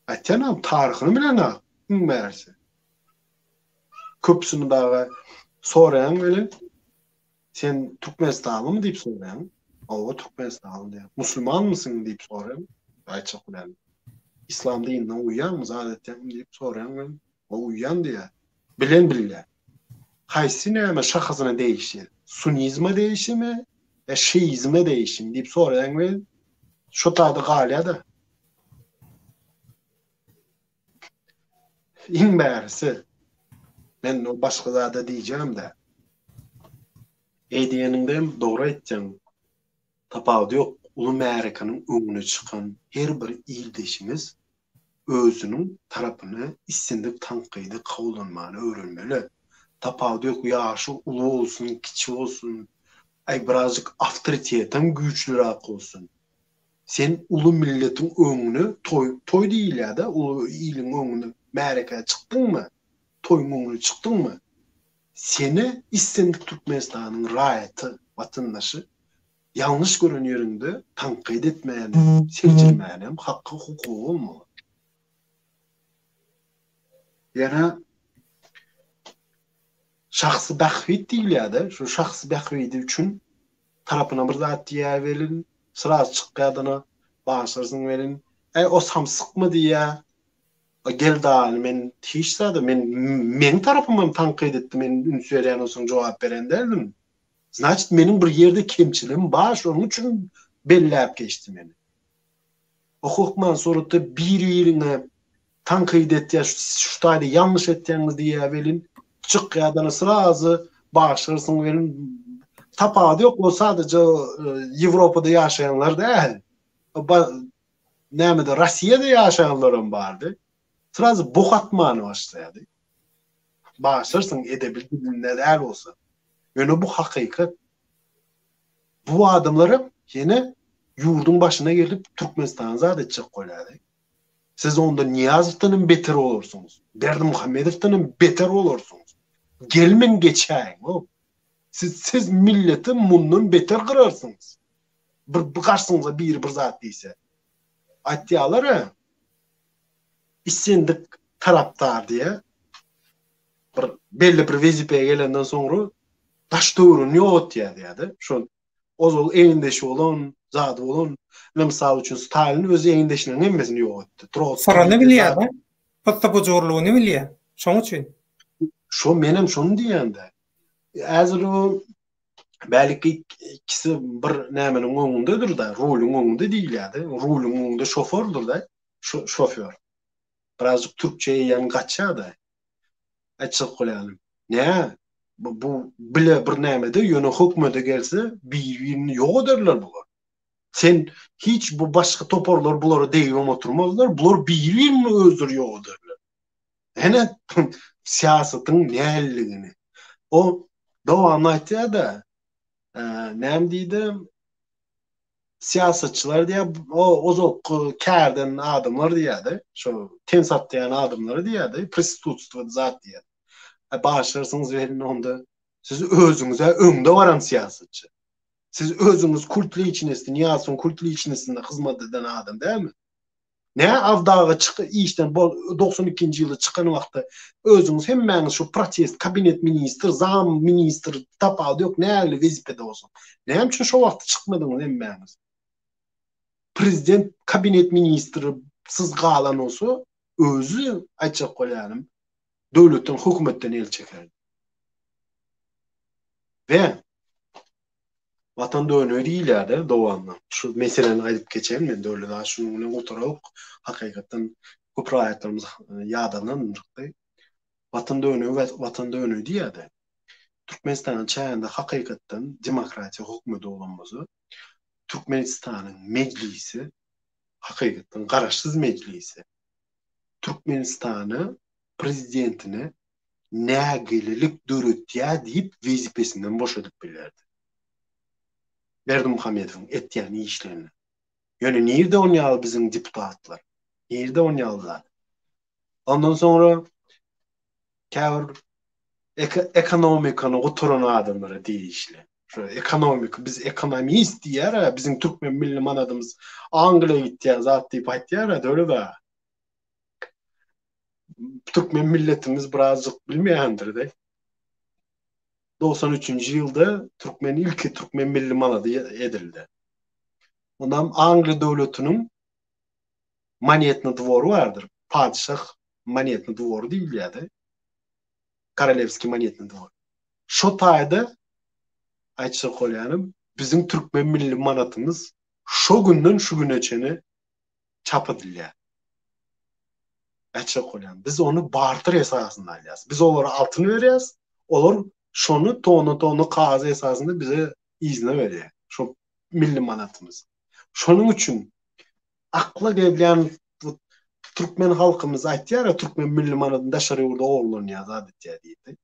Aýtýanam taryhyny bilen bilmerse. Köpsüni daga sorayan bilen sen Türkmenistanlı mı diýip sorayan? O Türkmenistanlı diýip. Musulman mısın diýip sorayan? Aýtjak bilen. İslam dininden uýanmy zadetden diýip sorayan bilen. O uýan diýär. Bilen bilýär. Haýsy näme şahasyna değişir? Sunizme değişimi, şiizme değişimi diýip sorayan bilen şo taýda galýa da. Iň bärisi men o başga zada diýjem de. Eýdiýeningde dogry etjäň. Tapawdy ýok. Uly Amerikanyň öňüne çykan her bir ildeşimiz özüniň tarapyny issindik tanqydy kabullanmany öwrenmeli. Tapawdy ýok, ýaşy uly bolsun, kiçi bolsun, birazjyk awtoritetem güýçlürak bolsun. Sen uly milletiň öňüne toy diýilýär-de, uly iliň öňüne Amerika'ya çykdyňmy? Toymuňy çykdyňmy? Seni istindik Türkmenistan'ın raýaty, vatandaşy ýalňyş gören ýerinde tanqid etmeýän, seçilmeýän hakkı hukuky bolmaly. Ýana şahsy bahwit diýilýär-de, şu şahsy bahwidi üçin tarapyna bir zat diýär welin, sıraz çykýadyna başlarsyn welin. O samsykmy diýär? Geldi men hiç sada men tarapymdan tanqid etdi, men ünsüýärän olsaň jogap beren derdim. Значит, menin bir ýerde kemçiligim bar, şonuň üçin belläp geçdi meni. Hukukman soruda bir ýerine tanqid etdi, şu taýda ýanlış etdiňiz diýär welin, çykýadyna sırazy başlarsyn welin. Tapady ýok, o sadece Ýewropada ýaşaýanlar däl. Näme de Russiýada ýaşaýanlaram bardy. Sırazı bok atmany başlaýdy. Başlarsın edebildiğinde der olsa. Ýöne bu hakykat. Bu adamlara yine yurdun başına gelip Türkmenistan'a zat etjek goýardy. Siz onda Niyazowdan beter olursunuz. Berdimuhamedowdan beter olursunuz. Gelmen geçäň. Siz milleti mundan beter kırarsınız. Bir karşınıza bir zat diýse. Aýtýarlar issindik taraptar diye belli bir vezipeye gelenden sonra taş doğrun yok diye. Şu ozol eğindeşi olan, zat olan, misal üçün Stalin öz eğindeşinin emmesini yok etti. Sonra ne bilýär? Hatta bu zorluğunu bilýär. Şoň üçin. Şu menem şonu diýende. Häzir o belki ikisi bir nämenin öňündedir da, rolüň öňünde diýilýär. Rolüň öňünde şofördür da, şoför. Birazcık Türkçe'ye yan kaçadı. Açık koyalım. Ne? Bu bile bir nemede yönü hükmede gelse birini yok ederler bular. Sen hiç bu başka toparlar buları deyim oturmazlar. Bular birini özdür yok ederler. Hene siyasetin näligini. O Doğan aytya da näme diýdim? Siyasetçiler diye o ozok kärden adamlar diýdi. Şo tensat diýen adamlar diýdi. Prostitutstva zat diýdi. Başlarsınız verin onda. Siz özünüze öňde baran siyasetçi. Siz özünüz kultly içinesinde, ýa-da kultly içinesinde hyzmat eden adam dälmi? Ne avdağa çıkı işten 92-nji ýylda çykan wagtda özüňiz hemmäňiz şu protest kabinet ministr, zam ministr tapady ýok näle wezipede bolsun. Näme üçin şo wagtda çykmadyňyz hemmäňiz? Prezident kabinet ministri siz galan olsa özü açık koyanım döwletten hökümetten el çeker. Ve vatan dönüyor iýlerde Doğan'dan. Şu meseleni aýdyp geçelim men döwlet şunu bilen oturarak hakikaten bu proýektlerimiz ýadanan vatan dönüyor ve vatan dönüyor diýdi. Türkmenistan'ın çayında hakikaten demokratiya hökümeti bolanmasy Türkmenistan'ın meclisi hakikaten garaşsız meclisi. Türkmenistan'ı prezidentini nägelilik döretýär diýip wezipesinden boşadyp bilerdi. Berdimuhammedowyň etýän işlerini. Ýöne nirde onýal bizim deputatlar? Nirde onýallar? Ondan sonra käbir ekonomikany oturan adamlara diýişli. Şu ekonomik biz ekonomist diýär, bizim Türkmen milli manadymız Angliýa gitýär zat diýip aýtýar, öyle ba. Türkmen milletimiz birazcık bilmeýändir de. 93-nji ýylda Türkmen ilki Türkmen milli manady edildi. Ondan Angliýa döwletiniň monetny dworu bardyr. Padşah monetny dworu diýilýärdi. Korolewski monetny dworu. Şo taýda aýtsak bolýanym, bizim Türkmen milli manatymız şo günden şu güneçeni çap edilýär. Aýtsak bolýan. Biz onu barter esasında alýas. Biz olara altyny berýäs, olar şonu tonu kağız esasında bize izne berýär. Şo milli manatymız. Şonuň üçin akla gelýän Türkmen halkymız aýtýar, Türkmen milli manatyny daşary ýurda oglanýar zat diýdi.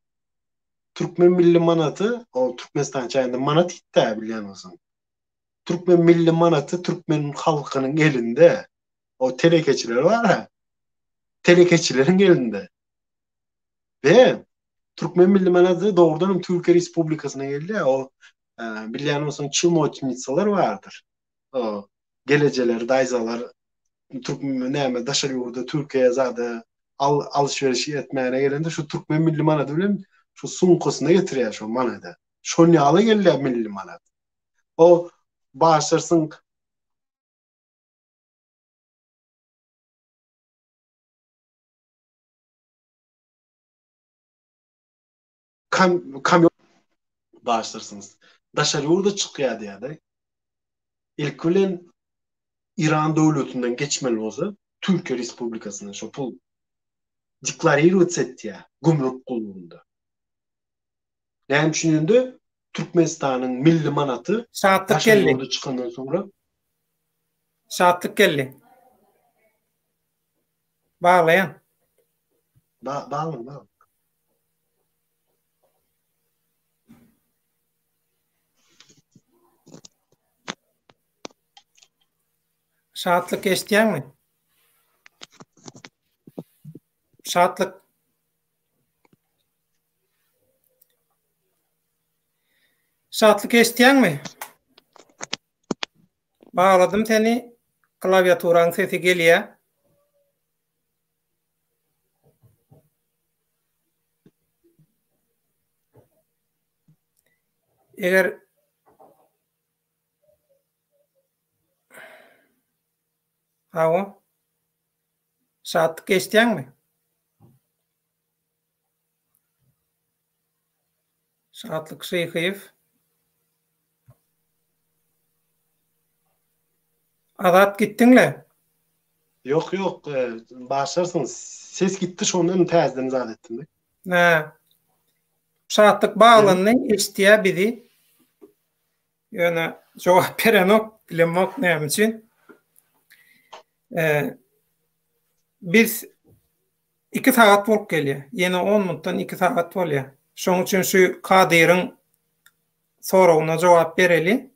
Türkmen milli manatı, o Türkmenistan çayında manat hitte bilýänmiň. Türkmen milli manatı Türkmen halkynyň elinde. O telekeçiler var ha. Telekeçilerin elinde. Ve Türkmen milli manatı doğrudan Türkiye Respublikasyna geldi. O bilýänmiň çylmoçnitsalar vardır. O geleceler, dayzalar Türkmen näme daşary ýurda Türkiýe zada alışveriş etmäne gelende şu Türkmen milli manatı bilen şu sumkasyna getirýär şu manada. Şonu ala gelýär milli manat. O başlarsın kamyon başlarsınız. Daşary ýurda çykýar diýdi. İlk bilen İran döwletinden geçmeli bolsa Türkiye Respublikasyna şu pul deklariýat etýär gümrük gulunda. Näme üçin indi? Türkmenistanyň milli manaty saatlyk geldi. Çykandan sonra Saatlyk geldi. Bağlayan. Bağlan. Saatlyk eşitýärmi? Saatlyk. Saatlyk eşitýärmi? Bağladım seni. Klawiaturaň sesi gelýär. Eger Awo saatlyk eşitýärmi? Saatlyk Şeýhyýew. Azat gitdiňle? Yok başlarsınız. Ses gitti şondan täzeden zat etdim. Ha. Saatlyk bağlanýan eşitýär bizi. Ýöne jogap berenok, bilemok näme üçin? Biz 2 saat bolup gelýär. Ýene 10 minutdan 2 saat bolýar. Şoň üçin şu kadyryň soragyna jogap bereli.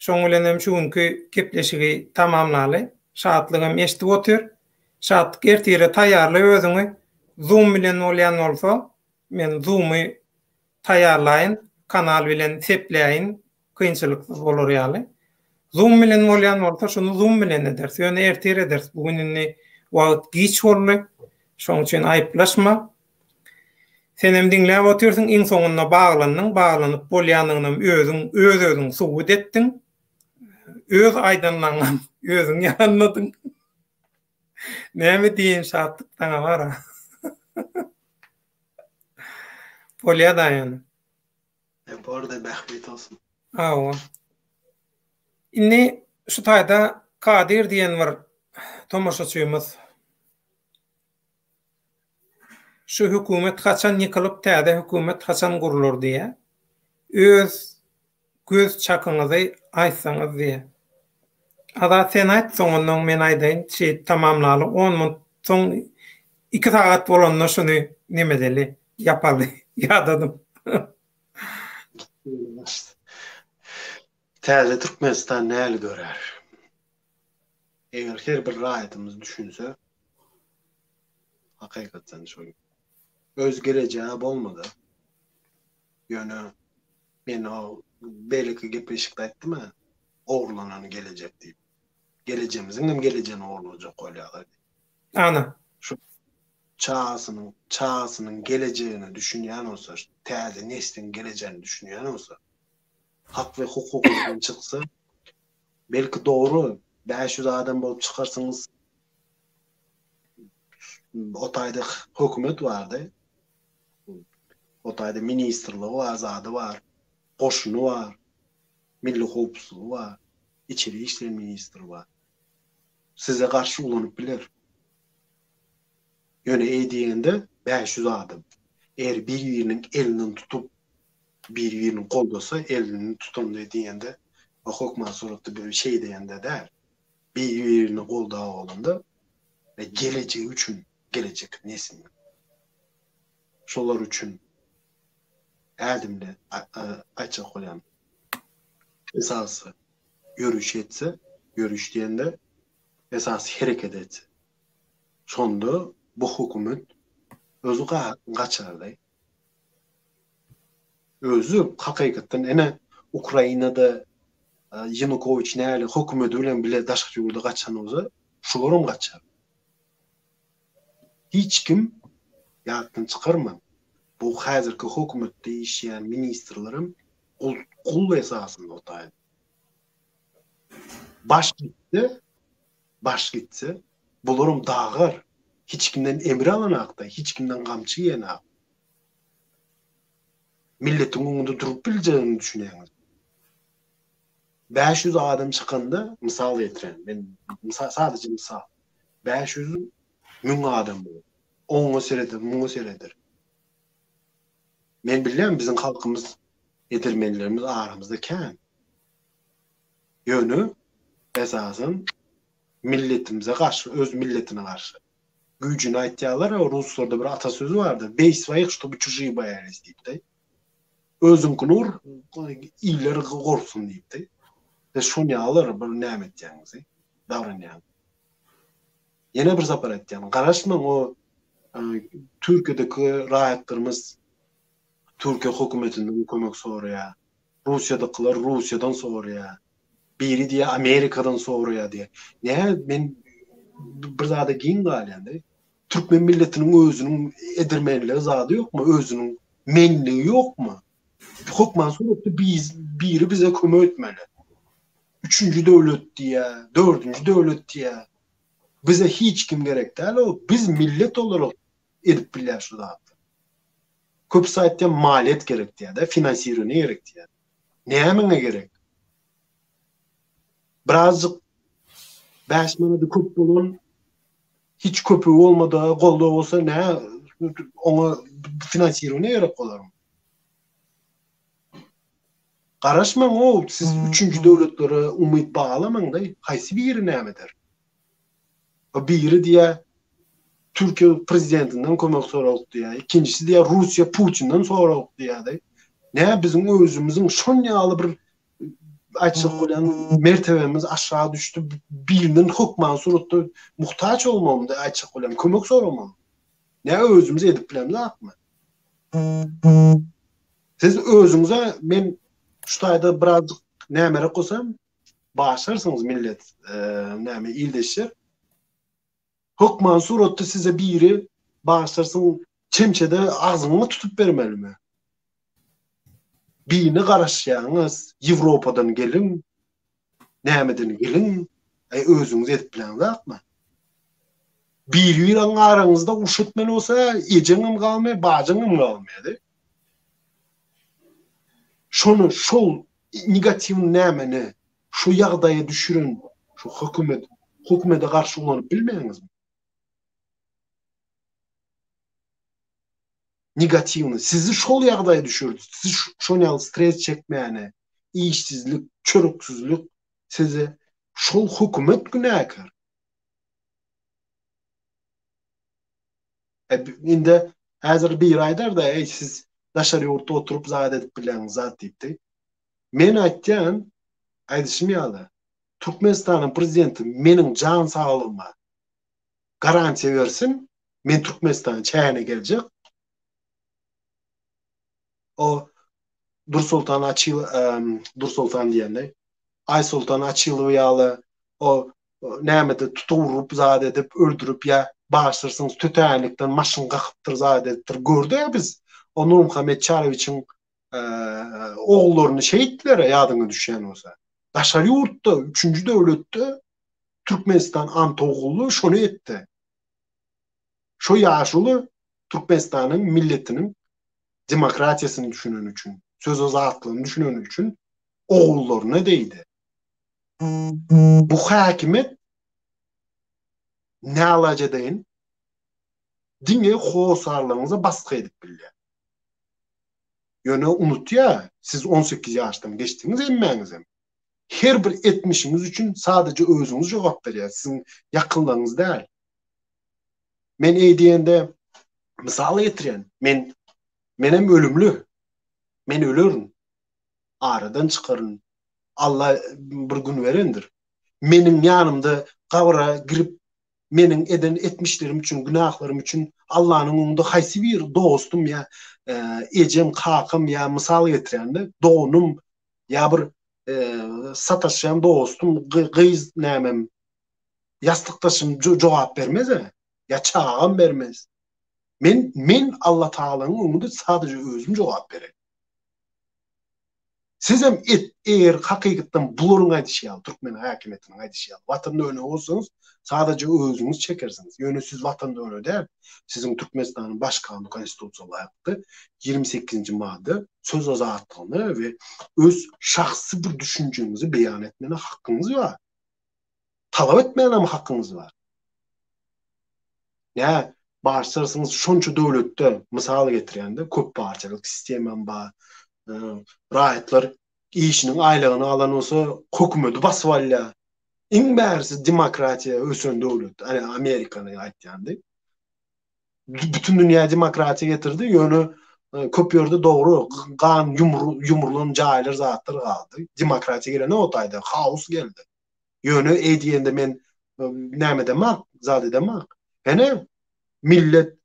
Şoň bilen hem şu günkü gepleşigi tamamlaly. Şahatlygym eşdip otur. Şahat ertire taýarly özüňi Zoom bilen bolýan bolsa, men Zoom'y taýarlaýyn, kanal bilen sepleýin, kynçylyksız bolar ýaly. Zoom bilen bolýan bolsa, şunu Zoom bilen ederiz. Ýöne ertire ederiz. Bugünni wagt giç boldy. Şoň üçin aýplaşma. Sen hem dinläp otursyň, iň soňunda baglanyp bolýanyny özüň subut etdiň. Öz aýdanlaňan, özüň ýanladyn. Näme diýen şatlyk taňa bara. Bolýar da ýani. Bu arada bahmet olsun. Awa. Inni şu taýda Kadir diýen bir tomoşaçymyz. Şu hökümet haçan ýykylyp täze hökümet haçan gurulur diýe. Öz göz çakyňyzy aýtsaňyz diýe. Ada sen aýt, soňundan men aýdaýyn, tamamlaly 10 minut soň 2 saat bolanna şunu nime deli ýapaly ýadadym. Täze Türkmenistan näli görer? Eger her bir raýatymyz düşünse, hakykatdan şo öz geleceği bolmady. Ýöne men o belki gepleşikde aýtdym ha, oğurlanany gelecek diýip. Geleceğimizin hem geleceğini oğurlanacak bolýar. Ana. Şu çağasının geleceğini düşünýän olsa, täze neslin geleceğini düşünýän olsa, hak ve hukukdan çıksa, belki doğru 500 adam bolup çıkarsanız, o taýda hökümet bardy. O taýda ministrligi azady var, goşuny var, milli howpsuzlygy var, içeri işler ministri var. Size karşı ulanyp biler. Ýöne diýende 500 adam. Eğer bir-biriniň elini tutup bir-birini goldasa, elini tutum diýende, o hukma suratda bir şey diýende der. Bir-birini golda bolanda ve geleceği üçin, gelecek nesil. Şolar üçin ädimle açyk bolýan. Esasy görüş etse, görüş diýende esasy hereket etse. Şonda bu hökümet özü gaçardy. Özü hakykatdan ene Ukrainada Yanukovych näle hökümeti bilen bile daşky ýolda gaçan olsa, şolaryň gaçar. Hiç kim ýatdan çykarma. Bu häzirki hökümetde işleyen ministrlerim kul esasında otaydı. Baş gitse, bularum dağır. Hiç kimden emir alanakta, hiç kimden gamçı yenak. Milletin önünde durup bileceğini düşünüyorum. 500 adam çıkanda misal getiren, ben sadece misal. 500 1000 adam bu. 10 senedir. Men bilýän bizim halkımız, edirmenlerimiz aramızda kän. Ýöne esasen milletimize karşı, öz milletine karşı gücünü aýtýarlar. Ruslarda bir atasözü vardı. Bey своих, чтобы чужие боялись diýip de. Özünkini ur, iýleri gorsun diýip de. Şonu alır bir näme etýäňizi, dagranýan. Ýene bir zapar etýän. Garaşmaň o Türkiýedeki raýatlarymız Türkiye hökümetinden kömek soruyor. Rusya'dakiler Rusya'dan soruyor. Biri diye Amerika'dan soruyor diye. Ne ben bir zada giyin galende. Türkmen milletinin özünün edirmenliği zadı yok mu? Özünün menliği yok mu? Hükman sorup da biri bize kömek etmeli. 3. devlet diye, 4. devlet diye. Bize hiç kim gerek değil o. Biz millet olarak edip bilýär şu zat. Köp saatde maliyet gerek diye de, finansironi gerek diye. Näme gerek? Birazcık 5 manada köp bolan, hiç köpü olmada, golda olsa ne, ona finansironi gerek bolar. Garaşmaň o, siz 3. devletlere umyt baglamaň da, haýsy biri nämedir? O biri diye Türkiye prezidentinden kömek soralık diye. İkincisi diye Rusya Putin'den soralık diye. Ne bizim özümüzün şon ýaly bir açık bolan mertebemiz aşağı düştü. Birinin hukman surutda muhtaç olmamda açık bolan kömek soramam. Ne özümüz edip bilemiz akmy? Siz özüňize men şu taýda biraz näme gosam başarsınız millet näme ildeşir. Hukman surutda size biri başarsın çemçede ağzını tutup bermelimi? Birini garaşýaňyz, Ýewropadan gelin, nämeden gelin, özüňiz edip bileniz akmy? Bir ýylan araňyzda uşutman bolsa, ejeňim galmy, bajaňym galmaýdy. Şonu, şol negativ nämeni, şu ýagdaýa düşüren, şu hökümete garşy bolanyp bilmeýäňizmi? Negativni, sizi şol ýagdaýa düşürdi. Siz şoňal stres çekmäni, işsizlik, çörüksüzlük sizi şol hökümet günäkär. Indi häzir bir aýdar da siz daşary ýurtda oturup zat edip bilen zat diýipdi. Men aýtýan aýdyşym ýaly. Türkmenistanyň prezidenti meniň jan saglygyma garantiýa bersin, men Türkmenistanyň çäğine geljek. O Dursultan diýende Aýsultan Açylow ýaly o nämede tuturup zat edip öldürüp ýa başlarsınız tütänlikden maşyn gakypdyr zat edipdir. Gördük biz o Nurmuhammed Çarewiçiň oğullarını şehitler ýadyňa düşýän bolsa. Daşary ýurtda 3-nji döwletde Türkmenistan Antogullu şonu etdi. Şo ýaşuly Türkmenistanyň milletiniň demokratiýasyny düşünen üçin, söz azatlygyny düşünen üçin oğullaryna değdi. Bu häkimet ne alacadeyin? Dine hoşarlarınıza baskı edip bilýär. Ýöne unutya, siz 18 ýaşdan geçtiňiz emmäňizem. Her bir etmişiňiz üçin sadece özüňiz jogap berýär. Sizin ýakynlaryňyz däl. Men eýdiýende misal getirýän, menem ölümlü. Men ölerim. Aradan çıkarın. Allah bir gün verendir. Menim ýanymda gabra girip menin eden etmişlerim üçün, günahlarım üçün Allah'ın önünde haysy bir dostum ya, ejem, kakım ya misal getirende, doğunum ya bir sataşan dostum, kıyız nämem, yastıktaşım cevap vermez ya çağım vermez. Men Allah Taala'nın önünde sadece özüm cevap vereyim. Sizem eğer hakikaten bulurun aýdyşýar, Türkmen häkimetiniň aýdyşýar, vatanda öne bolsaňyz, sadece özüňiz çekersiniz. Ýöne siz vatanda öne däl, siziň Türkmenistanyň başkanly konstitusiýaly aýtdy, 28-nji madde söz azatlygyny we öz şahsy bir düşünjeniňizi beýan etmene hakkınız var. Talap etmene hakkınız var. Ya başlarsınız şonça döwletde misal getirýände köp parçalyk sistemem bar. Rahatlar işinin aylygyny alan olsa hökümeti basyp alýar. Iň bärsi demokratiýa ösen döwlet, hani Amerikany aýtýandy. Bütün dünýä demokratiýa getirdi, ýöne köp ýerde dogry gan yumrulan jaýlar zatlar galdy. Demokratiýa gelene otaýda haos geldi. Ýöne eýdiýende men näme demek, zady demek. Ene millet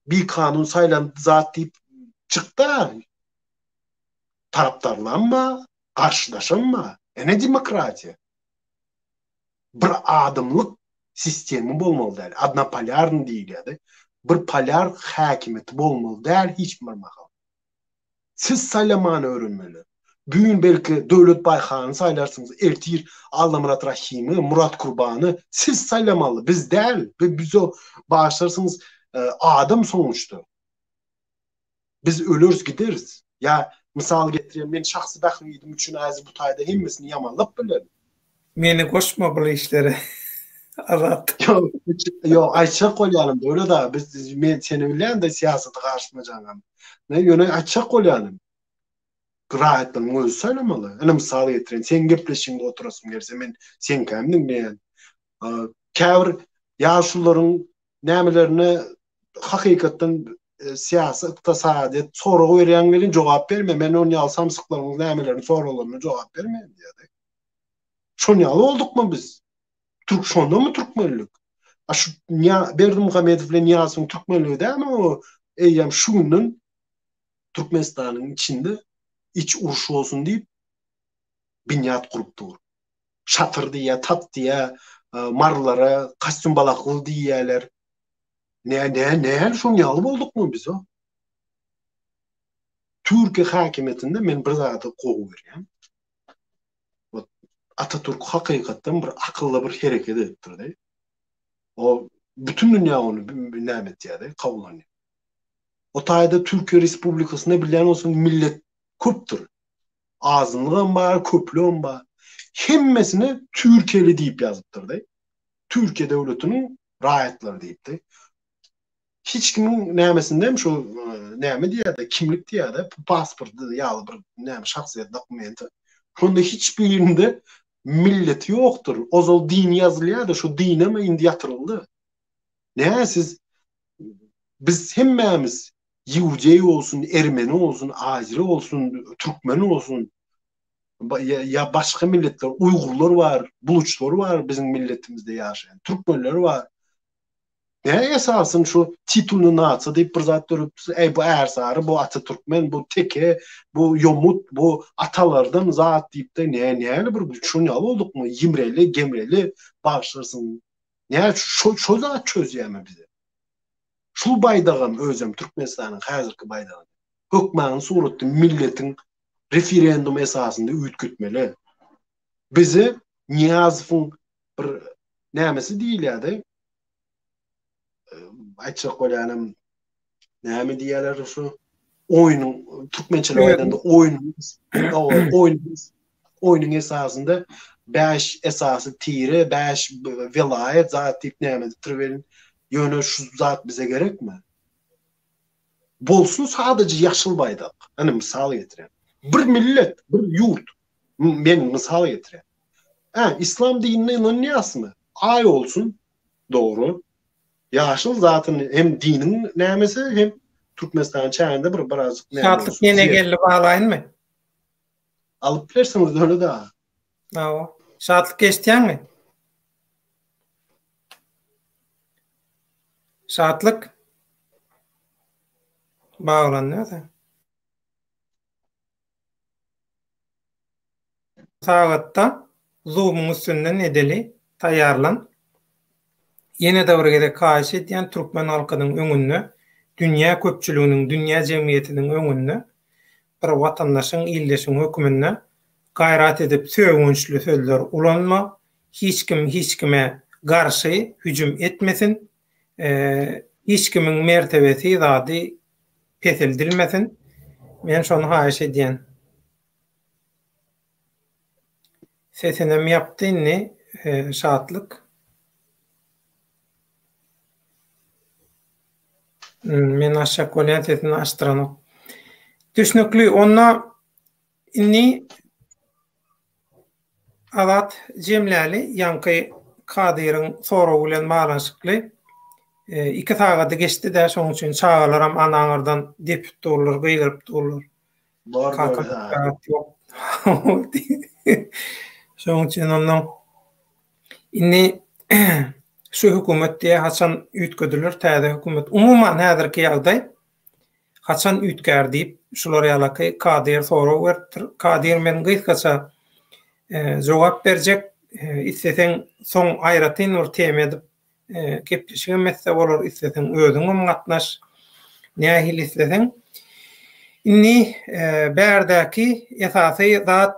bir kanun saylan zat diýip çykdy. Taraptarlanma, karşılaşanma. Ne demokratiya? Bir adımlık sistemi bolmalı der. Adna polarny diýilýär. Bir polar häkimet bolmaly der hiç bir mahal. Siz saylamany öwrenmeli. Bugün belki döwlet baýhany saylarsınız. Eltir Allamrat Rahimi, Murat Kurbany siz saylamaly. Biz däl. Biz o başlarsınız adam sonuçta. Biz ölürs gideriz. Ya misal getirýän, men şahsy bahym üçin azy bu taýda hemmesini ýamanlap bilerim. Meni goşma bu işlere. Arat. Yo, aýçak bolýanym, öyle da biz men seni bilen de siýasaty garşymajaňam. Ne ýöne aýçak bolýanym. Giraatdan özü saylamaly. Ana misal getirýän, sen gepleşiňde oturasyň gerse men sen käm dinleýän. Käbir ýaşullaryň nämelerini hakykatdan siýasat, iktisadat soragy berýän gelin jogap berme. Men onu ýalsam syklaryň nämelerini soralaryna jogap bermeýin diýdi. Şonu ýaly oldukmy biz? Türk şondamy türkmenlik? Şu Berdimuhammedow bilen Niýazyň türkmenligi dämi o? Eýem şu günden Türkmenistanyň içinde iç uruş bolsun diýip binyat kurupdur. Şatır diýe, tat diýe, marlara, kostüm balakly diýerler. Ne şonu ýaly boldukmy biz o? Türkiýe hakimiýetinde men bir zady gowy berýän. Atatürk hakykatdan bir akıllı bir hereket ettirdi. O bütün dünya onu näme diýdi, kabullanýar. O taýda Türkiýe Respublikasyna bilen olsun millet köpdür. Azynlygam bar, köplüğüm bar. Hemmesini Türkiýeli diýip ýazypdyrdy. Türkiýe döwletiniň raýatlary diýipdi. Hiç kimin nämesindem şu näme diýýärdi, kimlik diýýärdi, pasport ýaly bir näme şahsiýet dokumenti. Şonda hiç birinde millet yoktur. Ozal din yazılýardy, şu dine mi indi ýatyryldy. Ne siz biz hemmemiz Yahudi olsun, Ermeni olsun, Azeri olsun, Türkmen olsun ya başka milletler, Uygurlar var, Buluçlar var bizim milletimizde yaşayan, Türkmenler var. Ne esasın şu titulunu natsa deyip bir zat durup bu ersarı, bu Atatürkmen, bu teke, bu yomut, bu atalardan zat deyip de ne bir şunu olduk mu? Yimreli, gemreli bağışlarsın. Ne şu zat çözüyeme bize. Şu baydağım özüm Türkmenistan'ın hazırki baydağım. Hükmanın suretli milletin referendum esasında üyütkütmeli. Bizi Niyazov'un bir nämesi değil ya da açık olarak näme diýerler şu oyunun Türkmençe oýdanda oyunun esasında 5 esasy tire 5 vilayet zat diýip näme türberin ýöne şu zat bize gerekmi? Bolsun sadece ýaşyl baýdak. Hani misal getirem. Bir millet, bir yurt. Men misal getirem. İslam dinine inanýasmy? Ay olsun. Doğru. Ýaşyl zatyn hem dinin nämesi hem Türkmenistan çäğinde bir birazcık näme. Şatlyk ýene geldi baglaýynmy? Alyp bilersiňiz öyle da. Awa. Şatlyk geçdiňmi? Şatlyk baglanýar. Sagatda Zoom'un üstünden edeli taýýarlan. Yine döwregede kaýş edýän türkmen halkynyň öňünde, dünýä köpçüliginiň, dünýä jemgyýetiniň öňünde bir watandaşyň illeşiň hökümine gaýrat edip söýgünçli sözler ulanma, hiç kime garşy hüjüm etmesin, hiç kimiň mertebesi zady pesildirilmesin. Men şonu haýyş edýän. Sesinem yapdyny şatlyk. Men aşağı kolyan sesini açtıranok. Düşnükli onna inni alat jemläli yankı Kadir'in soru bilen bağlanşykly iki sagada geçti de şoň üçin çağalaram anaňardan depip durlar, gyýryp durlar. Yok. Şoň üçin ondan inni şu hökümet diye haçan üýtgediler, täze hökümet. Umuman häzirki ýagdaý haçan üýtgär diýip şular ýalaky Kadir soraw berdi. Kadir men gysgaça jogap berjek. Isteseň soň aýratyn bir tema edip gepleşige metse bolar, isteseň özüň gatnaş. Nähil isteseň. Inni bärdäki esasy zat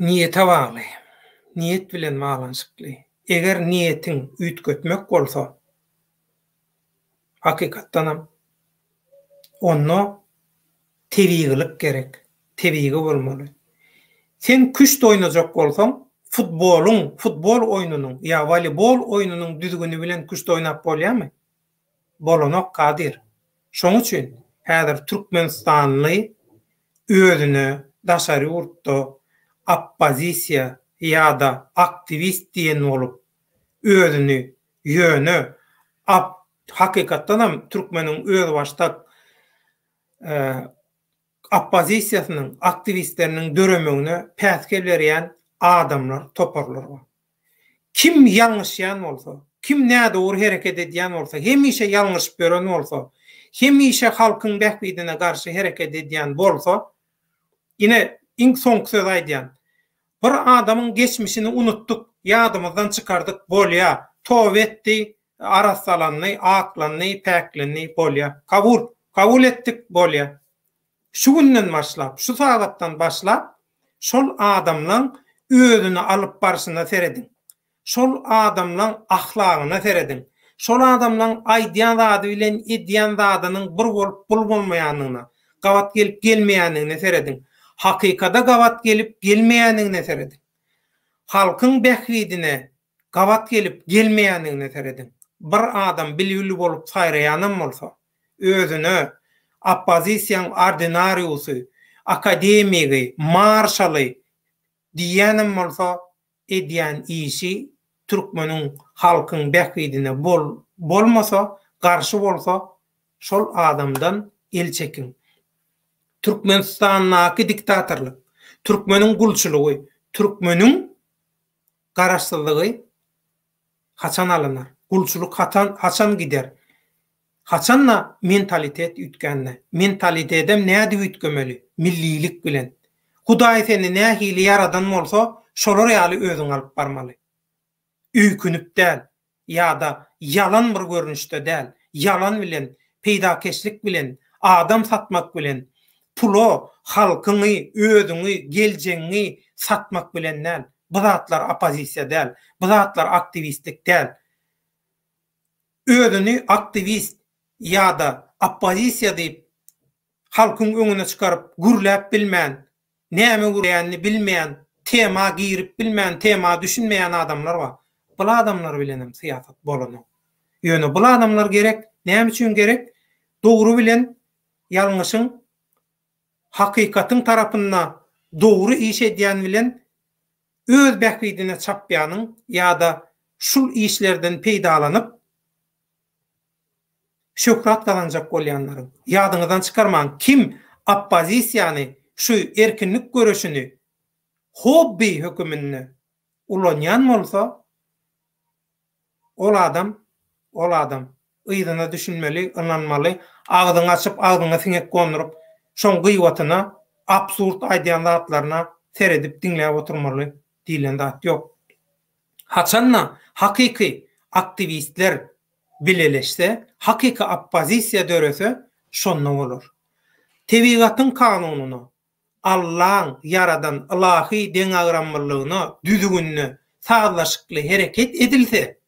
niýete bagly. Niyet bilen bağlanşykly. Eger niyetiň üýtgetmek bolsa, hakykatdanam onu tebigilik gerek. Tebigi bolmaly. Sen küçt oynajak bolsaň, futbol oýnunyň ýa voleybol oýnunyň düzgünü bilen küçt oynap bolýarmy? Bolanok Kadir. Şoň üçin häzir Türkmenistanly özüne daşary urtda oppozisiýa ýa-da aktivist diýen bolup özüni yönü hakykatdan hem türkmeniň öz başda oppozisiýasynyň, aktivistleriniň döremeğine päskel berýän adamlar toparlar. Kim ýalňyşýan bolsa, kim näde doğru hereket edýän bolsa, hemişe ýalňyş beren bolsa, hemişe halkyň bähbidine garşy hereket edýän bolsa, ine iň soňky söz aýdýan. Bir adamyň geçmişini unuttuk, ýadymyzdan çykardyk bolýa, tow etdi, arasalanny, aklanny, päklenny bolýa. Kabul etdik bolýa. Şu günden başlap, şu sagatdan başlap, şol adamlaň özüni alyp barşyna seredin. Şol adamlaň ahlagyna seredin. Şol adamlaň aýdýan zady bilen edýän zadynyň bir bolup bolmaýanyna, gawat gelip gelmeýänine seredin. Hakykada gawat gelip gelmeýänine seredin. Halkyň bähbidine gawat gelip gelmeýänine seredin. Bir adam bilýüli bolup saýraýanym bolsa, özüni oppozisiýaň ordinariusy, akademigi, marşaly diýenim bolsa, edýän işi türkmeniň halkyň bähbidine bolmasa, garşy bolsa, şol adamdan el çekin. Türkmenistanyň diktatorlyk, türkmeniň gulçylygy, türkmeniň garaşsyzlygy haçan alynar? Gulçylyk haçan gider? Haçanla mentalitet ütgänne. Mentalitetem näde ütgemeli? Millilik bilen. Hudaý seni nähili yaradan bolsa, şolar ýaly özüň alyp barmaly. Üýkünüp däl, ýa-da yalan bir görnüşde däl, yalan bilen, peýdakeşlik bilen, adam satmak bilen, pulo, halkyny, özüňi, geljeňi satmak bilen däl. Bu zatlar oppozisiýa däl, bu zatlar aktivistlik däl. Özüni aktivist ýa-da oppozisiýa diýip halkyň öňüne çykaryp gürläp bilmän, näme gürleýänini bilmeýän, tema girip bilmän, tema düşünmeýän adamlar bar. Bu adamlar bilenem siýasat bolany. Ýöne bu adamlar gerek, näme üçin gerek? Dogry bilen ýalňyşyň hakykatyň tarapynda dogry iş edýän bilen öz bähbidine çapýanyň ýa-da şul işlerden peýdalanyp şöhrat kazanjak bolýanlaryň ýadyňyzdan çykarmaň. Kim oppozisiýany, şu erkinlik görüşini, hobby hökümini ulanýan bolsa, ol adam ýygyna düşünmeli, ynanmaly, agdyny açyp, agdyna siňek gondurup, şoň gıywatyna, absurd aýdýan zatlaryna seredip diňläp oturmaly diýilen zat ýok. Haçanla hakyky aktivistler bileleşse, hakyky oppozisiýa dörese şonda bolar. Tebigatyň kanunyny, Allah'ın yaradan ilahi deňagramlygyny, düzgünni, saglaşykly hereket edilse,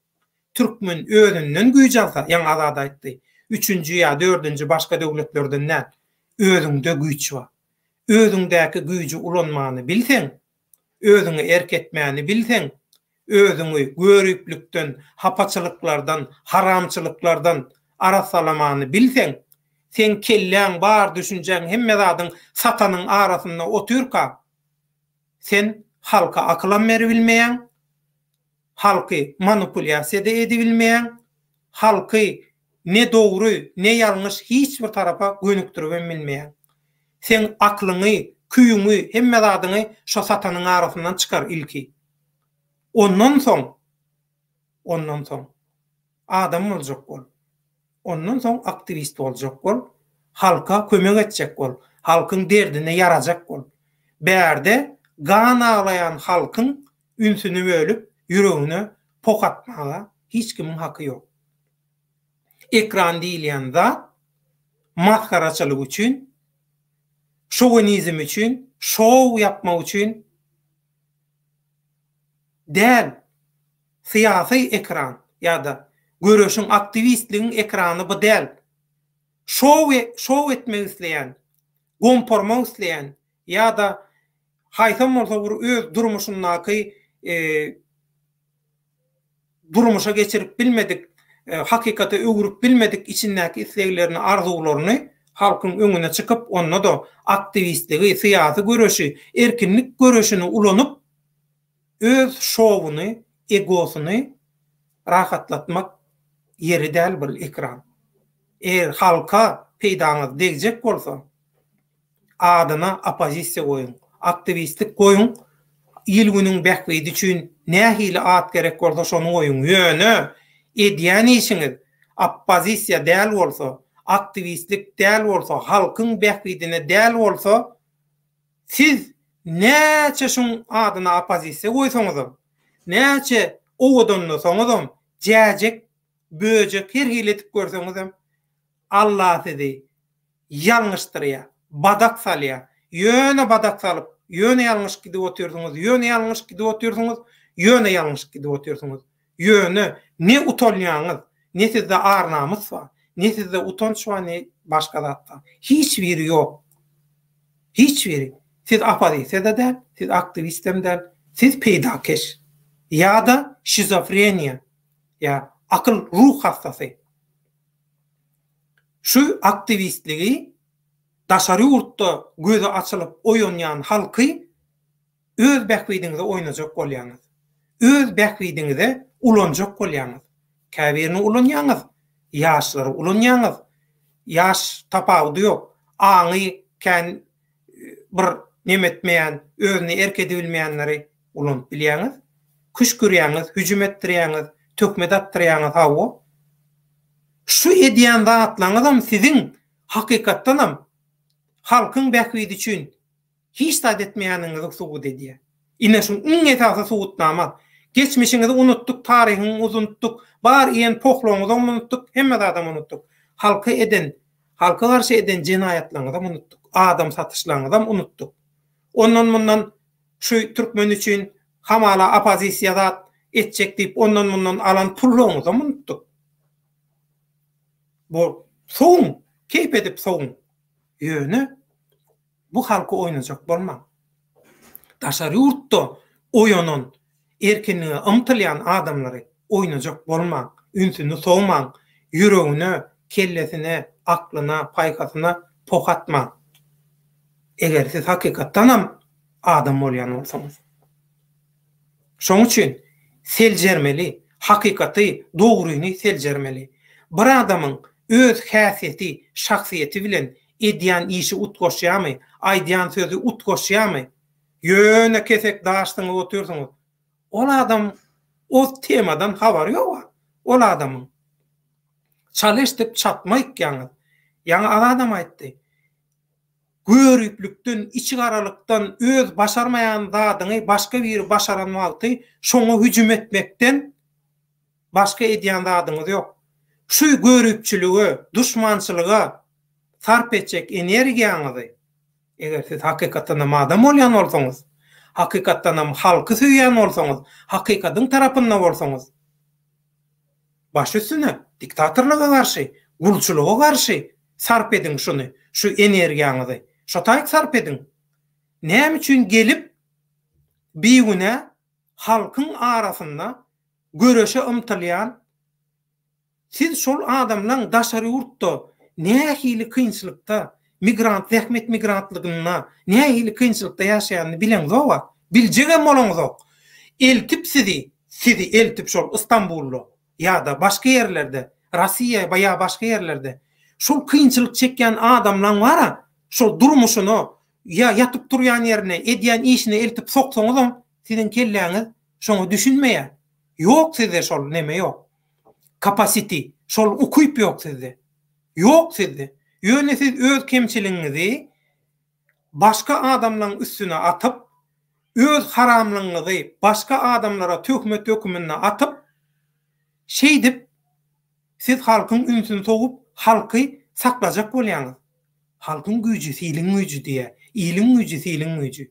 türkmen özünden güýç alsa, ýa azad aýtdy. 3-nji ýa 4-nji başga döwletlerden näl? Özüňde güýç bar. Özüňdäki güýji ulanmany bilseň, özüňi erketmäni bilseň, özüňi görüplükden, hapaçylyklardan, haramçylyklardan arasalamany bilseň, sen kelläň bar düşünjäň hemme zadyň satanyň arasynda oturka, sen halka aklan beri bilmeýän, halky manipulasiýa edebilmeýän, halky ne dogry, ne ýalňyş hiç bir tarafa gönükdirip bilmeýän. Sen aklyňy, küýüňi, hemme zadyny şo satanyň arasyndan çykar ilki. Ondan soň adam boljak bol. Ondan soň aktivist boljak bol. Halka kömek etjek bol. Halkyň derdine ýarajak bol. Bärde gan ağlayan halkyň ünsüni bölüp, yüreğine pokatmaga hiç kimin hakkı ýok. Ekran diýilýän zat maskaraçylyk üçin, şowenizm üçin, şow yapmak üçin däl, siyasi ekran ýa-da görüşüň aktivistligiň ekrany bu däl. Şow etmek isleýän, gompormak isleýän ýa-da haýsam bolsa bir öz durmuşyndaky durmuşa geçirip bilmedik, hakykata öwürüp bilmedik içindäki isleglerini, arzularyny halkyň öňüne çykyp, onda da aktivistligi, syýasy görüşi, erkinlik görüşini ulanyp öz şowuny, egosyny rahatlatmak yeri däl bir ekran. Eğer halka peýdaňyz degjek bolsa, adyna opozisiýa goýun, aktivistlik goýun, il günüň bähwidi üçin nähili at gerek bolsa şonu goýun. Ýöne edýän işiňiz opozisiýa däl bolsa, aktivistlik däl bolsa, halkyň bähwidine däl bolsa, siz näçe şoň adyna opozisiýa goýsaňyz, näçe owadanlasaňyz, jäjek, böjek her hiletip görseňiz, Allah sizi ýalňyşdyrýar, badak salýar. Ýöne badak salyp, ýöne ýalňyş gidip oturýarsyňyz, ýöne ýalňyş gidip oturýarsyňyz, ýöne ýalňyş gidip oturýarsyňyz. Ýöne ne utanýaňyz, ne sizde arnamyz bar, ne sizde utanç bar, ne başga zatda. Hiç biri ýok. Hiç biri. Siz opozisiýada däl, siz aktivistem däl, siz peýdakeş. Ya-da şizofreniýa, ya akıl ruh hastasy. Şu aktivistligi daşary urtda gözi açylyp oýanýan halky öz bähwidiňize oýnajak bolýaňyz. Öz bähwidiňize ulanjak bolýaňyz. Käbirini ulanýaňyz, ýaşlary ulanýaňyz. Ýaş tapawdy ýok. Aňy kän bir nemetmeýän, özüni erkedi bilmeýänleri ulanyp bilýäňiz. Küşkürýäňiz, hüjüm etdirýäňiz, tökme datdyrýaňyz hawa. Şu edýän zatlaryňyzam siziň hakykatdanam halkyň bähwidi üçin hiç taýt etmeýäniňizi subut edýär. Ine şu iň esasy subutnama. Geçmişiňizi unuttuk, taryhyňyzy unuttuk, bar ýen pohlaňyzy unuttuk, hemme adam unuttuk. Halka garşy eden jinayatlaryňyzy unuttuk. Adam satyşlaryňyzy unuttuk. Ondan mundan şu türkmen üçin hamala opozisiýa etjek diýip ondan mundan alan pullaryňyzy unuttuk. Bu soň, keyp edip soň. Ýöne bu halka oýnajak bolmaň. Daşary urtda oýanan, erkinliğe ymtylýan adamlary oýnajak bolmaň, ünsüni soňmaň, ýüregine, kellesine, aklyna, paýkasyna pokatmaň. Eger siz hakykatdanam adam bolýan bolsaňyz. Şoň üçin seljermeli, hakykaty, dogryny seljermeli. Bir adamyň öz häsiýeti, şahsiýeti bilen edýän işi utgoşýarmy, aýdýan sözi utgoşýarmy? Ýöne kesek daşdyň otursaňyz, ol adam o temadan habary ýok. Ol adamyň çalışdyp çatmaýýaňyz. Ýa-ni adam aýtdy. Görüplükden, içi garalykdan öz başarmaýan zadyny başga biri başaranmakdy, şoňa hüjüm etmekden başga edýän zadyňyz ýok. Şu görüpçülüge, düşmançylyga sarp etjek energiýaňyzy eger siz hakykatdan adam bolýan bolsaňyz, hakykatdan halky söýýän bolsaňyz, hakykatyň tarapynda bolsaňyz, baş üstüne diktatorlyga garşy, gulçuluga garşy sarp edin şunu, şu energiýaňyzy. Şu taýyk sarp edin. Näme üçin gelip biýüne halkyň arasynda göreşe ymtylýan siz şol adamlaryň daşary urtda nähili kynçylykda, migrant, zähmet migrantlygyna, nähili kynçylykda ýaşaýanyny bilen zowak, biljegem bolaňyz. Eltip sizi eltip şol İstanbulda ýa-da başga ýerlerde, Rossiýa baýa başga ýerlerde şol kynçylyk çekýän adamlaryň bara şol durmuşyny ýa ýatyp durýan ýerine, edýän işini eltip soksaňyz, siziň kelläňiz şoňa düşünmeýär. Ýok sizde şol neme ýok. Kapasity, şol ukuyp ýok sizde. Ýok sizde. Ýöne siz öz kemçiligiňizi başga adamlaryň üstüne atyp, öz haramlygyňyzy başga adamlara tökme dökümine atyp, şeýdip siz halkyň ünsüni sogup, halky saklajak bolýaňyz. Halkyň güýji, siliň güýji diýe, iliň güýji, siliň güýji.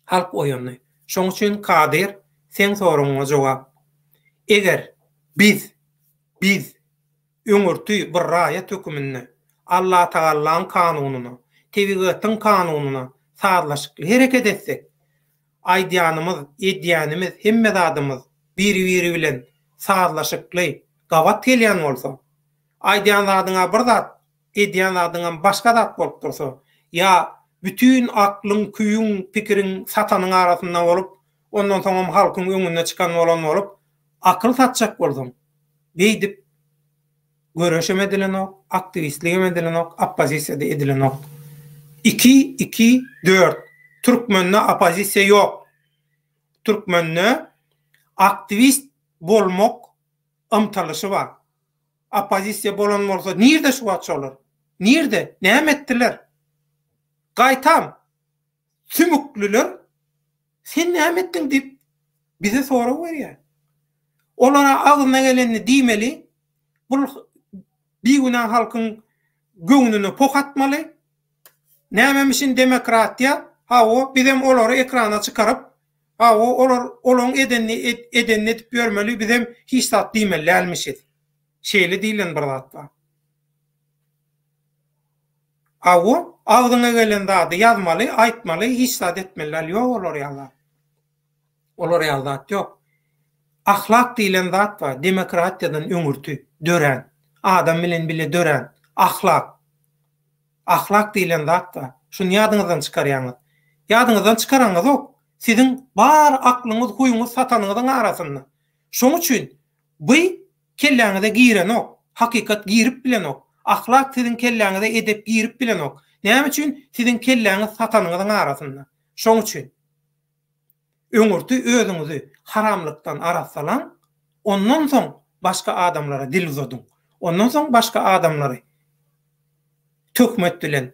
Halk oýany. Şoň üçin Kadir, sen soragyňa jogap. Eger biz öňürtü bir raýat hökümini Allah Taala'nın kanunyna, tebigatyň kanunyna sarlaşyk hereket etsek, aýdýanymyz, edýänimiz, hemme zadymyz biri bilen sarlaşykly gawat gelýän bolsa, aýdýan zadyňa bir zat, edýän zadyňa başga zat bolup dursa, ýa bütün aklyň, küýüň, pikiriň satanyň arasynda bolup, ondan soň halkyň öňüne çykan bolan bolup, akıl satacak boldum. Beýdip görüşem edilen ok, aktivistlik edilen ok, opozisiýada edilen ok. 2-2-4. Türkmenne opozisiýa ýok. Türkmenne aktivist bolmak ymtalyşy bar. Opozisiýa bolan bolsa nirde şu atşalar? Nirde? Näme etdiler? Gaýtam. Sümüklüler sen näme etdiň dip bize sorak berýär. Olara agyna geleni diýmeli. Bul biýgüna halkyň göňüni pokatmaly. Nämemişin demokratiýa? Hawa bizem olary ekrana çykaryp, hawa olaryň edenini edip görmeli, bizem hiç zat diýmeli almışyz. Şeýle diýilen bir zat bar. Hawa agyna gelen zady ýazmaly, aýtmaly, hiç zat etmeli ýok olary ýalar. Olary ýalar ýok. Ahlak diýilen zat bar, demokratiýadan öňürtü, dören, adam bilen bile dören, ahlak. Ahlak diýilen zat bar. Şunu ýadyňyzdan çykarýaňyz. Ýadyňyzdan çykaraňyz ok. Siziň bar aklyňyz, huýuňyz satanyňyzyň arasynda. Şoň üçin bu kelläňizde giren ok, hakykat girip bilen ok. Ahlak siziň kelläňizde edep girip bilen ok. Näme üçin siziň kelläňiz satanyňyzyň arasynda. Şoň üçin öňürtü özüňizi haramlykdan arasalan, ondan soň başga adamlara dil uzadyň. Ondan soň başga adamlary tökmet bilen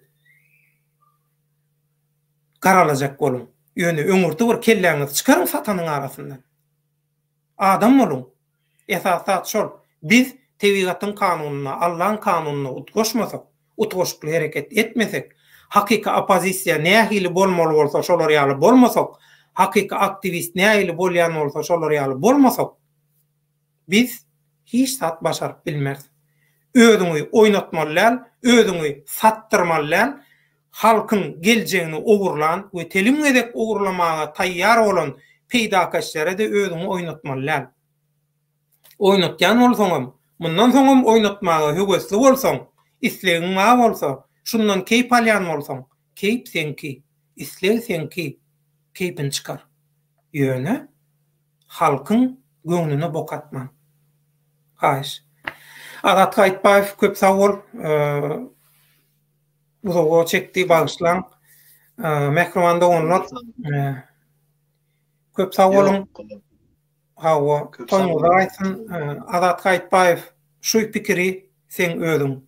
garalajak bolun. Ýöne öňürtü bir kelläňiz çykaryň satanyň arasyndan. Adam bolun. Esasat şol. Biz tebigatyň kanunyna, Allah'ın kanunyna utgoşmasak, utgoşukly hereket etmesek, hakika opozisiýa nähili bolmaly bolsa şolar ýaly bolmasak, hakika aktivist nähili bolýan bolsa şolar ýaly bolmasak, biz hiç zat başaryp bilmez. Özüňi oýnatmaly, özüňi sattyrmaly, halkyň geljeğini ogurlan we telim edip ogurlamaga taýýar bolan peýdakaşlara da özüňi oýnatmaly. Oýnatýan bolsaňam, mundan soňam oýnatmaga höwesli bolsaň, islegiň ma bolsa, şundan keýp alýan bolsaň, keýp senki, isleg senki, keýpin çykar. Ýöne halkyň göňlüne bokatman. Haýyş. Adat Gaýtbaýew köp sag bol. Bu çekdi bağışlan. Mehrumanda onlar. Köp sag bolun. Hawa toňuňyza aýtsyn. Adat Gaýtbaýew şu pikiri sen özüň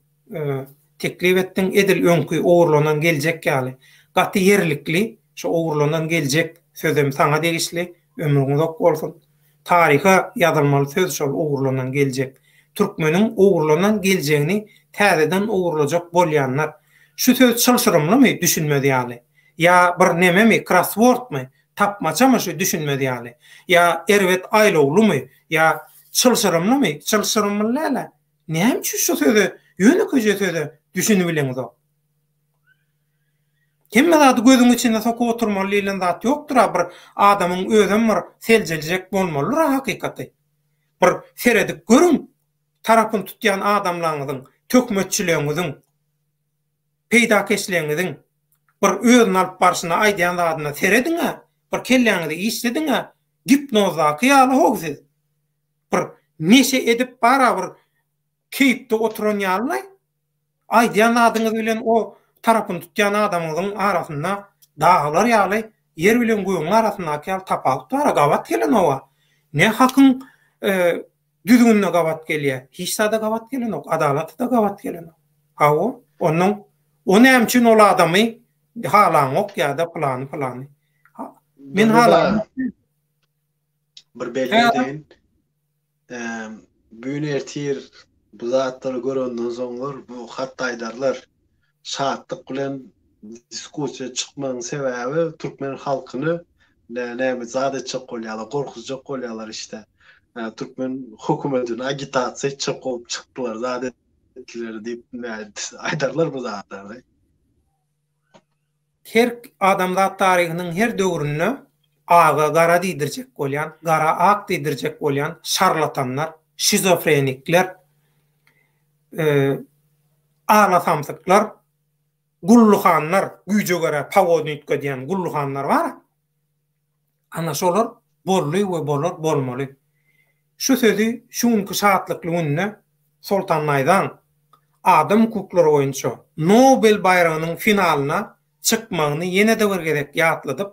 teklip etdiň, edil öňkü ogurlanan geljek ýaly. Gaty ýerlikli şu ogurlanan geljek sözüm saňa degişli, ömrüňiz ok bolsun. Tariha ýazylmaly söz şol ogurlanan geljek. Türkmeniň ogurlanan geljegini täzeden ogurlajak bolýanlar. Şu söz çylşyrymlymy düşünmedi ýaly. Ya bir nememi, crosswordmy, tapmaçamy şu düşünmedi ýaly. Ya erwet aýlawlymy, ya çylşyrymlymy, çylşyrymlyla. Näme üçin şu sözi ýöne köje sözi düşünüp bileňiz ok. Kimme zat gözüň içinde sokup oturmaly diýilen zat ýokdur, bir adamyň özüm bir seljeljek bolmaly hakykatda. Bir seredip görüň, tarapyn tutýan adamlaryňyň, tökmetçilegiňiň, peýdakeşligiňiň bir özüni alyp barşyna aýdýan zadyna serediňe, bir kelläňizi işlediňe, hipnoza kıyalı hogsiz. Bir neşe edip bara bir keyipde oturan ýaly, aýdýan zadyňyz bilen o tarapyn tutýan adamyň arasynda dağlar ýaly, yer bilen goýuň arasynda kel tapawut bara gawat gelen owa. Ne hakyň düzgünne gawat gelýär, hiç sada gawat gelen ok, adalat da gawat gelen ok. Hawa onuň o näme üçin ol adamy halan ok ýa-da plany. Men halan bir belgedeň büyün ertir bu zatları görenden soňlar bu hatdaýdarlar şatlyk bilen diskussiýa çykmagyň sebäbi Türkmen halkyny näme zada çyk bolýarlar, gorkuzjak bolýarlar işte. Türkmen hökümetine agitasiýa çykyp çykdylar, zada etdiler diýip aýdarlar bu zatları. Her adamda tarihinin her döwründe aga gara diýdirjek bolýan, gara ak diýdirjek bolýan şarlatanlar, şizofrenikler, alasamsyklar, gulluhanlar, güýje göre pawodnitke diýen gulluhanlar bar. Ana şolar bolly we bolar bolmaly. şu sözü şunkı şatlyklygyny Sultanaydan adam hukukları boýunça Nobel bayrağının finalyna çykmagyny ýene-de bir gerek ýatladyp,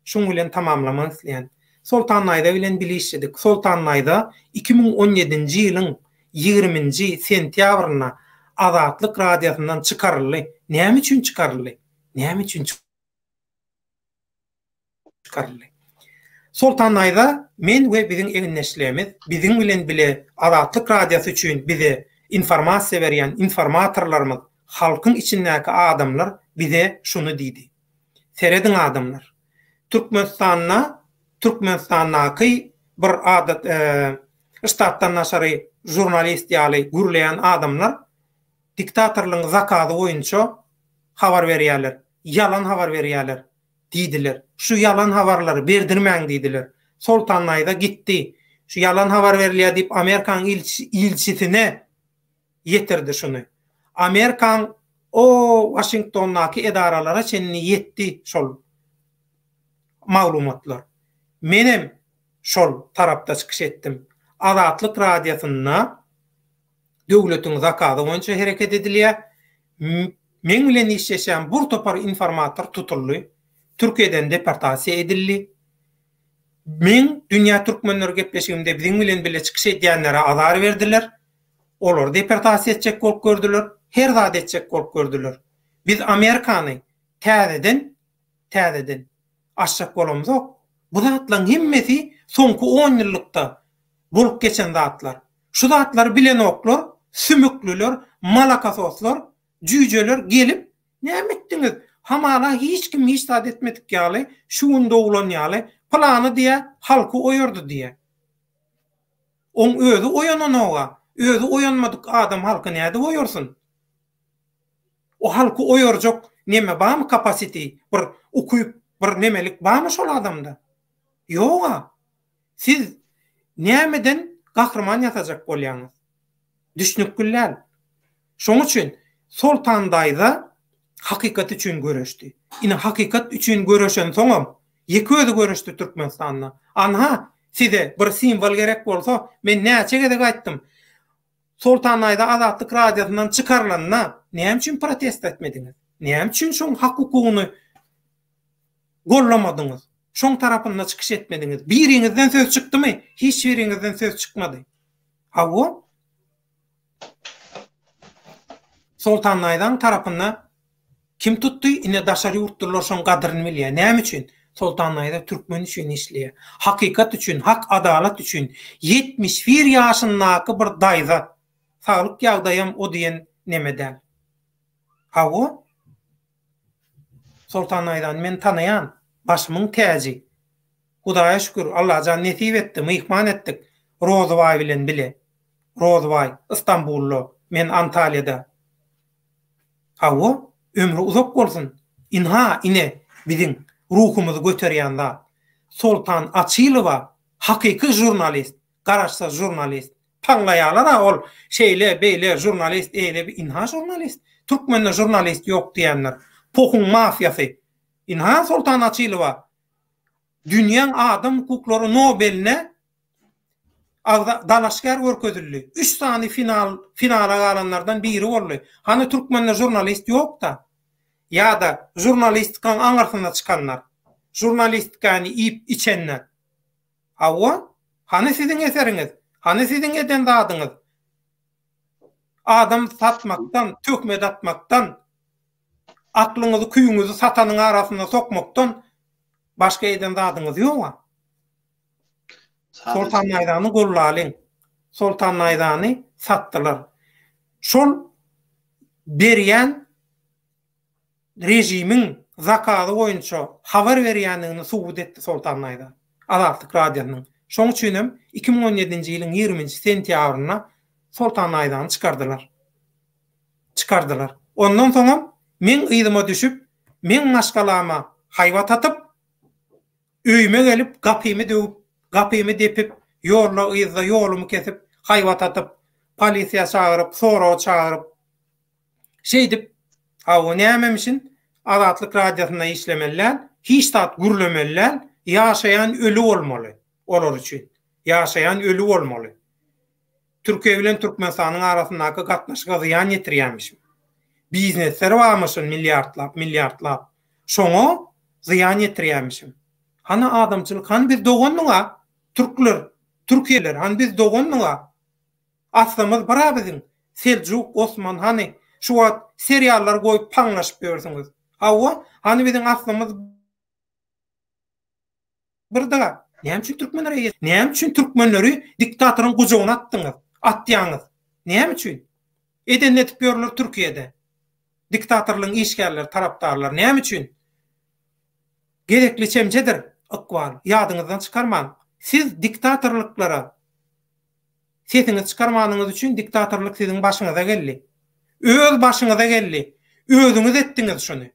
şoň bilen tamamlamak isleýän. Sultanayda bilen bilişdik. Sultanayda 2017-nji ýylyň 20-nji sentýabryna Azatlyk radiosundan çykaryldy. Näme üçin çykaryldy? Näme üçin çykaryldy? Sultanayda men we biziň eginleşlerimiz, biziň bilen bile Azatlyk radiosu üçin bize informasiýa berýän informatorlarymyz, halkyň içindäki adamlar bize şunu diýdi. Serediň adamlar. Türkmenistan'daki bir adat ştatdan naşary jurnalist ýaly gürleýän adamlar diktatorlygyň zakaty boýunça habar berýärler, yalan habar berýärler diýdiler. Şu yalan habarlary berdirmäň diýdiler. Sultanayda gitdi. Şu yalan habar berilýär diýip Amerikan ilçisine yetirdi şunu. Amerikan o Washington'daki edaralara çenini yetti şol maglumatlar. Menem şol tarapda çykyş etdim. Azatlyk radiosyna döwletiň zakaty boýunça hereket edilýär. Men bilen işleşen bir topar informator tutuldy. Türkiýeden deportasiýa edildi. Men dünýä türkmenleri gepleşigimde biziň bilen bile çykyş edýänlere azar berdiler. Olar deportasiýa etjek bolup gördüler. Her zat etjek bolup gördüler. Biz Amerikany täzeden aşak bolumyz ok. Bu zatlaryň hemmesi soňky 10 ýyllykda bolup geçen zatlar. Şu zatlar bilen oklar, sümüklüler, malakasoslar, jüjeler gelip näme etdiňiz? Hamala hiç kim hiç zat etmedik ýaly, şuunda ulan ýaly plany diýe halky oýurdy diýe. On özü oýananaga, özü oýanmadyk adam halky näde oýursun? O halky oýurjak näme barmy kapasity, bir ukuyup bir nemelik barmy şol adamda? Ýoga. Siz nämeden gahrman ýatacak bolýaňyz? Düşnükgüller. Şoň üçin Sultandaýda hakykat üçin göreşdi. Ine hakykat üçin göreşen soňam ýeki özi göreşdi Türkmenistanda. Anha size bir simbol gerek bolsa men näçe gede gaýtdym. Sultanaýda Azatlyk radiosundan çykarylanyna näme üçin protest etmediňiz? Näme üçin şoň hak hukugyny gollamadyňyz? Şoň tarapynda çykyş etmediňiz? Biriňizden söz çykdymy? Hiç biriňizden söz çykmady. Hawa Sultanaýdan tarapynda kim tutdy? Ine daşary ýurtlar şoň gadryny bilýär. Näme üçin? Sultanaýda türkmen üçin işleýär. Hakykat üçin, hak adalat üçin 71 ýaşyndaky bir daýza saglyk ýagdaýam o diýen nemeden. Hawa Sultanaýdan men tanaýan başymyň täji. Hudaýa şükür, Allah jan nesip etdi, myhman etdik. Rozbay bilen bile. Rozbay, İstanbullu, men Antalya'da. Hawa ömrü uzak bolsun. Ine biziň ruhumuzy göterýän Sultan Açylowa hakyky jurnalist, garaşsa jurnalist. Paňlaýarlar ol şeýle beýle jurnalist, eýle bir inha jurnalist. Türkmende jurnalist ýok diýenler. Pohun mafiýasy. Inha Sultan Açylowa dünýäň adam hukuklary Nobeline dalaşgar görkezildi. 3 sany finala galanlardan biri boldy. Hani Türkmende jurnalist ýok da. Ya da jurnalistikaň aňarsyna çykanlar. Jurnalistikany ip içenler. Hawa, hani siziň eseriňiz? Hani siziň eden dadyňyz? Adam satmaktan, tökmed atmaktan, aklyňyzy, küýüňizi satanyň arasyna sokmaktan başga eden dadyňyz ýokma. Sultanaýdany gollalyň. Sultanaýdany satdylar. Şol berýän rejimiň zakaty boýunça habar berýändigini subut etdi Sultanaýda. Azatlyk radiosynyň. Şoň üçin 2017-nji ýylyň 20-nji sentýabryna Sultanaýdan çykardylar. Ondan soňra men ýygyma düşüp, men maşgalama haýwat atyp, öýüme gelip gapymy depip, ýolumy kesip, haýwat atyp, polisiýa çagyryp, sora çagyryp, şeýdip, hawa nämemişin Azatlyk radiosyna işlemeler, hiç tat gürlemeler, ýaşaýan ölü bolmaly olar üçin. Ýaşaýan ölü bolmaly. Türkiýe bilen Türkmenistanyň arasyndaky gatnaşyga zıyan ýetirýänmişim. Biznesler barmyşyn milliardlap. Şoňa zıyan ýetirýänmişim. Hana adamçylyk, han biz doganlyga, türkler, Türkiýeler, han biz doganlyga aslymyz bara biziň Seljuk, Osman, hani şu wagt seriallar goýup paňlaşyp bersiňiz. Hawa, hani biziň aslymyz birdiga. Näme üçin türkmenlere ýet? Näme üçin türkmenleri diktatoryň gujogyna atdyňyz? Atýaňyz. Näme üçin? Edenletip ýörler Türkiýede. Diktatorlygyň işgärleri, tarapdarlar näme üçin? Gerekli çemçedir. Iqbal, ýadyňyzdan çykarmaň. Siz diktatorlyklara sesiňizi çykarmanyňyz üçin diktatorlyk siziň başyňyza geldi. Öz başyňyza geldi. Özüňiz etdiňiz şonu.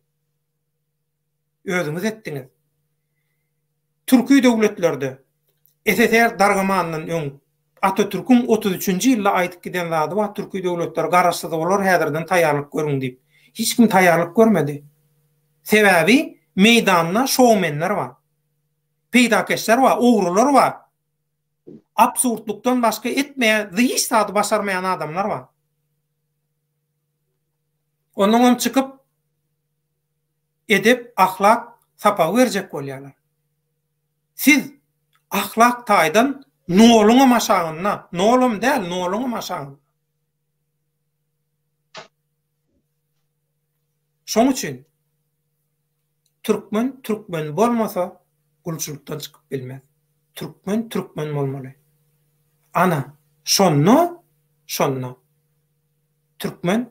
Özüňiz etdiňiz. Türkiýe döwletlerde SSR dargamanynyň öň Atatürk'ün 33-nji ýylda aýdyp giden zady wa Türkiýe döwletleri garaşsyz bolar, häzirden taýýarlyk görüň diýip. Hiç kim taýýarlyk görmedi. Sebäbi meýdanda şowmenler bar. Peýdakeşler bar, ogrular bar. Absurdlukdan başga etmeýän, hiç zady başarmaýan adamlar bar. Onuň çykyp edip ahlak sapa berjek bolýarlar. Siz ahlak taýdan noluňa maşagyna, nolum däl, noluňa maşagyna. Şoň üçin türkmen bolmasa gulçulukdan çykyp bilmez. Türkmen bolmaly. Ana şonno türkmen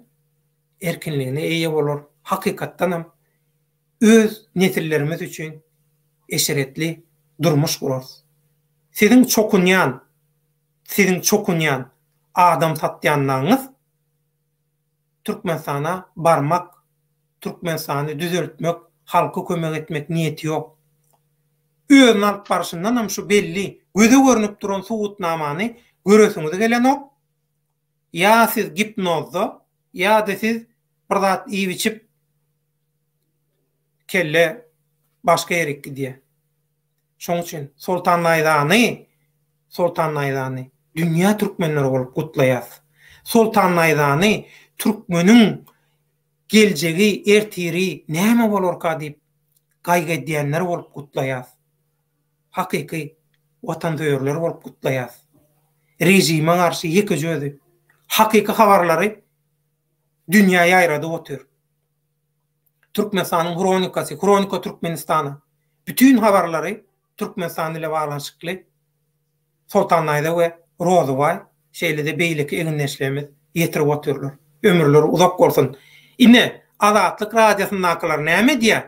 erkinligine eýe bolar. Hakykatdanam öz nesillerimiz üçin eşeretli durmuş gurarys. Siziň çokunyan adam tatýanlaryňyz Türkmenistana barmak, Türkmenistany düzeltmek, halky kömek etmek niyeti ýok. Özüň alyp barşyndan hem şu belli, göze görünüp duran suwutnamany göresiňiz gelenok. Ya siz gipnozda, ya da siz bir zat iýip içip kelle başga ýere gidýär. Şoň üçin Sultan Naýdany dünýä türkmenleri bolup gutlaýar. Sultan Naýdany türkmeniň geljegi, ertiri näme bolarka diýip gaýga edýänler bolup gutlaýar. Hakyky watandaşlar bolup gutlaýar. Rejime garşy ýeke jözi hakyky habarlary dünýäye aýradyp otur. Türkmenistanyň kronika Türkmenistana bütün habarlary Türkmenistan ile bağlanşykly. Sultan Naýda we Rozoway şeýlede beýleki eginleşlerimiz ýetirip oturlar. Ömürleri uzak bolsun. Ine Azatlyk radiosynyň nakylar näme diýär?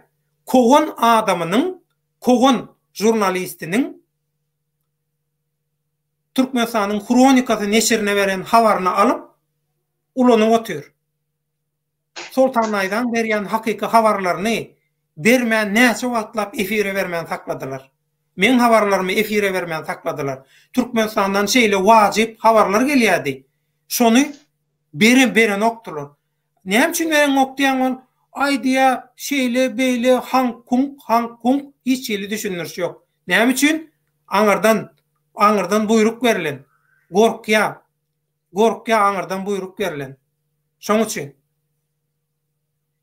Kogun adamynyň, kogun jurnalistiniň Türkmenistanyň kronikasy neşirine beren habaryny alyp ulanyp otur. Sultan Naýdan berýän hakyky habarlaryny bermän näçe wagtlap efire bermän sakladylar. Men habarlarymı efire bermän sakladylar. Türkmenistandan şeýle wajyp habarlar gelýärdi. Şonu beren okdular. Näme üçin beren okdiýan aýdýa şeýle beýle hankung hiç ýeli düşünürüş ýok. Näme üçin? Aňyrdan buyruk berilen. Gorkýa aňyrdan buyruk berilen. Şoň üçin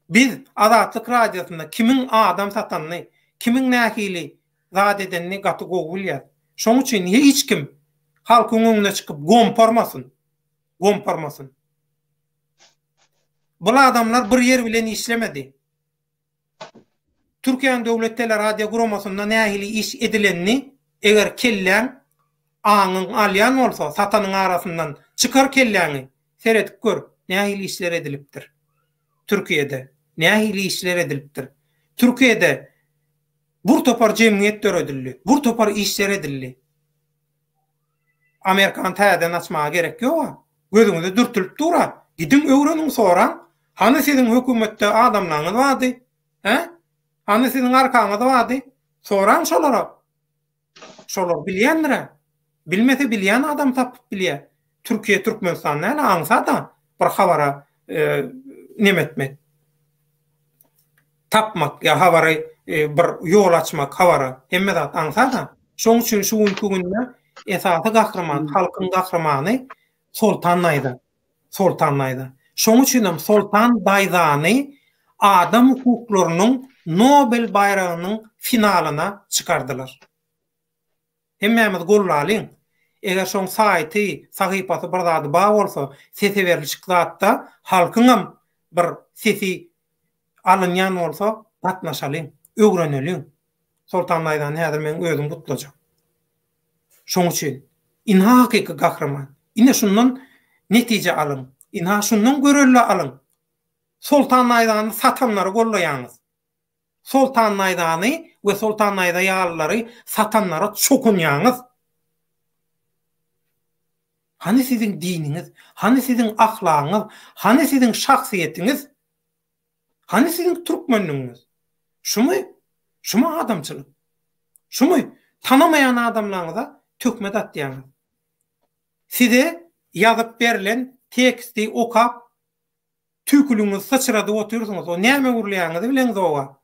biz Azatlyk radiosynda kimiň adam satanyny, kimiň nähili zat edenini gaty gowulýar. Şoň üçin hiç kim halkyň öňüne çykyp gomparmasyn. Bu adamlar bir yer bilen işlemedi. Türkiýe döwletleri radio gromasynda nähili iş edilenini eger kellen aňyň alýan bolsa satanyň arasyndan çykar kelläňi seredip gör. Nähili işler edilipdir. Türkiýede nähili işler edilipdir. Türkiýede bur topar jemgyýet töredildi. Bur topar işler edildi. Amerikan täzeden açmaga gerek ýok. Gözüňizde dürtülip dura. Gidin öwreniň soran, hani siziň hökümetde adamlaryňyz bardy? Hani siziň arkaňyzda bardy? Soran şolara. Şolar bilýändir. Bilmese bilýän adam tapyp bilýär. Türkiýe Türkmenistan näle aňsa da bir habara nemetmek. Tapmak ya habary bir ýol açmak habara hemme zat aňsa da. Şoň üçin şu günde esasy gahrman, halkyň gahrmany Sultan Naýda. Sultan Naýda. Şoň üçin hem Sultan Daýzany adam hukuklarynyň Nobel baýragynyň finalyna çykardylar. Hemmämiz gollalyň. Eger şoň saýty, sahypasy bir zady ba bolsa, sesi berilip zatda halkyň hem bir sesi alınýan bolsa, gatnaşalyň, öwreneliň. Sultan Naýdan häzir men özüm gutlajak. Şoň üçin inha hakyky gahrman. Ine şundan netije alyň. Inha şundan görelle alyň. Sultan Naýdany satanlary gollaýaňyz. Sultan Naýdany we Sultan Naýda ýalyları satanlara çokunýaňyz. Hani sizin dininiz, hani sizin ahlagyňyz, hani sizin şahsiýetiniz, hani sizin türkmenliğiniz? Şumu adamçylyk. Şumu tanamayan adamlaryňyza tökme datýaňyz. Size ýazyp berilen teksti okap tükülüňiz saçradyp oturýarsyňyz. O näme urlaýaňyzy bileňiz oga.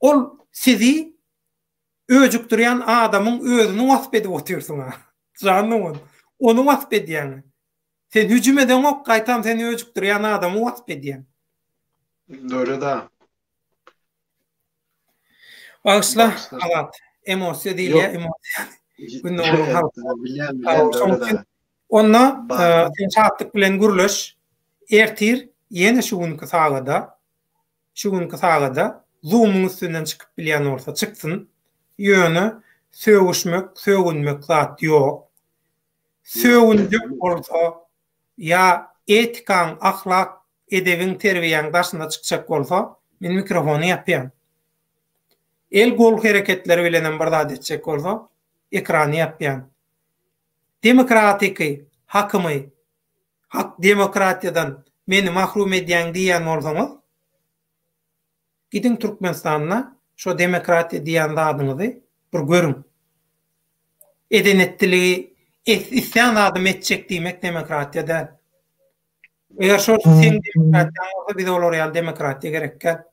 Ol sizi öjükdirýän adamyň özüni wasp edip oturýarsyň. Janyň onu wasp edýän. Sen hüjüm eden ok gaýtam seni öjükdirýän adamy wasp edýän. Doğru da. Bağışla, alat. Emosiýa diýil, emosiýa. Günde Onna sen çatdyk bilen gürleş ertir ýene şu günkü sagada Zoom'un üstünden çykyp bilýän bolsa çyksyn. Ýöne söwünmek zat ýok. Söwünjek bolsa ya etikaň, ahlak, edebiň, terbiýäň daşynda çykjak bolsa, men mikrofonu ýapýan. El gol hereketleri bilen bir zat etjek bolsa, ekrany ýapýan. Demokratiki, hakymy, hak demokratiýadan meni mahrum edýän diýen bolsaňyz, gidin Türkmenistanyna şo demokratiýa diýen zadyňyzy bir görüň. Edenetdiligi isyan adam etjek diýmek demokratiýa däl. Eger şo sen demokratiýa bolsa bize olar ýaly demokratiýa gerekkä.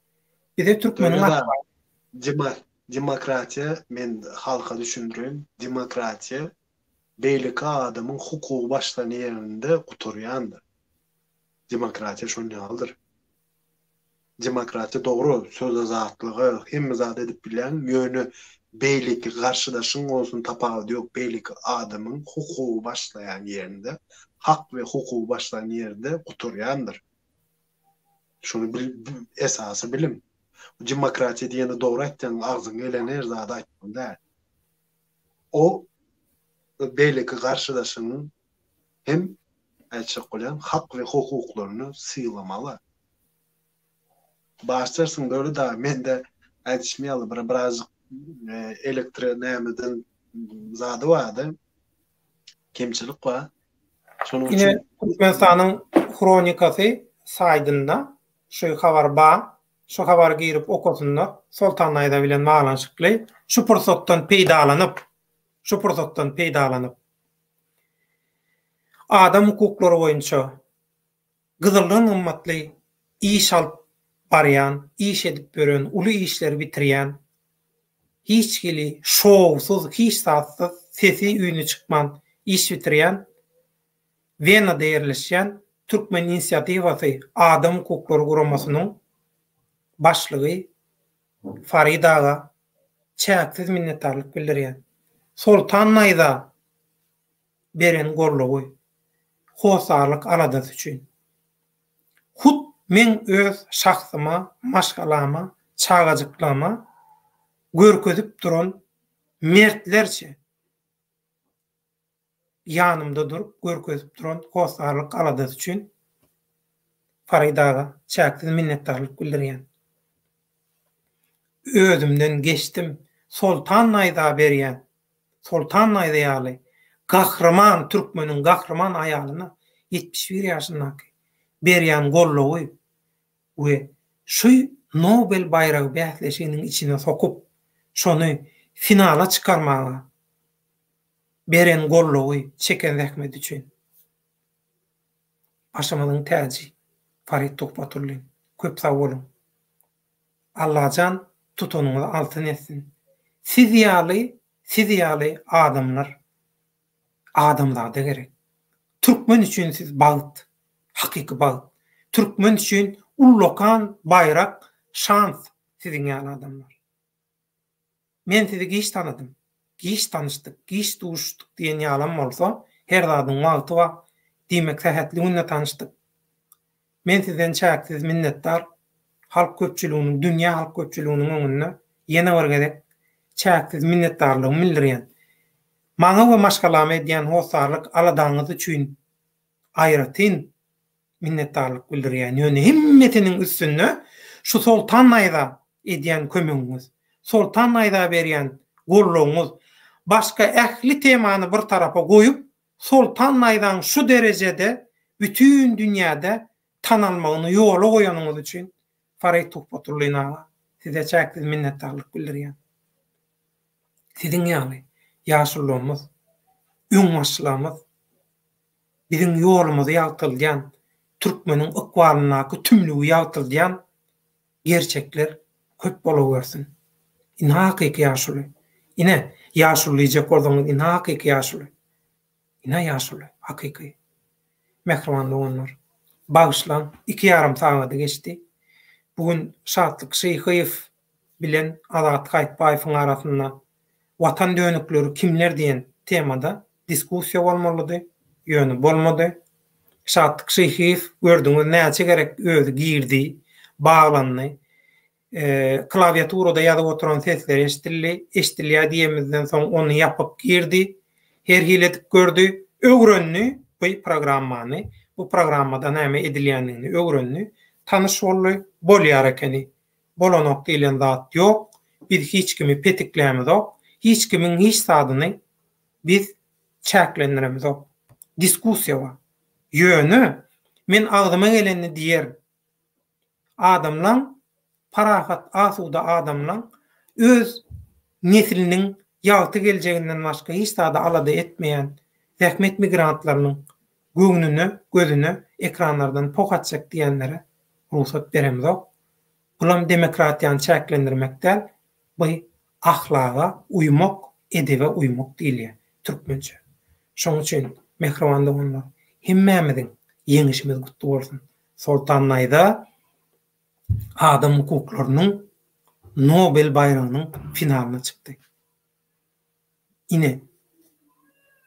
Bize Türkmeniň demokratiýa men halka düşündürün. Demokratiýa beýleki adamyň hukuky başlan ýerinde guturýandyr. Demokratiýa şonu ýaldyr. Demokratiýa dogry söz azatlygy, hemme zat edip bilen ýöne beýleki garşydaşyň bolsun tapagy ýok, beýleki adamyň hukuky başlaýan ýerinde, hak we hukuky başlayan ýerde guturýandyr. Şunu esasy bilim. Demokratiýa diýende dogry aýtdyň, agzyň gelener zat aýtmanda. O beýleki garşydaşynyň hem aýtjak bolan hak we hukuklaryny syglamaly. Başlarsın böyle da men de aýtışmaýaly biraz elektronämeden zady bardy. Kemçilik bar. Şonuň üçin Türkmenistanyň kronikasy saýtynda şu habar bar, şu habar girip okutunda Sultan Naýda bilen baglanşykly şu pursatdan peýdalanyp adam hukuklary boýunça gyzyldyň ymmatly iş alyp baryan, iş edip beren, uly işleri bitirýän, hiç gili şowsuz, hiç satsız, sesi üýüne çykman iş bitirýän, Venada ýerleşýän Türkmen inisiativasy Adam Hukuklary Guramasynyň başlygy Farid aga çäksiz minnetdarlyk bildirýän. Sultan Naýda beren gorlugy, hosarlyk aladasy üçin. Men öz şahsyma, maşgalama, çağajyklama görkezip duran mertlerçe ýanymda durup görkezip duran hosarlyk aladasy üçin Farid aga çäksiz minnetdarlyk bildirýän. Özümden geçtim. Sultan Naýda berýän, Sultan Naýda ýaly gahrman türkmeniň gahrman aýalyna 71 ýaşyndaky berýän gollugy we şu Nobel baýragy bähleşiginiň içine sokup şonu finala çykarmaga beren gollugy çeken zähmet üçin başymyzyň täji Farid Tokpaturly köp sag bolun. Allahan tutunuňyzy altyn etsin. Siz ýaly siz ýaly adamlar, adamlar da gerek. Türkmen üçin siz bagyt, hakyky bagyt. Türkmen üçin ullokan bayrak, şans siziň ýaly adamlar. Men sizi giş tanydym. Giş tanışdyk, giş duşdyk diýen ýalam bolsa, her zadyň wagty bar. Diýmek sähetliginde tanışdyk. Men sizden çäksiz minnetdar. Halk köpçüliginiň, dünýä halk köpçüliginiň öňünde ýene bir gezek çäksiz minnetdarlygymy bildirýän. Maňa we maşgalama edýän hosarlyk aladaňyz üçin aýratyn minnetdarlyk bildirýän. Ýöne himmetiniň üstünde şu Sultan aýda edýän kömegiňiz, Sultan aýda berýän gollagyňyz, başga ähli temany bir tarafa goýup, Sultan aýdan şu derejede bütün dünýäde tanalmagyny ýola goýanyňyz üçin Farid Tuhpaturlyna size çäksiz minnetdarlyk bildirýän. Siziň ýaly ýaşulygymyz, öňbaşlygymyz, biziň ýolumyzy ýagtylýan, türkmeniň ykbalynaky tümlügi ýagtylýan gerçekler köp bola bersin. Ina hakyky ýaşuly. Ine ýaşulyjak bolsaňyz ina hakyky ýaşuly. Ina ýaşuly, hakyky. Mehribanly olanlar. Bagışlan 2,5 saat geçti. Bugün Şatlyk Şyhyýew bilen Azat Gaýtbaýewiň arasynda watan dönükleri kimler diýen temada diskussiýa bolmalydy, ýöne bolmady. Şatlyk Şyhyýew gördüňiz näçe gerek özü girdi, baglandy. Klawiaturada ýazyp oturan sesler eşitilýär diýemizden soň onu ýapyp girdi. Her hilet gördü, öwrenni bu programmany, bu programmada näme edilýänini öwrenni, tanış bolýar ekeni. Bolanok diýilen zat ýok. Biz hiç kimi petiklämizok. Hiç kimin hiç sadyny biz çäklendiremizok. Diskussiýa bar. Ýöne men agdyma geleni diýer. Adamlar parahat asuda adamlar öz nesliniň ýagty geljeginden başga hiç sada alada etmeýän zähmet migrantlarynyň gözüne ekranlardan pokatjak diýenlere ruhsat beremizok. Bulam demokratiýany çäklendirmekden bu ahlaga uymak, edebe uymak diýilýär türkmençe. Şoň üçin mehribanly bolmaly. Hemmemiziň ýeňişimiz gutly bolsun. Sultan aýda adam hukuklarynyň Nobel bayragynyň finalyna çykdy. Ine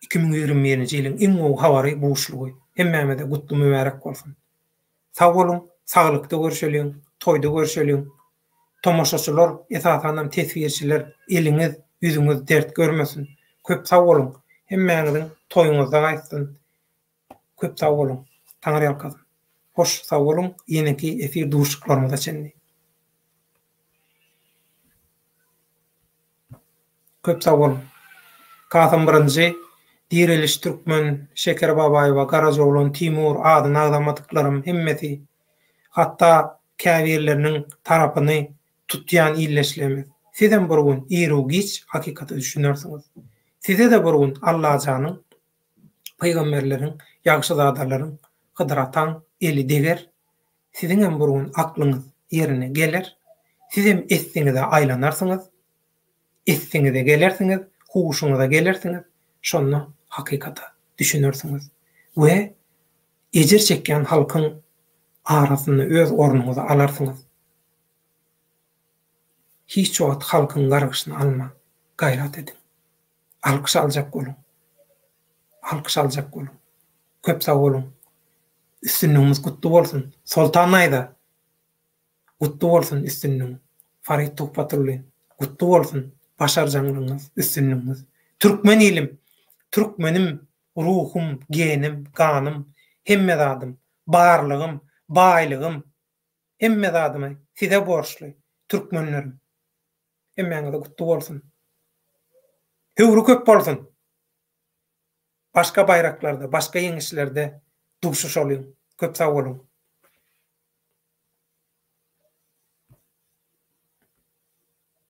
2021-nji ýylyň iň gowy habary bu uşlugy. Hemmemize gutly mübarek bolsun. Sag bolun, saglykda görüşelim, toýda görüşelim. Tomaşaçylar, esasanam tesirçiler, eliňiz, ýüzüňiz dert görmesin. Köp sag bolun. Hemmeňiziň toýuňyzda gaýtyn. Köp sag bolun. Taňry ýalkasyn. Hoş sag bolun. Ýeneki efir duşuklarymyza çenli. Köp sag bolun. Kasım birinji Direliş Türkmen, Şeker Babaýewa, Garazoglan, Timur, adyny agdamadyklarym hemmesi hatta käbirleriniň tarapyny tutýan illeşlemi. Sizem bir gün ýerugiç hakikaty düşünersiňiz. Size de bir gün Allah janyň, peýgamberleriň, ýagşy zadalaryň hydratan eli deger. Siziň hem bir gün aklyňyz ýerine gelir. Sizem esliňize aýlanarsyňyz. Esliňize gelersiňiz, huşuňyza gelersiňiz. Şonu hakykata düşünersiňiz. We ejir çekýän halkyň arasynda öz ornuňyzy alarsyňyz. Hiç wagt halkyň gargyşyny alma, gaýrat edin. Alkyş aljak bolun. Alkyş aljak bolun. Köp sag bolun. Üstünlüğümüz gutly bolsun. Sultan aýda gutly bolsun üstünlüğüm. Farid Tuhpaturly gutly bolsun. Başarjaňlygyňyz, üstünlüğümüz. Türkmen ilim, Türkmenim, ruhum, genim, kanım, hemme zadym, barlygym, baýlygym, hemme zadyma size borçly. Türkmenlerim. Hemmeňize gutly bolsun. Höwrü köp bolsun. Başka bayraklarda, başka ýeňişlerde duşuş olyň. Köp sag bolun.